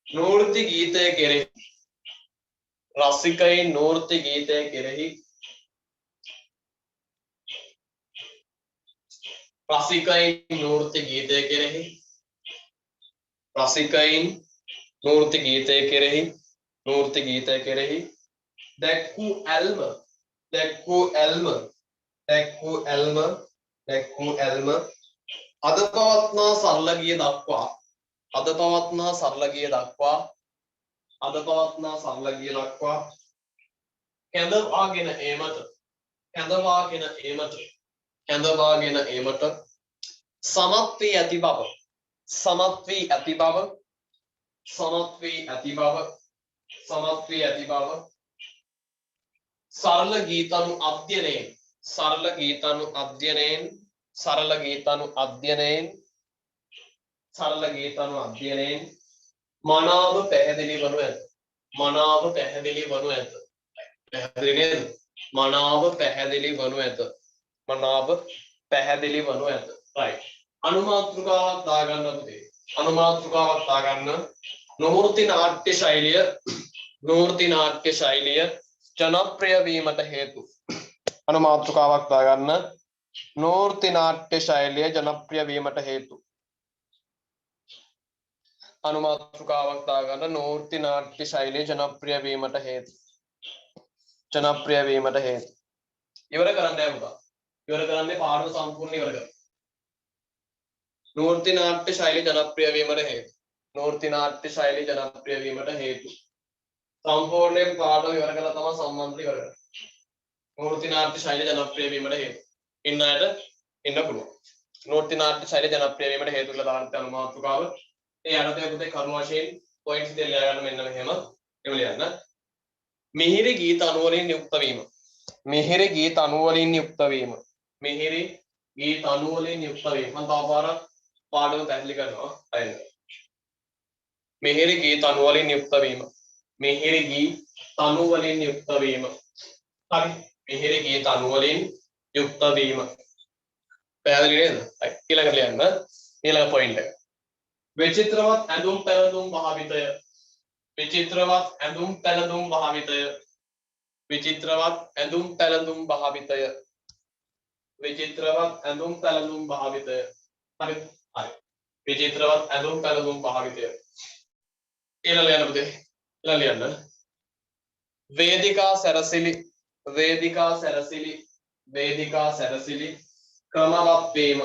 නෘත්‍ය ගීතය කෙරෙහි, රසිකයින් නෘත්‍ය ගීතය කෙරෙහි, රසිකයින් නෘත්‍ය ගීතය කෙරෙහි, රසිකයින් නෘත්‍ය ගීතය කෙරෙහි, නෘත්‍ය ගීතය කෙරෙහි දැක්වූ ඇල්ම, දැක්වූ ඇල්ම, දැක්වූ ඇල්ම, දැක්වූ ඇල්ම අද පවත්නා සරල ගිය දක්වා, අද පවත්නා සරල ගිය දක්වා, අද පවත්නා සරල ගිය දක්වා කැඳවාගෙන ඒමට, කැඳවාගෙන ඒමට, කැඳවාගෙන ඒමට සමත් වී ඇති බව, සමත් වී ඇති බව, සමත් වී ඇති බව, සමත් වී ඇති බව සරල ගීතණු අධ්‍යයනයෙන්, සරල ගීතණු අධ්‍යයනයෙන්, සරල ගීතණු අධ්‍යයනයෙන්, සරල ගීතණු අධ්‍යයනයෙන් මනාව පැහැදිලි වනු ඇත. මනාව පැහැදිලි වනු ඇත. පැහැදිලි නේද? මනාව පැහැදිලි වනු ඇත. මනාව පැහැදිලි වනු ඇත. right. අනුමාත්‍රිකාවක් දාගන්න පුතේ. අනුමාත්‍රිකාවක් දාගන්න. නූර්ති නාට්‍ය ශෛලිය ජනප්‍රිය වීමට හේතු. අනුමාත්‍රිකාවක් දාගන්න. නූර්ති නාට්‍ය ශෛලිය ජනප්‍රිය වීමට හේතු. අනුමාත්‍රිකාවක් දාගන්න. නූර්ති නාට්‍ය ශෛලිය ජනප්‍රිය වීමට හේතු. ජනප්‍රිය වීමට හේතු. ඉවර කරන්න යමුදා. ඉවර කරන්නේ පාඩම සම්පූර්ණ ඉවර කරන්න. නූර්ති නාට්‍ය ශෛලිය ජනප්‍රිය වීමට හේතු. නූර්ති නාට්‍ය ශෛලිය ජනප්‍රිය වීමට හේතු. සම්පූර්ණයෙන් පාඩම ඉවර කරලා තමයි සම්බන්ධ ඉවර කරන්නේ. නූර්ති නාට්‍ය ශෛලිය ජනප්‍රිය වීමට හේතු. ඉන්න අයට ඉන්න පුළුවන්. නූර්ති නාට්‍ය ශෛලිය ජනප්‍රිය වීමට හේතු කියලා දාන්න යන මාතෘකාව. ඒ අරතේ පුතේ කරුණු වශයෙන් පොයින්ට්ස් දෙක ලියා ගන්න මෙන්න මෙහෙම. එම ලියන්න. මිහිරි ගීත අනුවලින් යුක්ත වීම. මිහිරි ගීත අනුවලින් යුක්ත වීම. මිහිරි ගීත අනුවලින් යුක්ත වීම. මම තව පාරක් පාඩම පැහැදිලි කරනවා. අයන. මිහිරි ගීත අනුවලින් යුක්ත වීම. මිහිරි ගීත අනුවලින් යුක්ත වීම. හරි. මිහිරි ගීත අනුවලින් යුක්ත වීම. පැහැදිලි නේද? හරි. ඊළඟට ලියන්න. ඊළඟ පොයින්ට් එක. විචිත්‍රවත් ඇඳුම් පැළඳුම් භාවිතය. විචිත්‍රවත් ඇඳුම් පැළඳුම් භාවිතය. විචිත්‍රවත් ඇඳුම් පැළඳුම් භාවිතය. විචිත්‍රවත් ඇඳුම් පැළඳුම් භාවිතය. හරි. හරි. විචිත්‍රවත් ඇඳුම් පැළඳුම් භාවිතය. ඊළඟ ලියන්න පුතේ. ඊළඟ ලියන්න. වේදිකා සැරසිලි ක්‍රමවත් වීම.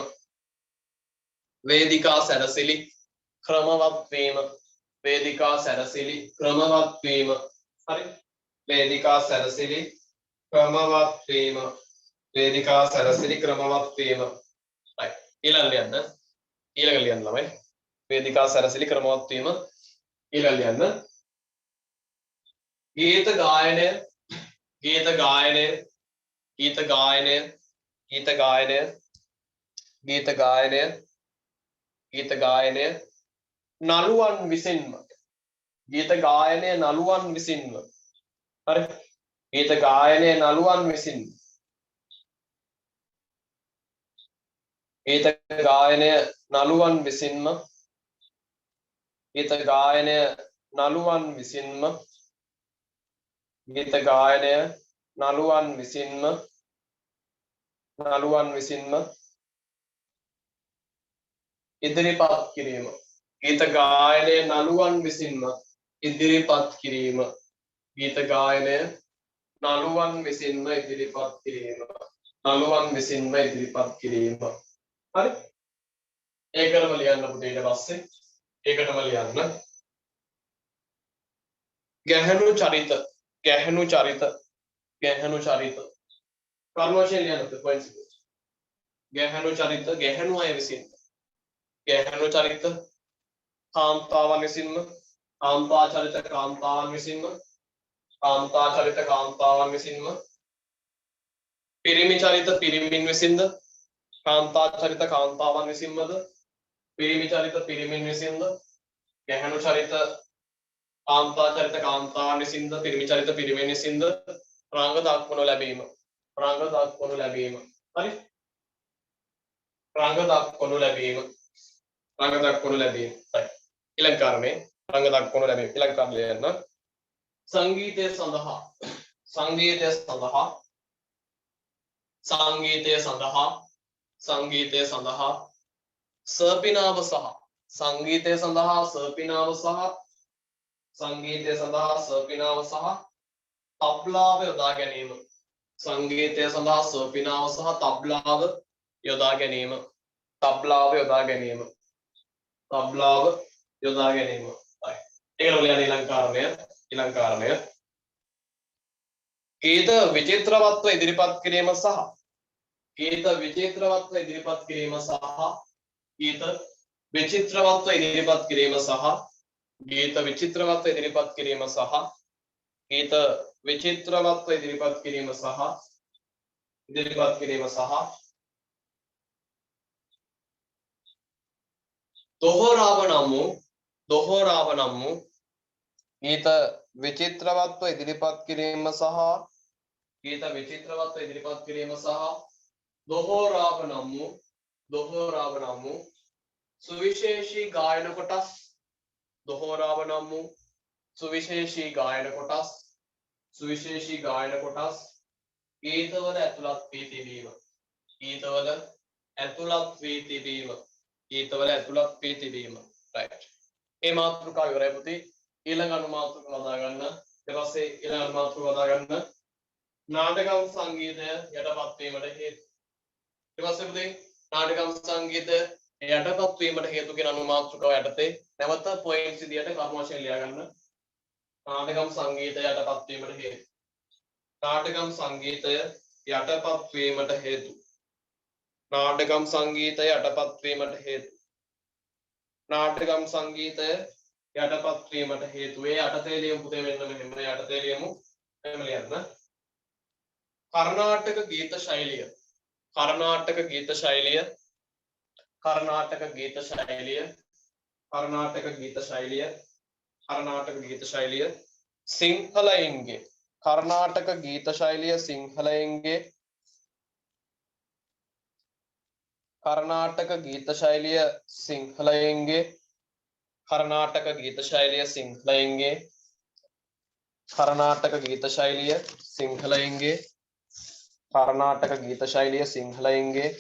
වේදිකා සැරසිලි ක්‍රමවත් වීම. වේදිකා සැරසිලි ක්‍රමවත් වීම. හරි. වේදිකා සැරසිලි ක්‍රමවත් වීම. වේදිකා සැරසිලි ක්‍රමවත් වීම. හරි. ඊළඟ ලියන්න. ඊළඟ ලියන්න ළමයි. වේදිකා සැරසිලි ක්‍රමවත් වීම. ඊළඟ ලියන්න. ගීත ගායනය නළුවන් විසින්ම. ගීත ගායනය නළුවන් විසින්ම. හරි. ගීත ගායනය නළුවන් විසින්ම. ගීත ගායනය නළුවන් විසින්ම. ගීත ගායනය නළුවන් විසින්ම. ගීත ගායනය නළුවන් විසින්ම. නළුවන් විසින්ම ඉදිරිපත් කිරීම. ගීත ගායනය නළුවන් විසින්ම ඉදිරිපත් කිරීම. ගීත ගායනය නළුවන් විසින්ම ඉදිරිපත් කිරීම. නළුවන් විසින්ම ඉදිරිපත් කිරීම. හරි. ඒකටම ලියන්න පුතේ ඊට පස්සේ. ඒකටම ලියන්න. ගැහැණු චරිත. ගැහැණු චරිත. ගැහැණු චරිත. කර්ම වශයෙන් ලියන්න පුතේ පොයින්ට්ස්. ගැහැණු චරිත ගැහැණු අය විසින්. ගැහැණු චරිත කාන්තාවන් විසින්ම. කාන්තා චරිත කාන්තාවන් විසින්ම. කාන්තා චරිත කාන්තාවන් විසින්ම. පිරිමි චරිත පිරිමින් විසින්ද. කාන්තා චරිත කාන්තාවන් විසින්මද. පිරිමි චරිත පිරිමින් විසින්ද. ගැහැණු චරිත කාන්තා චරිත කාන්තාවන් විසින්ද. පිරිමි චරිත පිරිමින් විසින්ද රංග දක්වනු ලැබීම. රංග දක්වනු ලැබීම. හරි. රංග දක්වනු ලැබීම. රංග දක්වනු ලැබීම. හරි. ඊළඟ කාරණේ රංග දක්වනු ලැබීම. ඊළඟ කාරණේ යන්න. සංගීතය සඳහා සංගීතය සඳහා සංගීතය සඳහා සංගීතය සඳහා සර්පිනාව සහ සංගීතය සඳහා සර්පිනාව සහ සංගීතය සඳහා සර්පිනාව සහ තබ්ලාව යොදා ගැනීම. සංගීතය සඳහා සර්පිනාව සහ තබ්ලාව යොදා ගැනීම. තබ්ලාව යොදා ගැනීම. තබ්ලාව යොදා ගැනීම. හරි. ඒක වල යන ඊළඟ කාරණය. ඊළඟ කාරණය ගීත විචිත්‍රවත්ව ඉදිරිපත් කිරීම සහ ගීත විචිත්‍රවත්ව ඉදිරිපත් කිරීම සහ ගීත විචිත්‍රවත්ව ඉදිරිපත් කිරීම සහ ගීත විචිත්‍රවත්ව ඉදිරිපත් කිරීම සහ ගීත විචිත්‍රවත්ව ඉදිරිපත් කිරීම සහ ඉදිරිපත් කිරීම සහ දොහොරාව නම් වූ ගීත විචිත්‍රවත්ව ඉදිරිපත් කිරීම සහ ගීත විචිත්‍රවත්ව ඉදිරිපත් කිරීම සහ දොහොරාව නම් වූ දොහෝරාව නම් වූ සුවිශේෂී ගායන කොටස් දොහෝරාව නම් වූ සුවිශේෂී ගායන කොටස් ගීතවල ඇතුළත් වී තිබීම right ඒ මාතෘකාව ඉවරයි පුතේ ඊළඟ අනුමාතෘකාව හදා ගන්න ඊට පස්සේ ඊළඟ අනුමාතෘකාව හදා ගන්න නාටකම් සංගීතය යටපත් වීමට හේතු ඊට පස්සේ පුතේ නාටකම් සංගීතය යටපත් වීමට හේතු කියන අනුමාතෘකාව යටතේ නැවත පොයින්ට්ස් විදියට කර්ම වශයෙන් ලියා ගන්න නාටකම් සංගීතය යටපත් වීමට හේතු නාටකම් සංගීතය යටපත් වීමට හේතු නාටකම් සංගීතය යටපත් වීමට හේතු නාටකම් සංගීතය යටපත් වීමට හේතු ඒ යටතේ ලියමු පුතේ මෙන්න මෙහෙම යටතේ ලියමු මෙහෙම ලියන්න කර්ණාටක ගීත ශෛලිය කර්ණාටක ගීත ශෛලිය සිංහලයින්ගේ කර්ණාටක ගීත ශෛලිය සිංහලයින්ගේ කර්ණාටක ගීත ශෛලිය සිංහලයින්ගේ කර්ණාටක ගීත ශෛලිය සිංහලයින්ගේ කර්ණාටක ගීත ශෛලිය සිංහලයින්ගේ කර්ණාටක ගීත ශෛලිය සිංහලයින්ගේ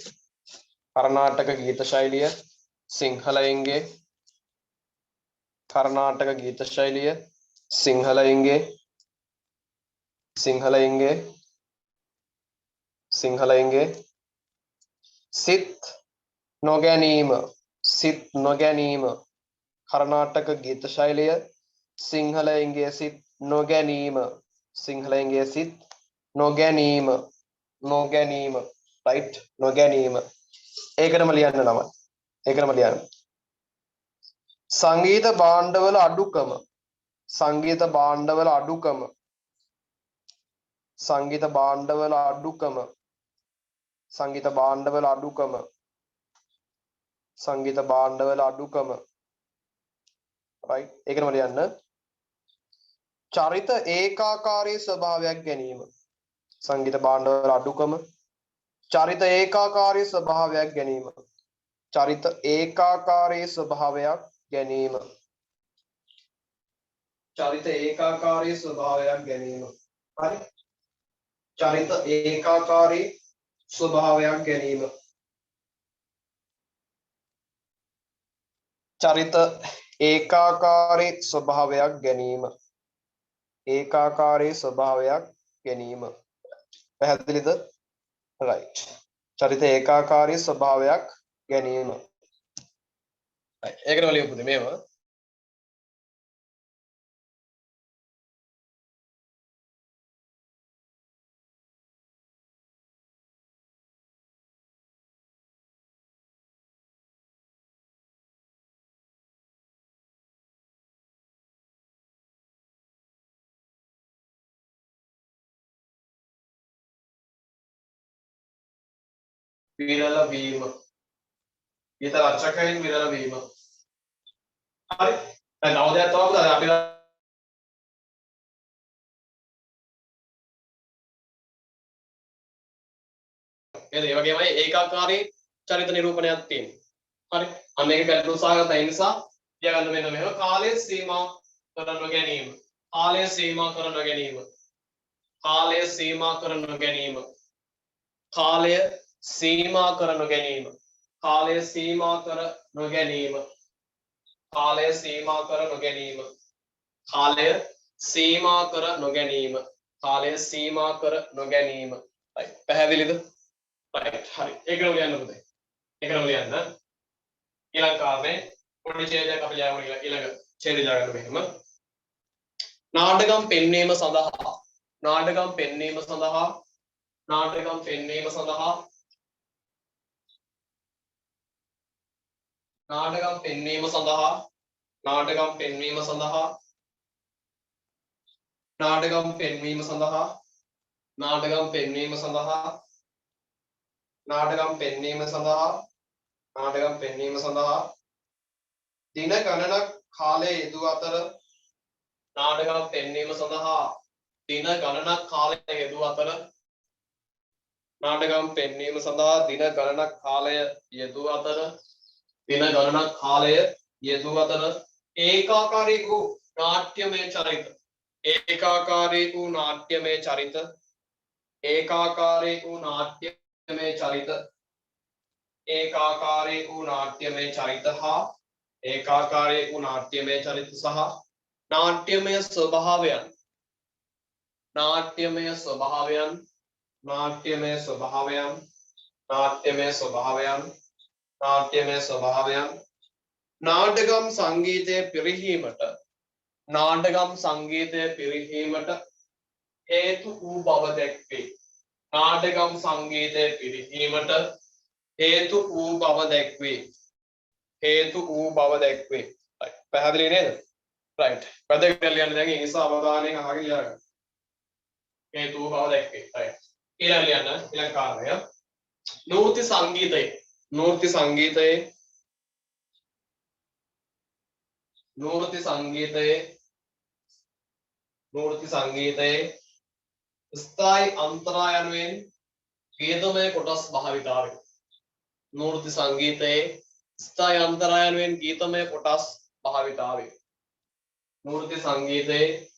කර්ණාටක ගීත ශෛලිය සිංහලයින්ගේ කර්ණාටක ගීත ශෛලිය සිංහලයින්ගේ සිංහලයින්ගේ සිත් නොගැනීම කර්ණාටක ගීත ශෛලිය සිංහලයින්ගේ සිත් නොගැනීම right නොගැනීම ඒකටම ලියන්න නම ඒකටම ලියන්න සංගීත භාණ්ඩවල අඩුකම සංගීත භාණ්ඩවල අඩුකම right ඒකටම ලියන්න චරිත ඒකාකාරී ස්වභාවයක් ගැනීම සංගීත භාණ්ඩවල අඩුකම චරිත ඒකාකාරී ස්වභාවයක් ගැනීම චරිත ඒකාකාරී ස්වභාවයක් ගැනීම හරි චරිත ඒකාකාරී ස්වභාවයක් ගැනීම චරිත ඒකාකාරී ස්වභාවයක් ගැනීම පැහැදිලිද right චරිත ඒකාකාරී ස්වභාවයක් ගැනීම right ඒකට වලියු පුතේ මේව විරල වීම ඊට රචකයන් විරල වීම හරි දැන් නවෝදයක් තමයි පුතා අපි ඒ වගේමයි ඒකාකාරී චරිත නිරූපණයක් තියෙනවා හරි අන්න ඒක ගැටලු සහගත ඒ නිසා තියාගන්න මෙන්න මෙහෙම කාලය සීමා කර නොගැනීම කාලය සීමා කර නොගැනීම කාලය සීමා කර නොගැනීම කාලය සීමා කර නොගැනීම කාලය සීමා කර නොගැනීම කාලය සීමා කර නොගැනීම කාලය සීමා කර නොගැනීම කාලය සීමා කර නොගැනීම right පැහැදිලිද right හරි ඒකම ලියන්න පුතේ ඒකම ලියන්න ඊළඟ කාරණේ පොඩි ඡේදයක් අපි ලියමු ඊළඟ ඡේදය දාගන්න මෙහෙම නාටකම් පෙන්වීම සඳහා නාටකම් පෙන්වීම සඳහා නාටකම් පෙන්වීම සඳහා නාටකම් පෙන්වීම සඳහා නාටකම් පෙන්වීම සඳහා නාටකම් පෙන්වීම සඳහා නාටකම් පෙන්වීම සඳහා නාටකම් පෙන්වීම සඳහා නාටකම් පෙන්වීම සඳහා දින ගණනක් කාලය යෙදුව අතර නාටකම් පෙන්වීම සඳහා දින ගණනක් කාලය යෙදුව අතර නාටකම් පෙන්වීම සඳහා දින ගණනක් කාලය යෙදූ අතර ඒකාකාරී වූ නාට්‍යමය චරිත ඒකාකාරී වූ නාට්‍යමය චරිත හා ඒකාකාරී වූ නාට්‍යමය චරිත සහ නාට්‍යමය ස්වභාවයන් නාටකම් සංගීතය පිරිහීමට හේතු වූ බව දැක්වේ. නාටකම් සංගීතය පිරිහීමට හේතු වූ බව දැක්වේ. right පැහැදිලි නේද? right වැදගත් ලියන්න දැන් ඒ නිසා අවධානයෙන් අහගෙන ලියන්න. හේතු වූ බව දැක්වේ. right ඊළඟ ලියන්න ඊළඟ කාරණය නෘත්‍ය සංගීතයේ ස්ථායි අන්තරා යනුවෙන් ගීතමය කොටස් භාවිතාවේ. නෘත්‍ය සංගීතයේ ස්ථායි අන්තරා යනුවෙන් ගීතමය කොටස් භාවිතාවේ. නෘත්‍ය සංගීතයේ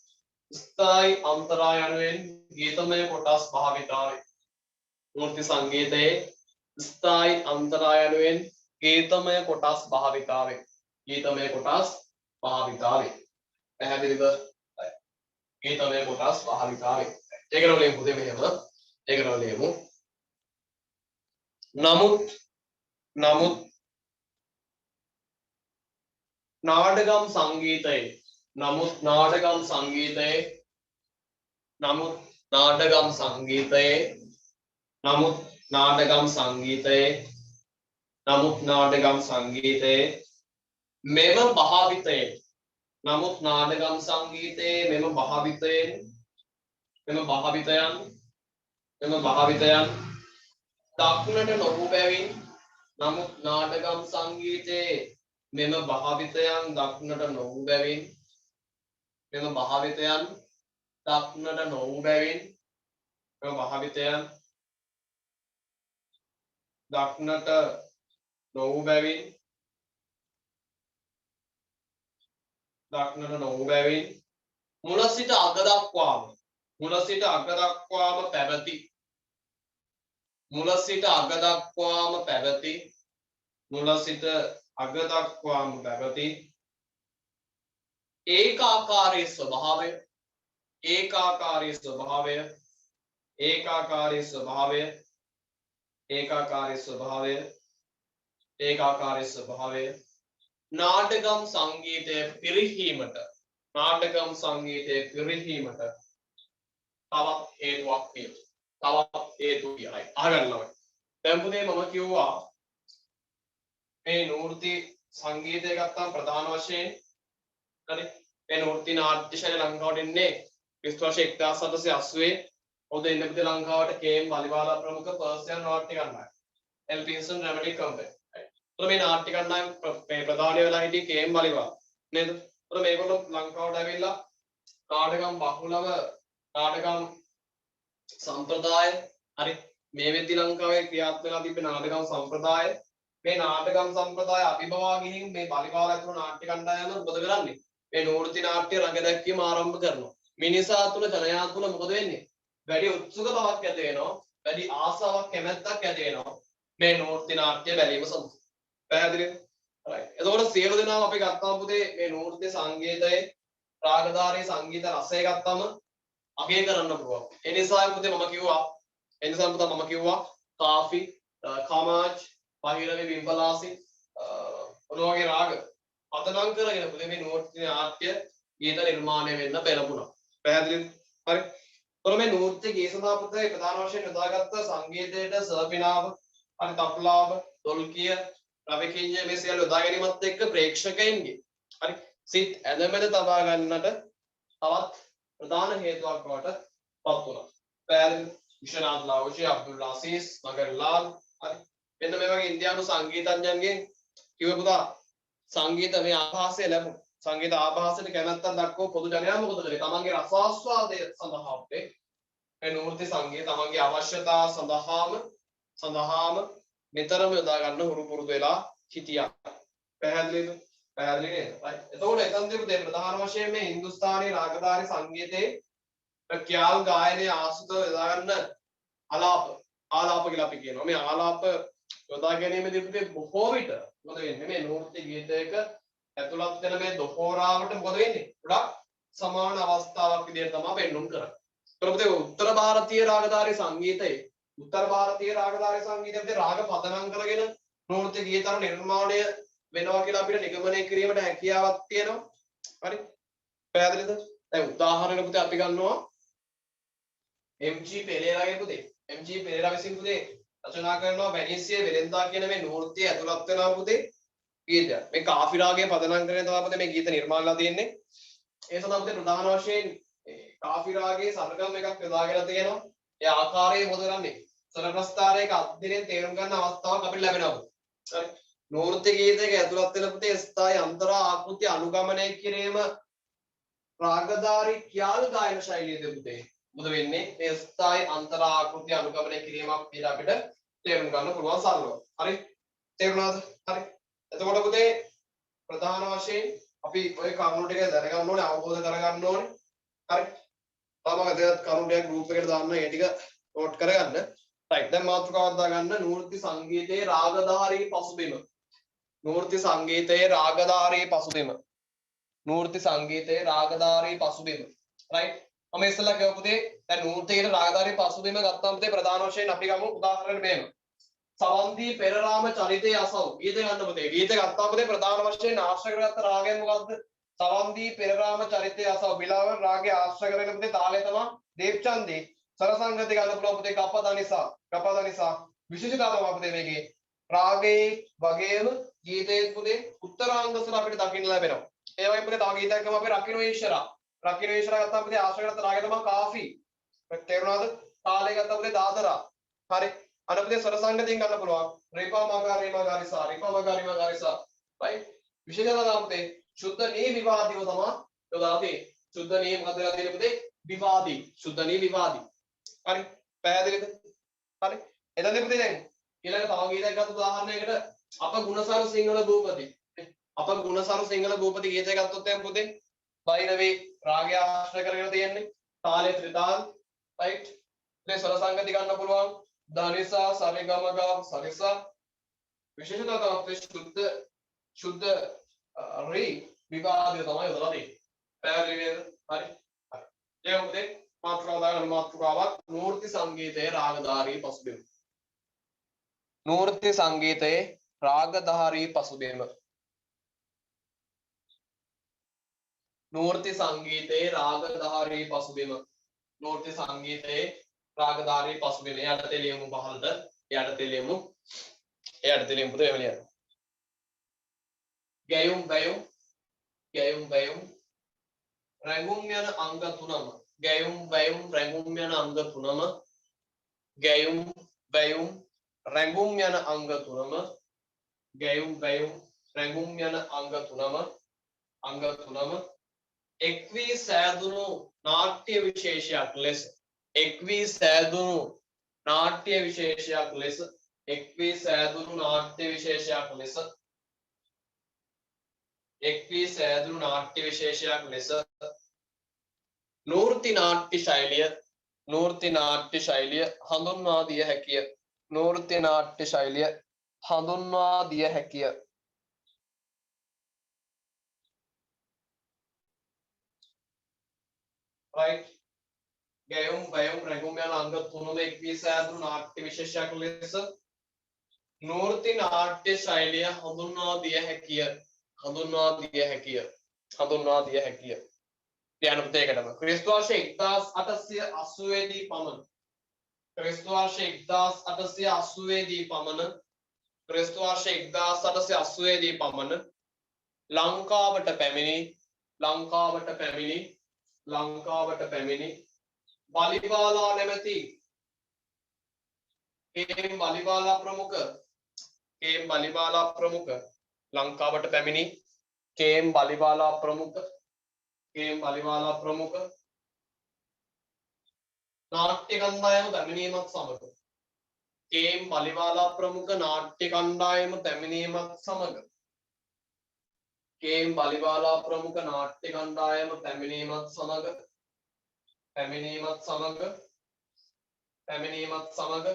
ස්ථායි අන්තරා යනුවෙන් ගීතමය කොටස් භාවිතාවේ. නෘත්‍ය සංගීතයේ ස්ථායි අන්තරා යනුවෙන් ගීතමය කොටස් භාවිතාවේ. පැහැදිලිද? ගීතමය කොටස් භාවිතාවේ. ඒකනෝ ලියමු පුතේ මෙහෙම. ඒකනෝ ලියමු. නමුත් නාටකම් සංගීතයේ මෙම භාවිතයෙන් දක්නට නොවූ බැවින් මුල සිට අග දක්වාම පැවති ඒකාකාරී ස්වභාවය නාටකම් සංගීතය පිරිහීමට තවත් හේතුවක් විය. අහගන්න ඕනේ. දැන් පුතේ මම කිව්වා මේ නෘත්‍ය සංගීතය ගත්තාම ප්‍රධාන වශයෙන් හරි මේ නෘත්‍ය නාට්‍ය ශෛලිය ලංකාවට එන්නේ ක්‍රිස්තු වර්ෂ 1780 ඔද එන්න පුතේ ලංකාවට කේ.එම්. වලිවාලා ප්‍රමුඛ පර්සියන් නාට්‍ය කණ්ඩායම එල්පින්සන් ඩ්‍රැමැටික් කම්පැනි. එතකොට මේ නාට්‍ය කණ්ඩායම ප්‍රධානී වෙලා හිටියේ කේ.එම්. වලිවාලා නේද? එතකොට මේගොල්ලෝ ලංකාවට ඇවිල්ලා නාටකම් බහුලව නාටකම් සම්ප්‍රදාය හරි මේ වෙද්දි ලංකාවේ ක්‍රියාත්මක වෙලා තිබෙන නාටකම් සම්ප්‍රදාය මේ නාටකම් සම්ප්‍රදාය අභිබවා ගිහින් මේ බලිපාල ඇතුළු නාට්‍ය කණ්ඩායම මොකද කරන්නේ? මේ නෘත්‍ය නාට්‍ය රඟ දැක්වීම ආරම්භ කරනවා. මිනිසා තුළ ජනයා තුළ මොකද වෙන්නේ? වැඩි උත්සුක බවක් ඇති වෙනවා. වැඩි ආසාවක් කැමැත්තක් ඇති වෙනවා. මේ නෘත්‍ය නාට්‍ය බැලීම සඳහා. පැහැදිලිද? right. එතකොට සියලු දෙනාම අපි ගත්තාම පුතේ මේ නෘත්‍ය සංගීතයේ රාගධාරී සංගීත රසය ගත්තම අගය කරන්න පුළුවන්. ඒ නිසා පුතේ මම කිව්වා කාෆි, කමාජ්, පහිරවි, බිම්බලාසි ඔනෝගේ රාග පදනම් කරගෙන පුතේ මේ නෘත්‍ය නාට්‍ය ගීත නිර්මාණය වෙන්න පෙළඹුණා. පැහැදිලිද? හරි. එතකොට මේ නෘත්‍ය ගීත සඳහා පුතේ ප්‍රධාන වශයෙන් යොදාගත්ත සංගීතයට සර්පිනාව, හරි තප්ලාව, දොල්කිය, රවිකිඤ්ඤ මේ සියල්ල යොදා ගැනීමත් එක්ක ප්‍රේක්ෂකයින්ගේ හරි සිත් ඇදමැද තබා ගන්නට තවත් ප්‍රධාන හේතුවක් බවට පත් වුණා. පැහැදිලිද? විශ්වනාත් ලාවෝජි, අබ්දුල් අසීස්, නගරලාල් හරි මෙන්න මේ වගේ ඉන්දියානු සංගීතඥයන්ගෙන් කිව්ව පුතා සංගීත මේ ආభాසය ලැබුණා. සංගීත ආభాසයට කැමැත්තක් දක්වපු පොදු ජනයා මොකද කළේ? තමන්ගේ රසාස්වාදය සඳහා මේ නූර්ති සංගීත තමන්ගේ අවශ්‍යතා සඳහාම නිතරම යොදා ගන්න හුරු පුරුදු වෙලා හිටියා. පැහැදිලිද? පැහැදිලි නේද? right. එතකොට එතනදී පුතේ ප්‍රධාන වශයෙන් මේ හින්දුස්ථානී රාගධාරී සංගීතයේ ක්‍යාල් ගායනයේ ආශ්‍රිතව යොදා ගන්න ආලාප කියලා අපි කියනවා. මේ ආලාප යොදා ගැනීමේදී පුතේ බොහෝ විට මොකද වෙන්නේ මේ නෘත්‍ය ගීතයක ඇතුළත් වෙන මේ දොහෝරාවට මොකද වෙන්නේ? ගොඩක් සමාන අවස්ථාවක් විදිහට තමයි පෙන්වුම් කරන්නේ. ඒතර පුතේ උත්තර ಭಾರತೀಯ රාගධාරී සංගීතයේ රාග පදනම් කරගෙන නෘත්‍ය ගීතන නිර්මාණය වෙනවා කියලා අපිට නිගමනය කිරීමට හැකියාවක් තියෙනවා. හරි? පැහැදිලිද? දැන් උදාහරණයක් පුතේ අපි ගන්නවා MG පෙරේරාගේ පුතේ. MG පෙරේරා විසින් පුතේ රචනා කරනවා වැනිසියේ වෙලෙන්දා කියන මේ නෘත්‍යය ඇතුළත් වෙනවා පුතේ ගීතයක්. මේ කාෆි රාගයේ පදනම් කරගෙන තමයි පුතේ මේ ගීත නිර්මාණයලා තියෙන්නේ. ඒ සඳහා පුතේ ප්‍රධාන වශයෙන් කාෆි රාගයේ සරගම් එකක් යොදාගෙන තියෙනවා. ඒ ආකාරයේ මොකද කරන්නේ? සරප්‍රස්ථාරයක අධ්‍යයනයෙන් තේරුම් ගන්න අවස්ථාවක් අපිට ලැබෙනවා. හරි. නෘත්‍ය ගීතයක ඇතුළත් වෙන පුතේ ස්ථායි අන්තරා ආකෘති අනුගමනය කිරීම රාගධාරී ක්‍යාල් ගායන ශෛලියද පුතේ. මොකද වෙන්නේ? මේ ස්ථායි අන්තරා ආකෘති අනුගමනය කිරීමක් කියලා අපිට තේරුම් ගන්න පුළුවන් සරලව. හරි? තේරුණාද? හරි. එතකොට පුතේ ප්‍රධාන වශයෙන් අපි ඔය කරුණු ටික දැනගන්න ඕනේ, අවබෝධ කරගන්න ඕනේ. හරි. තාම අදත් කරුණු ටික ගෲප් එකට දාන්න ඒ ටික නෝට් කරගන්න. right. දැන් මාතෘකාවක් දාගන්න නෘත්‍ය සංගීතයේ රාගධාරී පසුබිම. නෘත්‍ය සංගීතයේ රාගධාරී පසුබිම. නෘත්‍ය සංගීතයේ රාගධාරී පසුබිම. right. මම ඉස්සෙල්ලා කියව පුතේ දැන් නෘත්‍යයේ රාගධාරී පසුබිම ගත්තාම පුතේ ප්‍රධාන වශයෙන් අපි ගමු උදාහරණ මෙහෙම. සවන්දී පෙරරාම චරිතයේ අසව් ගීත ගන්න පුතේ. ගීත ගත්තාම පුතේ ප්‍රධාන වශයෙන් ආශ්‍රය කරගත්ත රාගය මොකද්ද? සවන්දී පෙරරාම චරිතයේ අසව් බිලාවල් රාගය ආශ්‍රය කරගෙන පුතේ තාලය තමයි දේව්චන්දී. සරසංගති ගන්න පුළුවන් පුතේ කපදනිසා විශේෂතාවය තමයි පුතේ මේකේ. රාගයේ වගේම ගීතයේ පුතේ උත්තරාංග සර අපිට දකින්න ලැබෙනවා. ඒ වගේම පුතේ තව ගීතයක් තමයි අපි රකින්න ඊශ්වරා ගත්තාම පුතේ ආශ්‍රය කරගත්ත රාගය තමයි කාෆි. තේරුණාද? තාලය ගත්තාම පුතේ දාදරා. හරි. අනපතේ සරසංගතියෙන් ගන්න පුළුවන්. රීපා මගාරිසා right. විශේෂතාවය තමයි සුද්ධ නී විවාදීව තමයි යොදලා තියෙන්නේ. සුද්ධ නී මොකද වෙලා තියෙන්නේ පුතේ? විවාදී. සුද්ධ නී විවාදී. හරි. පැහැදිලිද? හරි. එතනදී පුතේ දැන් ඊළඟ තව ගීතයක් ගත්ත උදාහරණයකට අප ගුණසාර සිංහල භූපති. අප ගුණසාර සිංහල භූපති ගීතය ගත්තොත් දැන් පුතේ බයිරවේ රාගය ආශ්‍රය කරගෙන තියෙන්නේ. තාලේ ත්‍රිතාල් right. මේ සරසංගති ගන්න පුළුවන්. ධනිසා සරිගමගා සරිසා විශේෂතාව තමයි සුද්ධ රී විවාදය තමයි යොදලා තියෙන්නේ. පැහැදිලි නේද? හරි. හරි. ඒ මොකද මාතෘකාවක් නෘත්‍ය සංගීතයේ රාගධාරී පසුබිම. නෘත්‍ය සංගීතයේ රාගධාරී පසුබිම. නෘත්‍ය සංගීතයේ රාගධාරී පසුබිම. නෘත්‍ය සංගීතයේ රාගධාරී පසුබිම. යටතේ ලියමු පහළට. යටතේ ලියමු පුතේ එමෙ ලියන්න. ගැයුම් වැයුම් රැඟුම් යන අංග තුනම ගැයුම් වැයුම් රැඟුම් යන අංග තුනම ගැයුම් වැයුම් රැඟුම් යන අංග තුනම ගැයුම් වැයුම් රැඟුම් යන අංග තුනම එක් වී සෑදුණු නාට්‍ය විශේෂයක් ලෙස එක් වී සෑදුණු නාට්‍ය විශේෂයක් ලෙස එක් වී සෑදුණු නාට්‍ය විශේෂයක් ලෙස එක් වී සෑදුණු නාට්‍ය විශේෂයක් ලෙස නෘත්‍ය නාට්‍ය ශෛලිය හඳුන්වා දිය හැකිය. නෘත්‍ය නාට්‍ය ශෛලිය හඳුන්වා දිය හැකිය. right. ගැයුම් වැයුම් රැඟුම් යන අංග තුනම එක් වී සෑදුණු නාට්‍ය විශේෂයක් ලෙස නෘත්‍ය නාට්‍ය ශෛලිය හඳුන්වා දිය හැකිය. ධ්‍යාන පුතේකටම ක්‍රිස්තු වර්ෂ 1880 දී පමණ ක්‍රිස්තු වර්ෂ 1880 දී පමණ ලංකාවට පැමිණි බලිබාලා නැමැති කේම් බලිබාලා ප්‍රමුඛ ලංකාවට පැමිණි කේම් බලිබාලා ප්‍රමුඛ නාට්‍ය කණ්ඩායම පැමිණීමත් සමග කේම් පලිවාලා ප්‍රමුඛ නාට්‍ය කණ්ඩායම පැමිණීමත් සමග කේම් පලිවාලා ප්‍රමුඛ නාට්‍ය කණ්ඩායම පැමිණීමත් සමග පැමිණීමත් සමග පැමිණීමත් සමග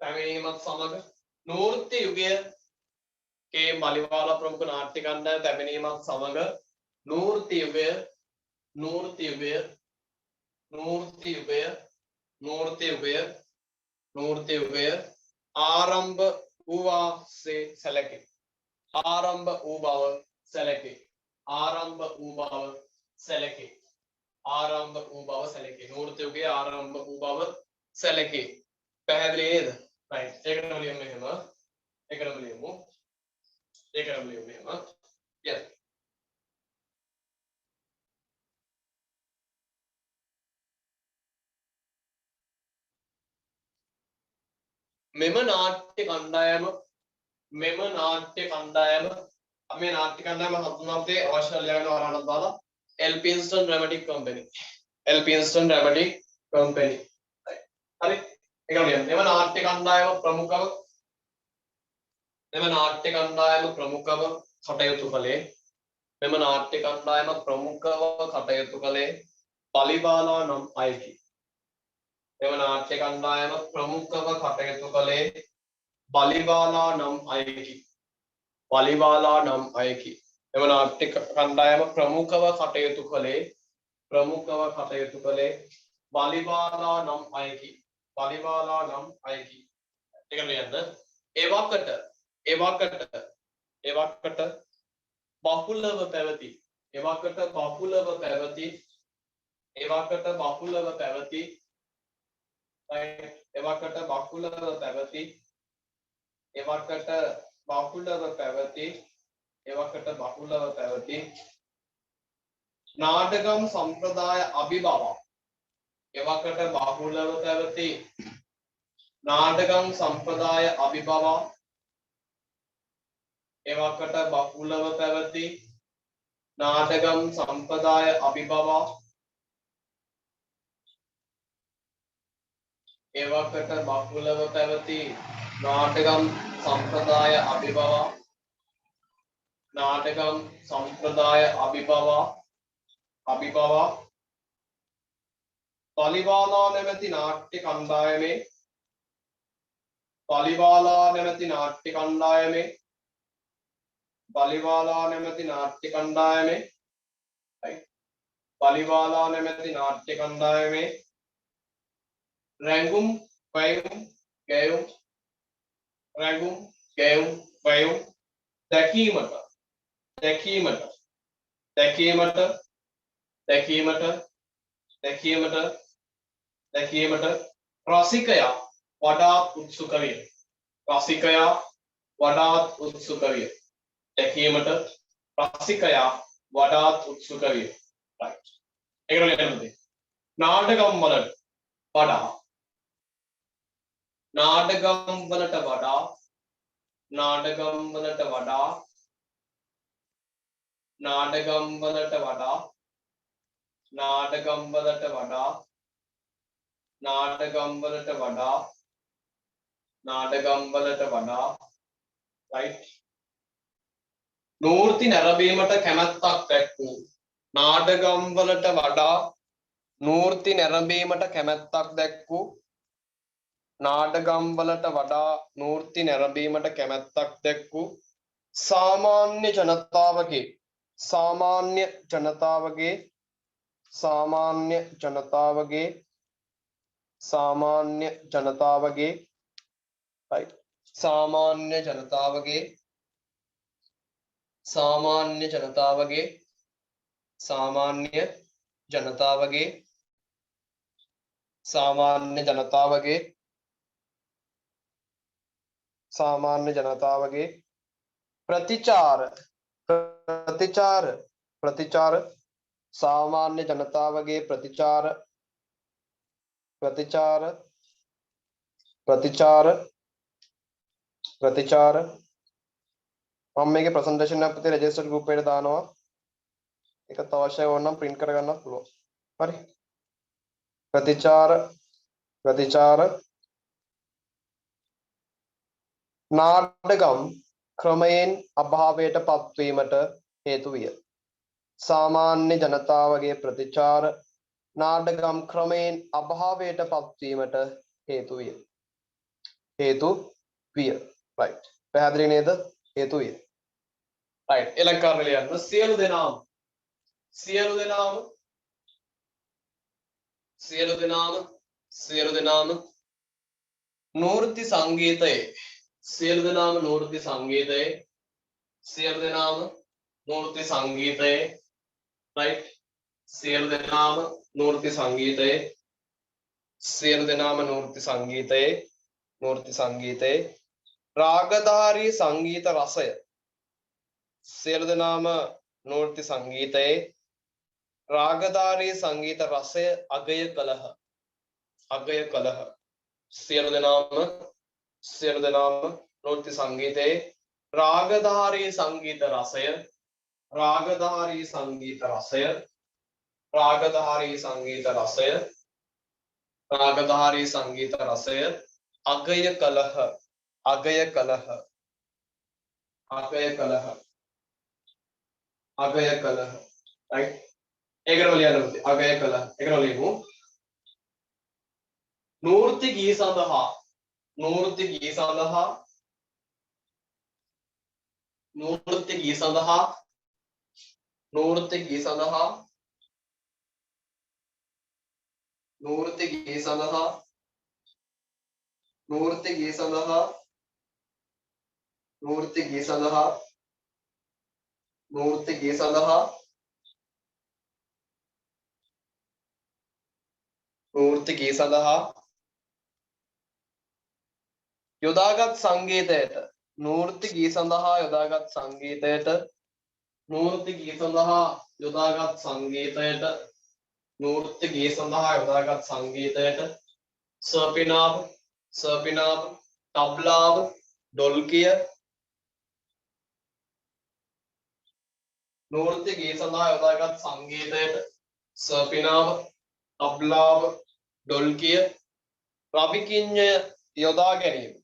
පැමිණීමත් සමග නූර්ති යුගය කේම් පලිවාලා ප්‍රමුඛ නාට්‍ය කණ්ඩායම පැමිණීමත් සමග නූර්ති යුගය නූර්ති යුගය නූර්ති යුගය නූර්ති යුගය නූර්ති යුගය ආරම්භ වූ වාසේ සැලකේ ආරම්භ වූ බව සැලකේ ආරම්භ වූ බව සැලකේ ආරම්භ වූ බව සැලකේ නූර්ති යුගයේ ආරම්භ වූ බව සැලකේ පැහැදිලි නේද රයිට් ඒකටම ලියමු එහෙම ඒකටම ලියමු එහෙම yes මෙම නාට්‍ය කණ්ඩායම මේ නාට්‍ය කණ්ඩායම හඳුන්වන්නේ අවශ්‍ය ලියන වරහණක් දාලා Elphinstone Dramatic Company Elphinstone Dramatic Company හරි ඒක ලියන්න මෙම නාට්‍ය කණ්ඩායම ප්‍රමුඛව කටයුතු කළේ මෙම නාට්‍ය කණ්ඩායම ප්‍රමුඛව කටයුතු කළේ පලිබාලා නම් අයකි මෙම නාට්‍ය කණ්ඩායම ප්‍රමුඛව කටයුතු කළේ බලිබාලා නම් අයකි බලිබාලා නම් අයකි මෙම නාට්‍ය කණ්ඩායම ප්‍රමුඛව කටයුතු කළේ බලිබාලා නම් අයකි බලිබාලා නම් අයකි ඒක ලියන්න එවකට බහුලව පැවති නාටකම් සම්ප්‍රදාය අභිබව නාටකම් සම්ප්‍රදාය අභිබව එවකට බහුලව පැවති නාටකම් සම්ප්‍රදාය අභිබව එවකට බහුලව පැවති නාටකම් සම්ප්‍රදාය අභිබව පලිවාලා නැමැති නාට්‍ය කණ්ඩායමේ රැඟුම් වැයුම් දැකීමට රසිකයා වඩාත් උත්සුක විය. දැකීමට රසිකයා වඩාත් උත්සුක විය. right ඒක ලියන්නද නාටකම් වලට වඩා නාටකම් වලට වඩා right නූර්ති නැරඹීමට කැමැත්තක් දැක්වූ නාටකම් වලට වඩා නූර්ති නැරඹීමට කැමැත්තක් දැක්වූ සාමාන්‍ය ජනතාවගේ ප්‍රතිචාර සාමාන්‍ය ජනතාවගේ ප්‍රතිචාර මම මේකේ ප්‍රසන්ටේෂන් එකක් පුතේ රෙජිස්ටර්ඩ් ගෲප් එකට දානවා. ඒකත් අවශ්‍යයි ඕනනම් print කරගන්නත් පුළුවන්. හරි. ප්‍රතිචාර නාටකම් ක්‍රමයෙන් අභාවයට පත්වීමට හේතු විය. සාමාන්‍ය ජනතාවගේ ප්‍රතිචාර නාටකම් ක්‍රමයෙන් අභාවයට පත්වීමට හේතු විය. right. පැහැදිලි නේද? හේතු විය. right. ඉලක්කම් ලියන්න. සියලු දෙනාම නූර්ති සංගීතයේ right. සියලු දෙනාම නූර්ති සංගීතයේ රාගධාරී සංගීත රසය සියලු දෙනාම නූර්ති සංගීතයේ රාගධාරී සංගීත රසය අගය කළහ. සියලු දෙනාම නෘත්‍ය සංගීතයේ රාගධාරී සංගීත රසය අගය කළහ. right. ඒකම ලියන්න පුතේ. අගය කළහ. ඒකම ලියමු. නූර්ති ගී සඳහා යොදාගත් සංගීතයට සර්පිනාව තබ්ලාව ඩොල්කිය නෘත්‍ය ගී සඳහා යොදාගත් සංගීතයට සර්පිනාව තබ්ලාව ඩොල්කිය රවිකිඤ්ඤය යොදා ගැනීම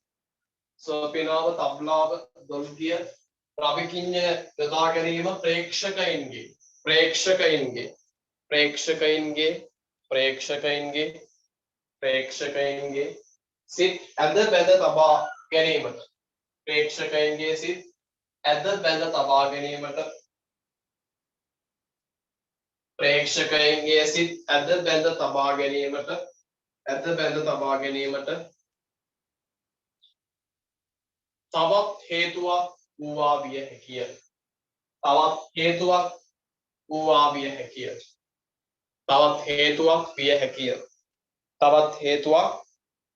ප්‍රේක්ෂකයින්ගේ සිත් ඇද බැඳ තබා ගැනීමට තවත් හේතුවක් වූවා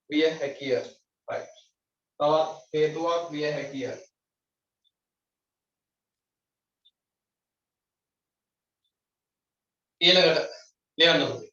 විය හැකිය. right. තවත් හේතුවක් විය හැකිය. ඊළඟට ලියන්න ඕනේ.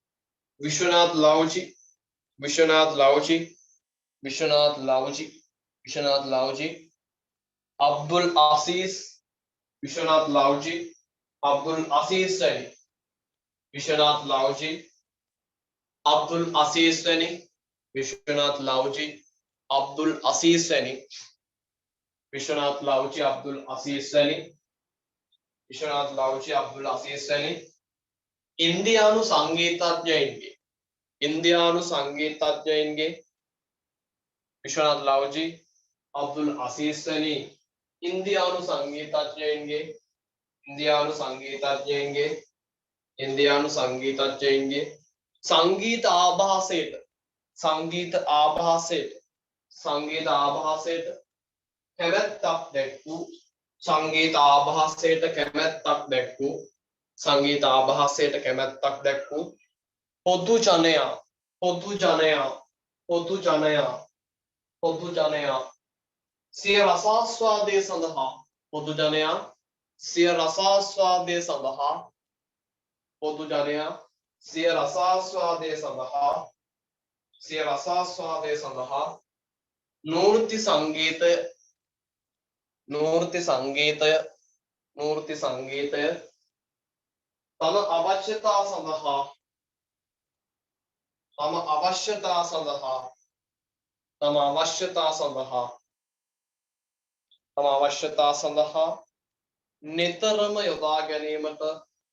විශ්වනාත් ලව්ජි අබ්දුල් අසීස් වැනි ඉන්දියානු සංගීතඥයින්ගේ විශ්වනාත් ලව්ජි අබ්දුල් අසීස් වැනි ඉන්දියානු සංගීතඥයින්ගේ සංගීත ආභාසයට කැමැත්තක් දැක්වූ පොදු ජනයා සිය රසාස්වාදය සඳහා නෘත්‍ය සංගීතය නූර්ති සංගීතය තම අවශ්‍යතා සඳහා නිතරම යොදා ගැනීමට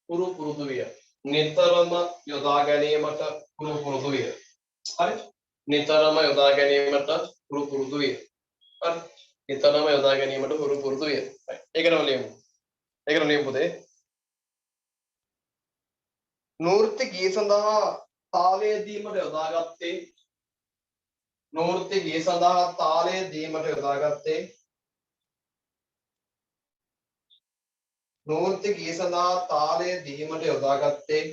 පුරු පුරුදු විය. නිතරම යොදා ගැනීමට පුරු පුරුදු විය. හරි? නිතරම යොදා ගැනීමට පුරු පුරුදු විය. හරි? නිතරම යොදා ගැනීමට පුරු පුරුදු විය. ඒකටම ලියමු. ඒකට ලියමු පුතේ. නූර්ති ගී සඳහා තාලය දීමට යොදාගත්තේ නූර්ති ගී සඳහා තාලය දීමට යොදාගත්තේ නූර්ති ගී සඳහා තාලය දීමට යොදාගත්තේ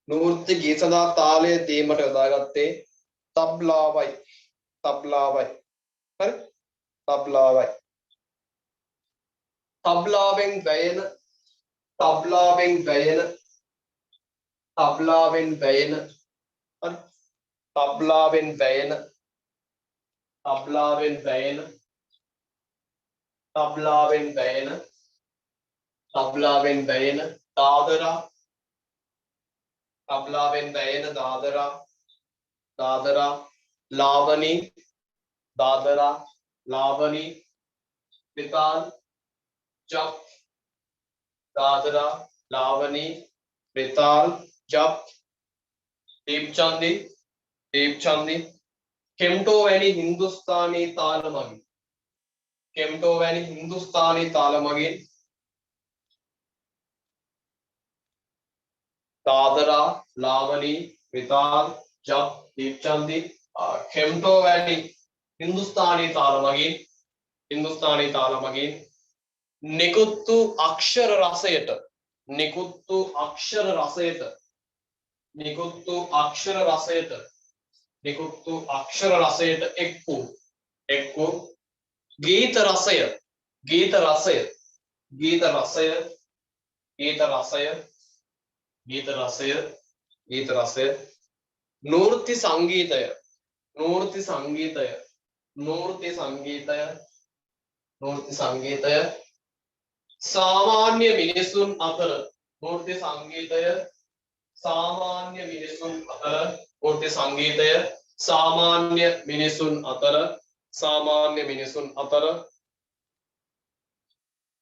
නූර්ති ගී සඳහා තාලය දීමට යොදාගත්තේ තබ්ලාවයි. හරි? තබ්ලාවයි. තබ්ලාවෙන් වැයෙන හරි? තබ්ලාවෙන් වැයෙන දාදරා ලාවනී විතාල් ජප් දීප්චන්දි කෙම්ටෝ වැනි හින්දුස්ථානී තාල මගින් दादरा लावनी विताल जप दीपचंदी खेमटो वैली हिंदुस्तानी तालमगिन निकुत्तु अक्षर रसयट एक्कु गीत रसय नूर्ति संगीतय सामान्य मिनिसुन अतर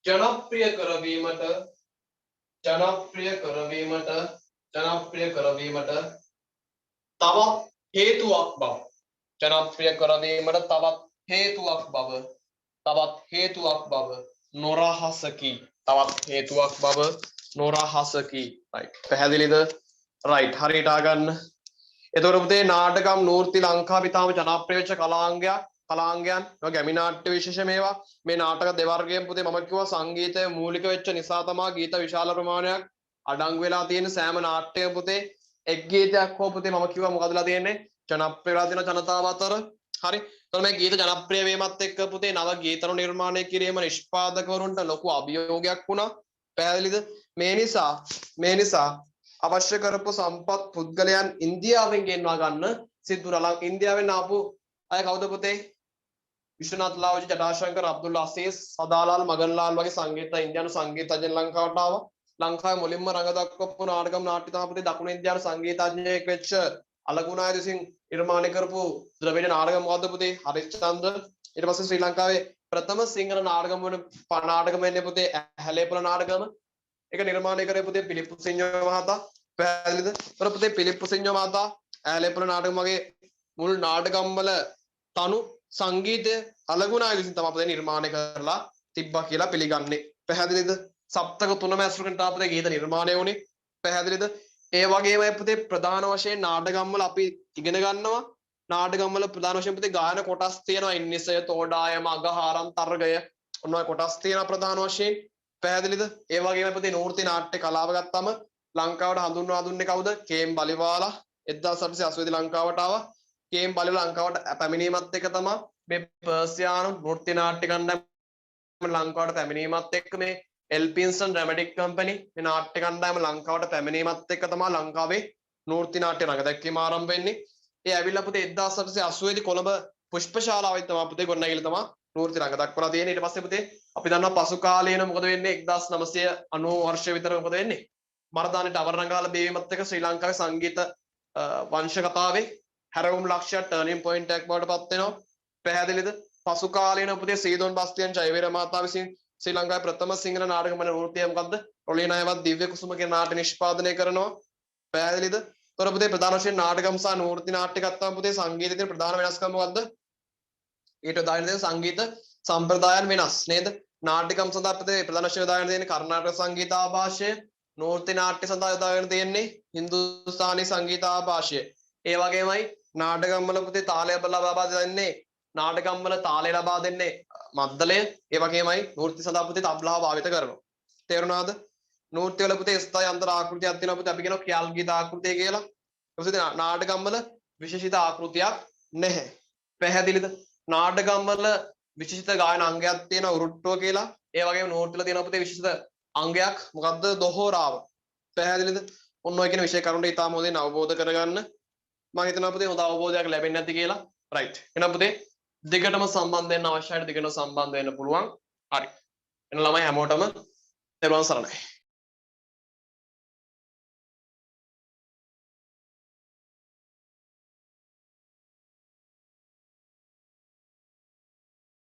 जनप्रिय කරවීමට තවත් හේතුවක් බව නොරහසකි. right පැහැදිලිද? right හරියට ආගන්න. එතකොට පුතේ නාටකම් නූර්ති ලංකාවේ ඉතාම ජනප්‍රිය වෙච්ච කලාංගයන් ගැමි නාට්‍ය විශේෂ මේවා මේ නාටක දෙවර්ගයෙන් පුතේ මම කිව්වා සංගීතය මූලික වෙච්ච නිසා තමයි ගීත විශාල ප්‍රමාණයක් අඩංගු වෙලා තියෙන සෑම නාට්‍යයක පුතේ එක් ගීතයක් හෝ පුතේ මම කිව්වා මොකදලා තියෙන්නේ ජනප්‍රිය වෙලා තියෙන ජනතාව අතර. හරි? එතකොට මේ ගීත ජනප්‍රිය වීමත් එක්ක පුතේ නව ගීතරු නිර්මාණය කිරීම නිෂ්පාදකවරුන්ට ලොකු අභියෝගයක් වුණා. පැහැදිලිද? මේ නිසා අවශ්‍ය කරපු සම්පත් පුද්ගලයන් ඉන්දියාවෙන් ගෙන්වා ගන්න සිද්ධ වුණා. ඉන්දියාවෙන් ආපු අය කවුද පුතේ? විශ්වනාත් ලාවජි, ජටාශංකර, අබ්දුල් අසීස්, සදාලාල්, මගන්ලාල් වගේ සංගීත ඉන්දියානු සංගීතඥයන් ලංකාවට ආවා. ලංකාවේ මුලින්ම රඟ දක්වපු නාටකම් නාට්‍ය තමයි පුතේ දකුණු ඉන්දියානු සංගීතඥයෙක් වෙච්ච අලගුණාය විසින් නිර්මාණය කරපු ද්‍රවිඩ නාටකම් මොකද්ද පුතේ? හරිශ්චන්ද්‍ර. ඊට පස්සේ ශ්‍රී ලංකාවේ ප්‍රථම සිංහල නාටකම් වෙන්නේ පුතේ හැලේපොළ නාටකම. ඒක නිර්මාණය කරේ පුතේ පිලිප්පු සිංහෝ මහතා. පැහැදිලිද? ඒතර පුතේ පිලිප්පු සිංහෝ මහතා හැලේපොළ නාටකම් වගේ මුල් නාටකම් වල තනු සංගීතය අලගුණාය විසින් තමයි පුතේ නිර්මාණය කරලා තිබ්බා කියලා පිළිගන්නේ. පැහැදිලිද? සප්තක තුනම ඇසුරකින් තමයි ගීත නිර්මාණය වුණේ. පැහැදිලිද? ඒ වගේම පුතේ ප්‍රධාන වශයෙන් නාටකම් වල අපි ඉගෙන ගන්නවා. නාටකම් වල ප්‍රධාන වශයෙන් පුතේ ගායන කොටස් තියෙනවා. ඉන්නිසය, තෝඩායම, අගහාරම්, තරගය ඔන්න ඔය කොටස් තියෙනවා ප්‍රධාන වශයෙන්. පැහැදිලිද? ඒ වගේම පුතේ නූර්ති නාට්‍ය කලාව ගත්තම ලංකාවට හඳුන්වා දුන්නේ කවුද? කේ.එම්. බලිවාලා 1880 ලංකාවට ආවා. කේ.එම්. බලිවාලා ලංකාවට පැමිණීමත් එක්ක තමයි මේ පර්සියානු නෘත්‍ය නාට්‍ය කණ්ඩායම ලංකාවට පැමිණීමත් එක්ක මේ එල්පින්ස්ටන් ඩ්‍රැමැටික් කම්පැනි මේ නාට්‍ය කණ්ඩායම ලංකාවට පැමිණීමත් එක්ක තමයි ලංකාවේ නෘත්‍ය නාට්‍ය රඟ දැක්වීම ආරම්භ වෙන්නේ. ඒ ඇවිල්ලා පුතේ 1880 දී කොළඹ පුෂ්පශාලාවෙත් තමයි පුතේ ගොඩනැගිලි තමයි නූර්ති රංග දක්වලා තියෙන්නේ. ඊට පස්සේ පුතේ අපි දන්නවා පසු කාලේන මොකද වෙන්නේ 1990 වර්ෂ විතර මොකද වෙන්නේ මරදානේට අවරණගාල බේවීමත් එක්ක ශ්‍රී ලංකාවේ සංගීත වංශ කතාවේ හැරවුම් ලක්ෂ්‍ය ටර්නින් පොයින්ට් එකක් බවට පත් වෙනවා. පැහැදිලිද? පසු කාලේන පුතේ සීදොන් බස්තියන් ජයවීර මහතා විසින් ශ්‍රී ලංකාවේ ප්‍රථම සිංහල නාටකමය නෘත්‍යය මොකද්ද? රොලිනායවත් දිව්‍ය කුසුම කියන නාට්‍ය නිෂ්පාදනය කරනවා. පැහැදිලිද? තොර පුතේ ප්‍රධාන වශයෙන් නාටකම් සහ නෘත්‍ය නාට්‍ය ගත්තාම පුතේ සංගීතයේ තියෙන ප්‍රධාන වෙනස්කම මොකද්ද? ඊට උදාහරණ දෙන්න සංගීත සම්ප්‍රදායන් වෙනස් නේද? නාටකම් සඳහා පුතේ ප්‍රධාන වශයෙන් උදාහරණ දෙන්නේ කර්ණාටක සංගීත ආభాෂය, නෘත්‍ය නාට්‍ය සඳහා උදාහරණ දෙන්නේ හින්දුස්ථානි සංගීත ආభాෂය. ඒ වගේමයි නාටකම් වල පුතේ තාලය ලබා දෙන්නේ නාටකම් වල තාලය ලබා දෙන්නේ මද්දලය. ඒ වගේමයි නෘත්‍ය සඳහා පුතේ තබ්ලාව භාවිත කරනවා. තේරුණාද? නෘත්‍ය වල පුතේ ස්ථායි අන්තර ආකෘතියක් තියෙනවා පුතේ අපි කියනවා ක්‍යාල් ගීත ආකෘතිය කියලා. ඊපස්සේ නාටකම් වල විශේෂිත ආකෘතියක් නැහැ. පැහැදිලිද? නාටකම් වල විශේෂිත ගායන අංගයක් තියෙනවා උරුට්ටුව කියලා. ඒ වගේම නෘත්‍ය වල තියෙනවා පුතේ විශේෂිත අංගයක් මොකද්ද? දොහෝරාව. පැහැදිලිද? ඔන්න ඔය කියන විෂය කරුණු ඉතාම හොඳින් අවබෝධ කරගන්න. මම හිතනවා පුතේ හොඳ අවබෝධයක් ලැබෙන්නේ නැති කියලා. රයිට්. එහෙනම් පුතේ දෙකටම සම්බන්ධ වෙන්න අවශ්‍යයි. දෙකටම සම්බන්ධ වෙන්න පුළුවන්. හරි. එහෙනම් ළමයි හැමෝටම තෙරුවන් සරණයි.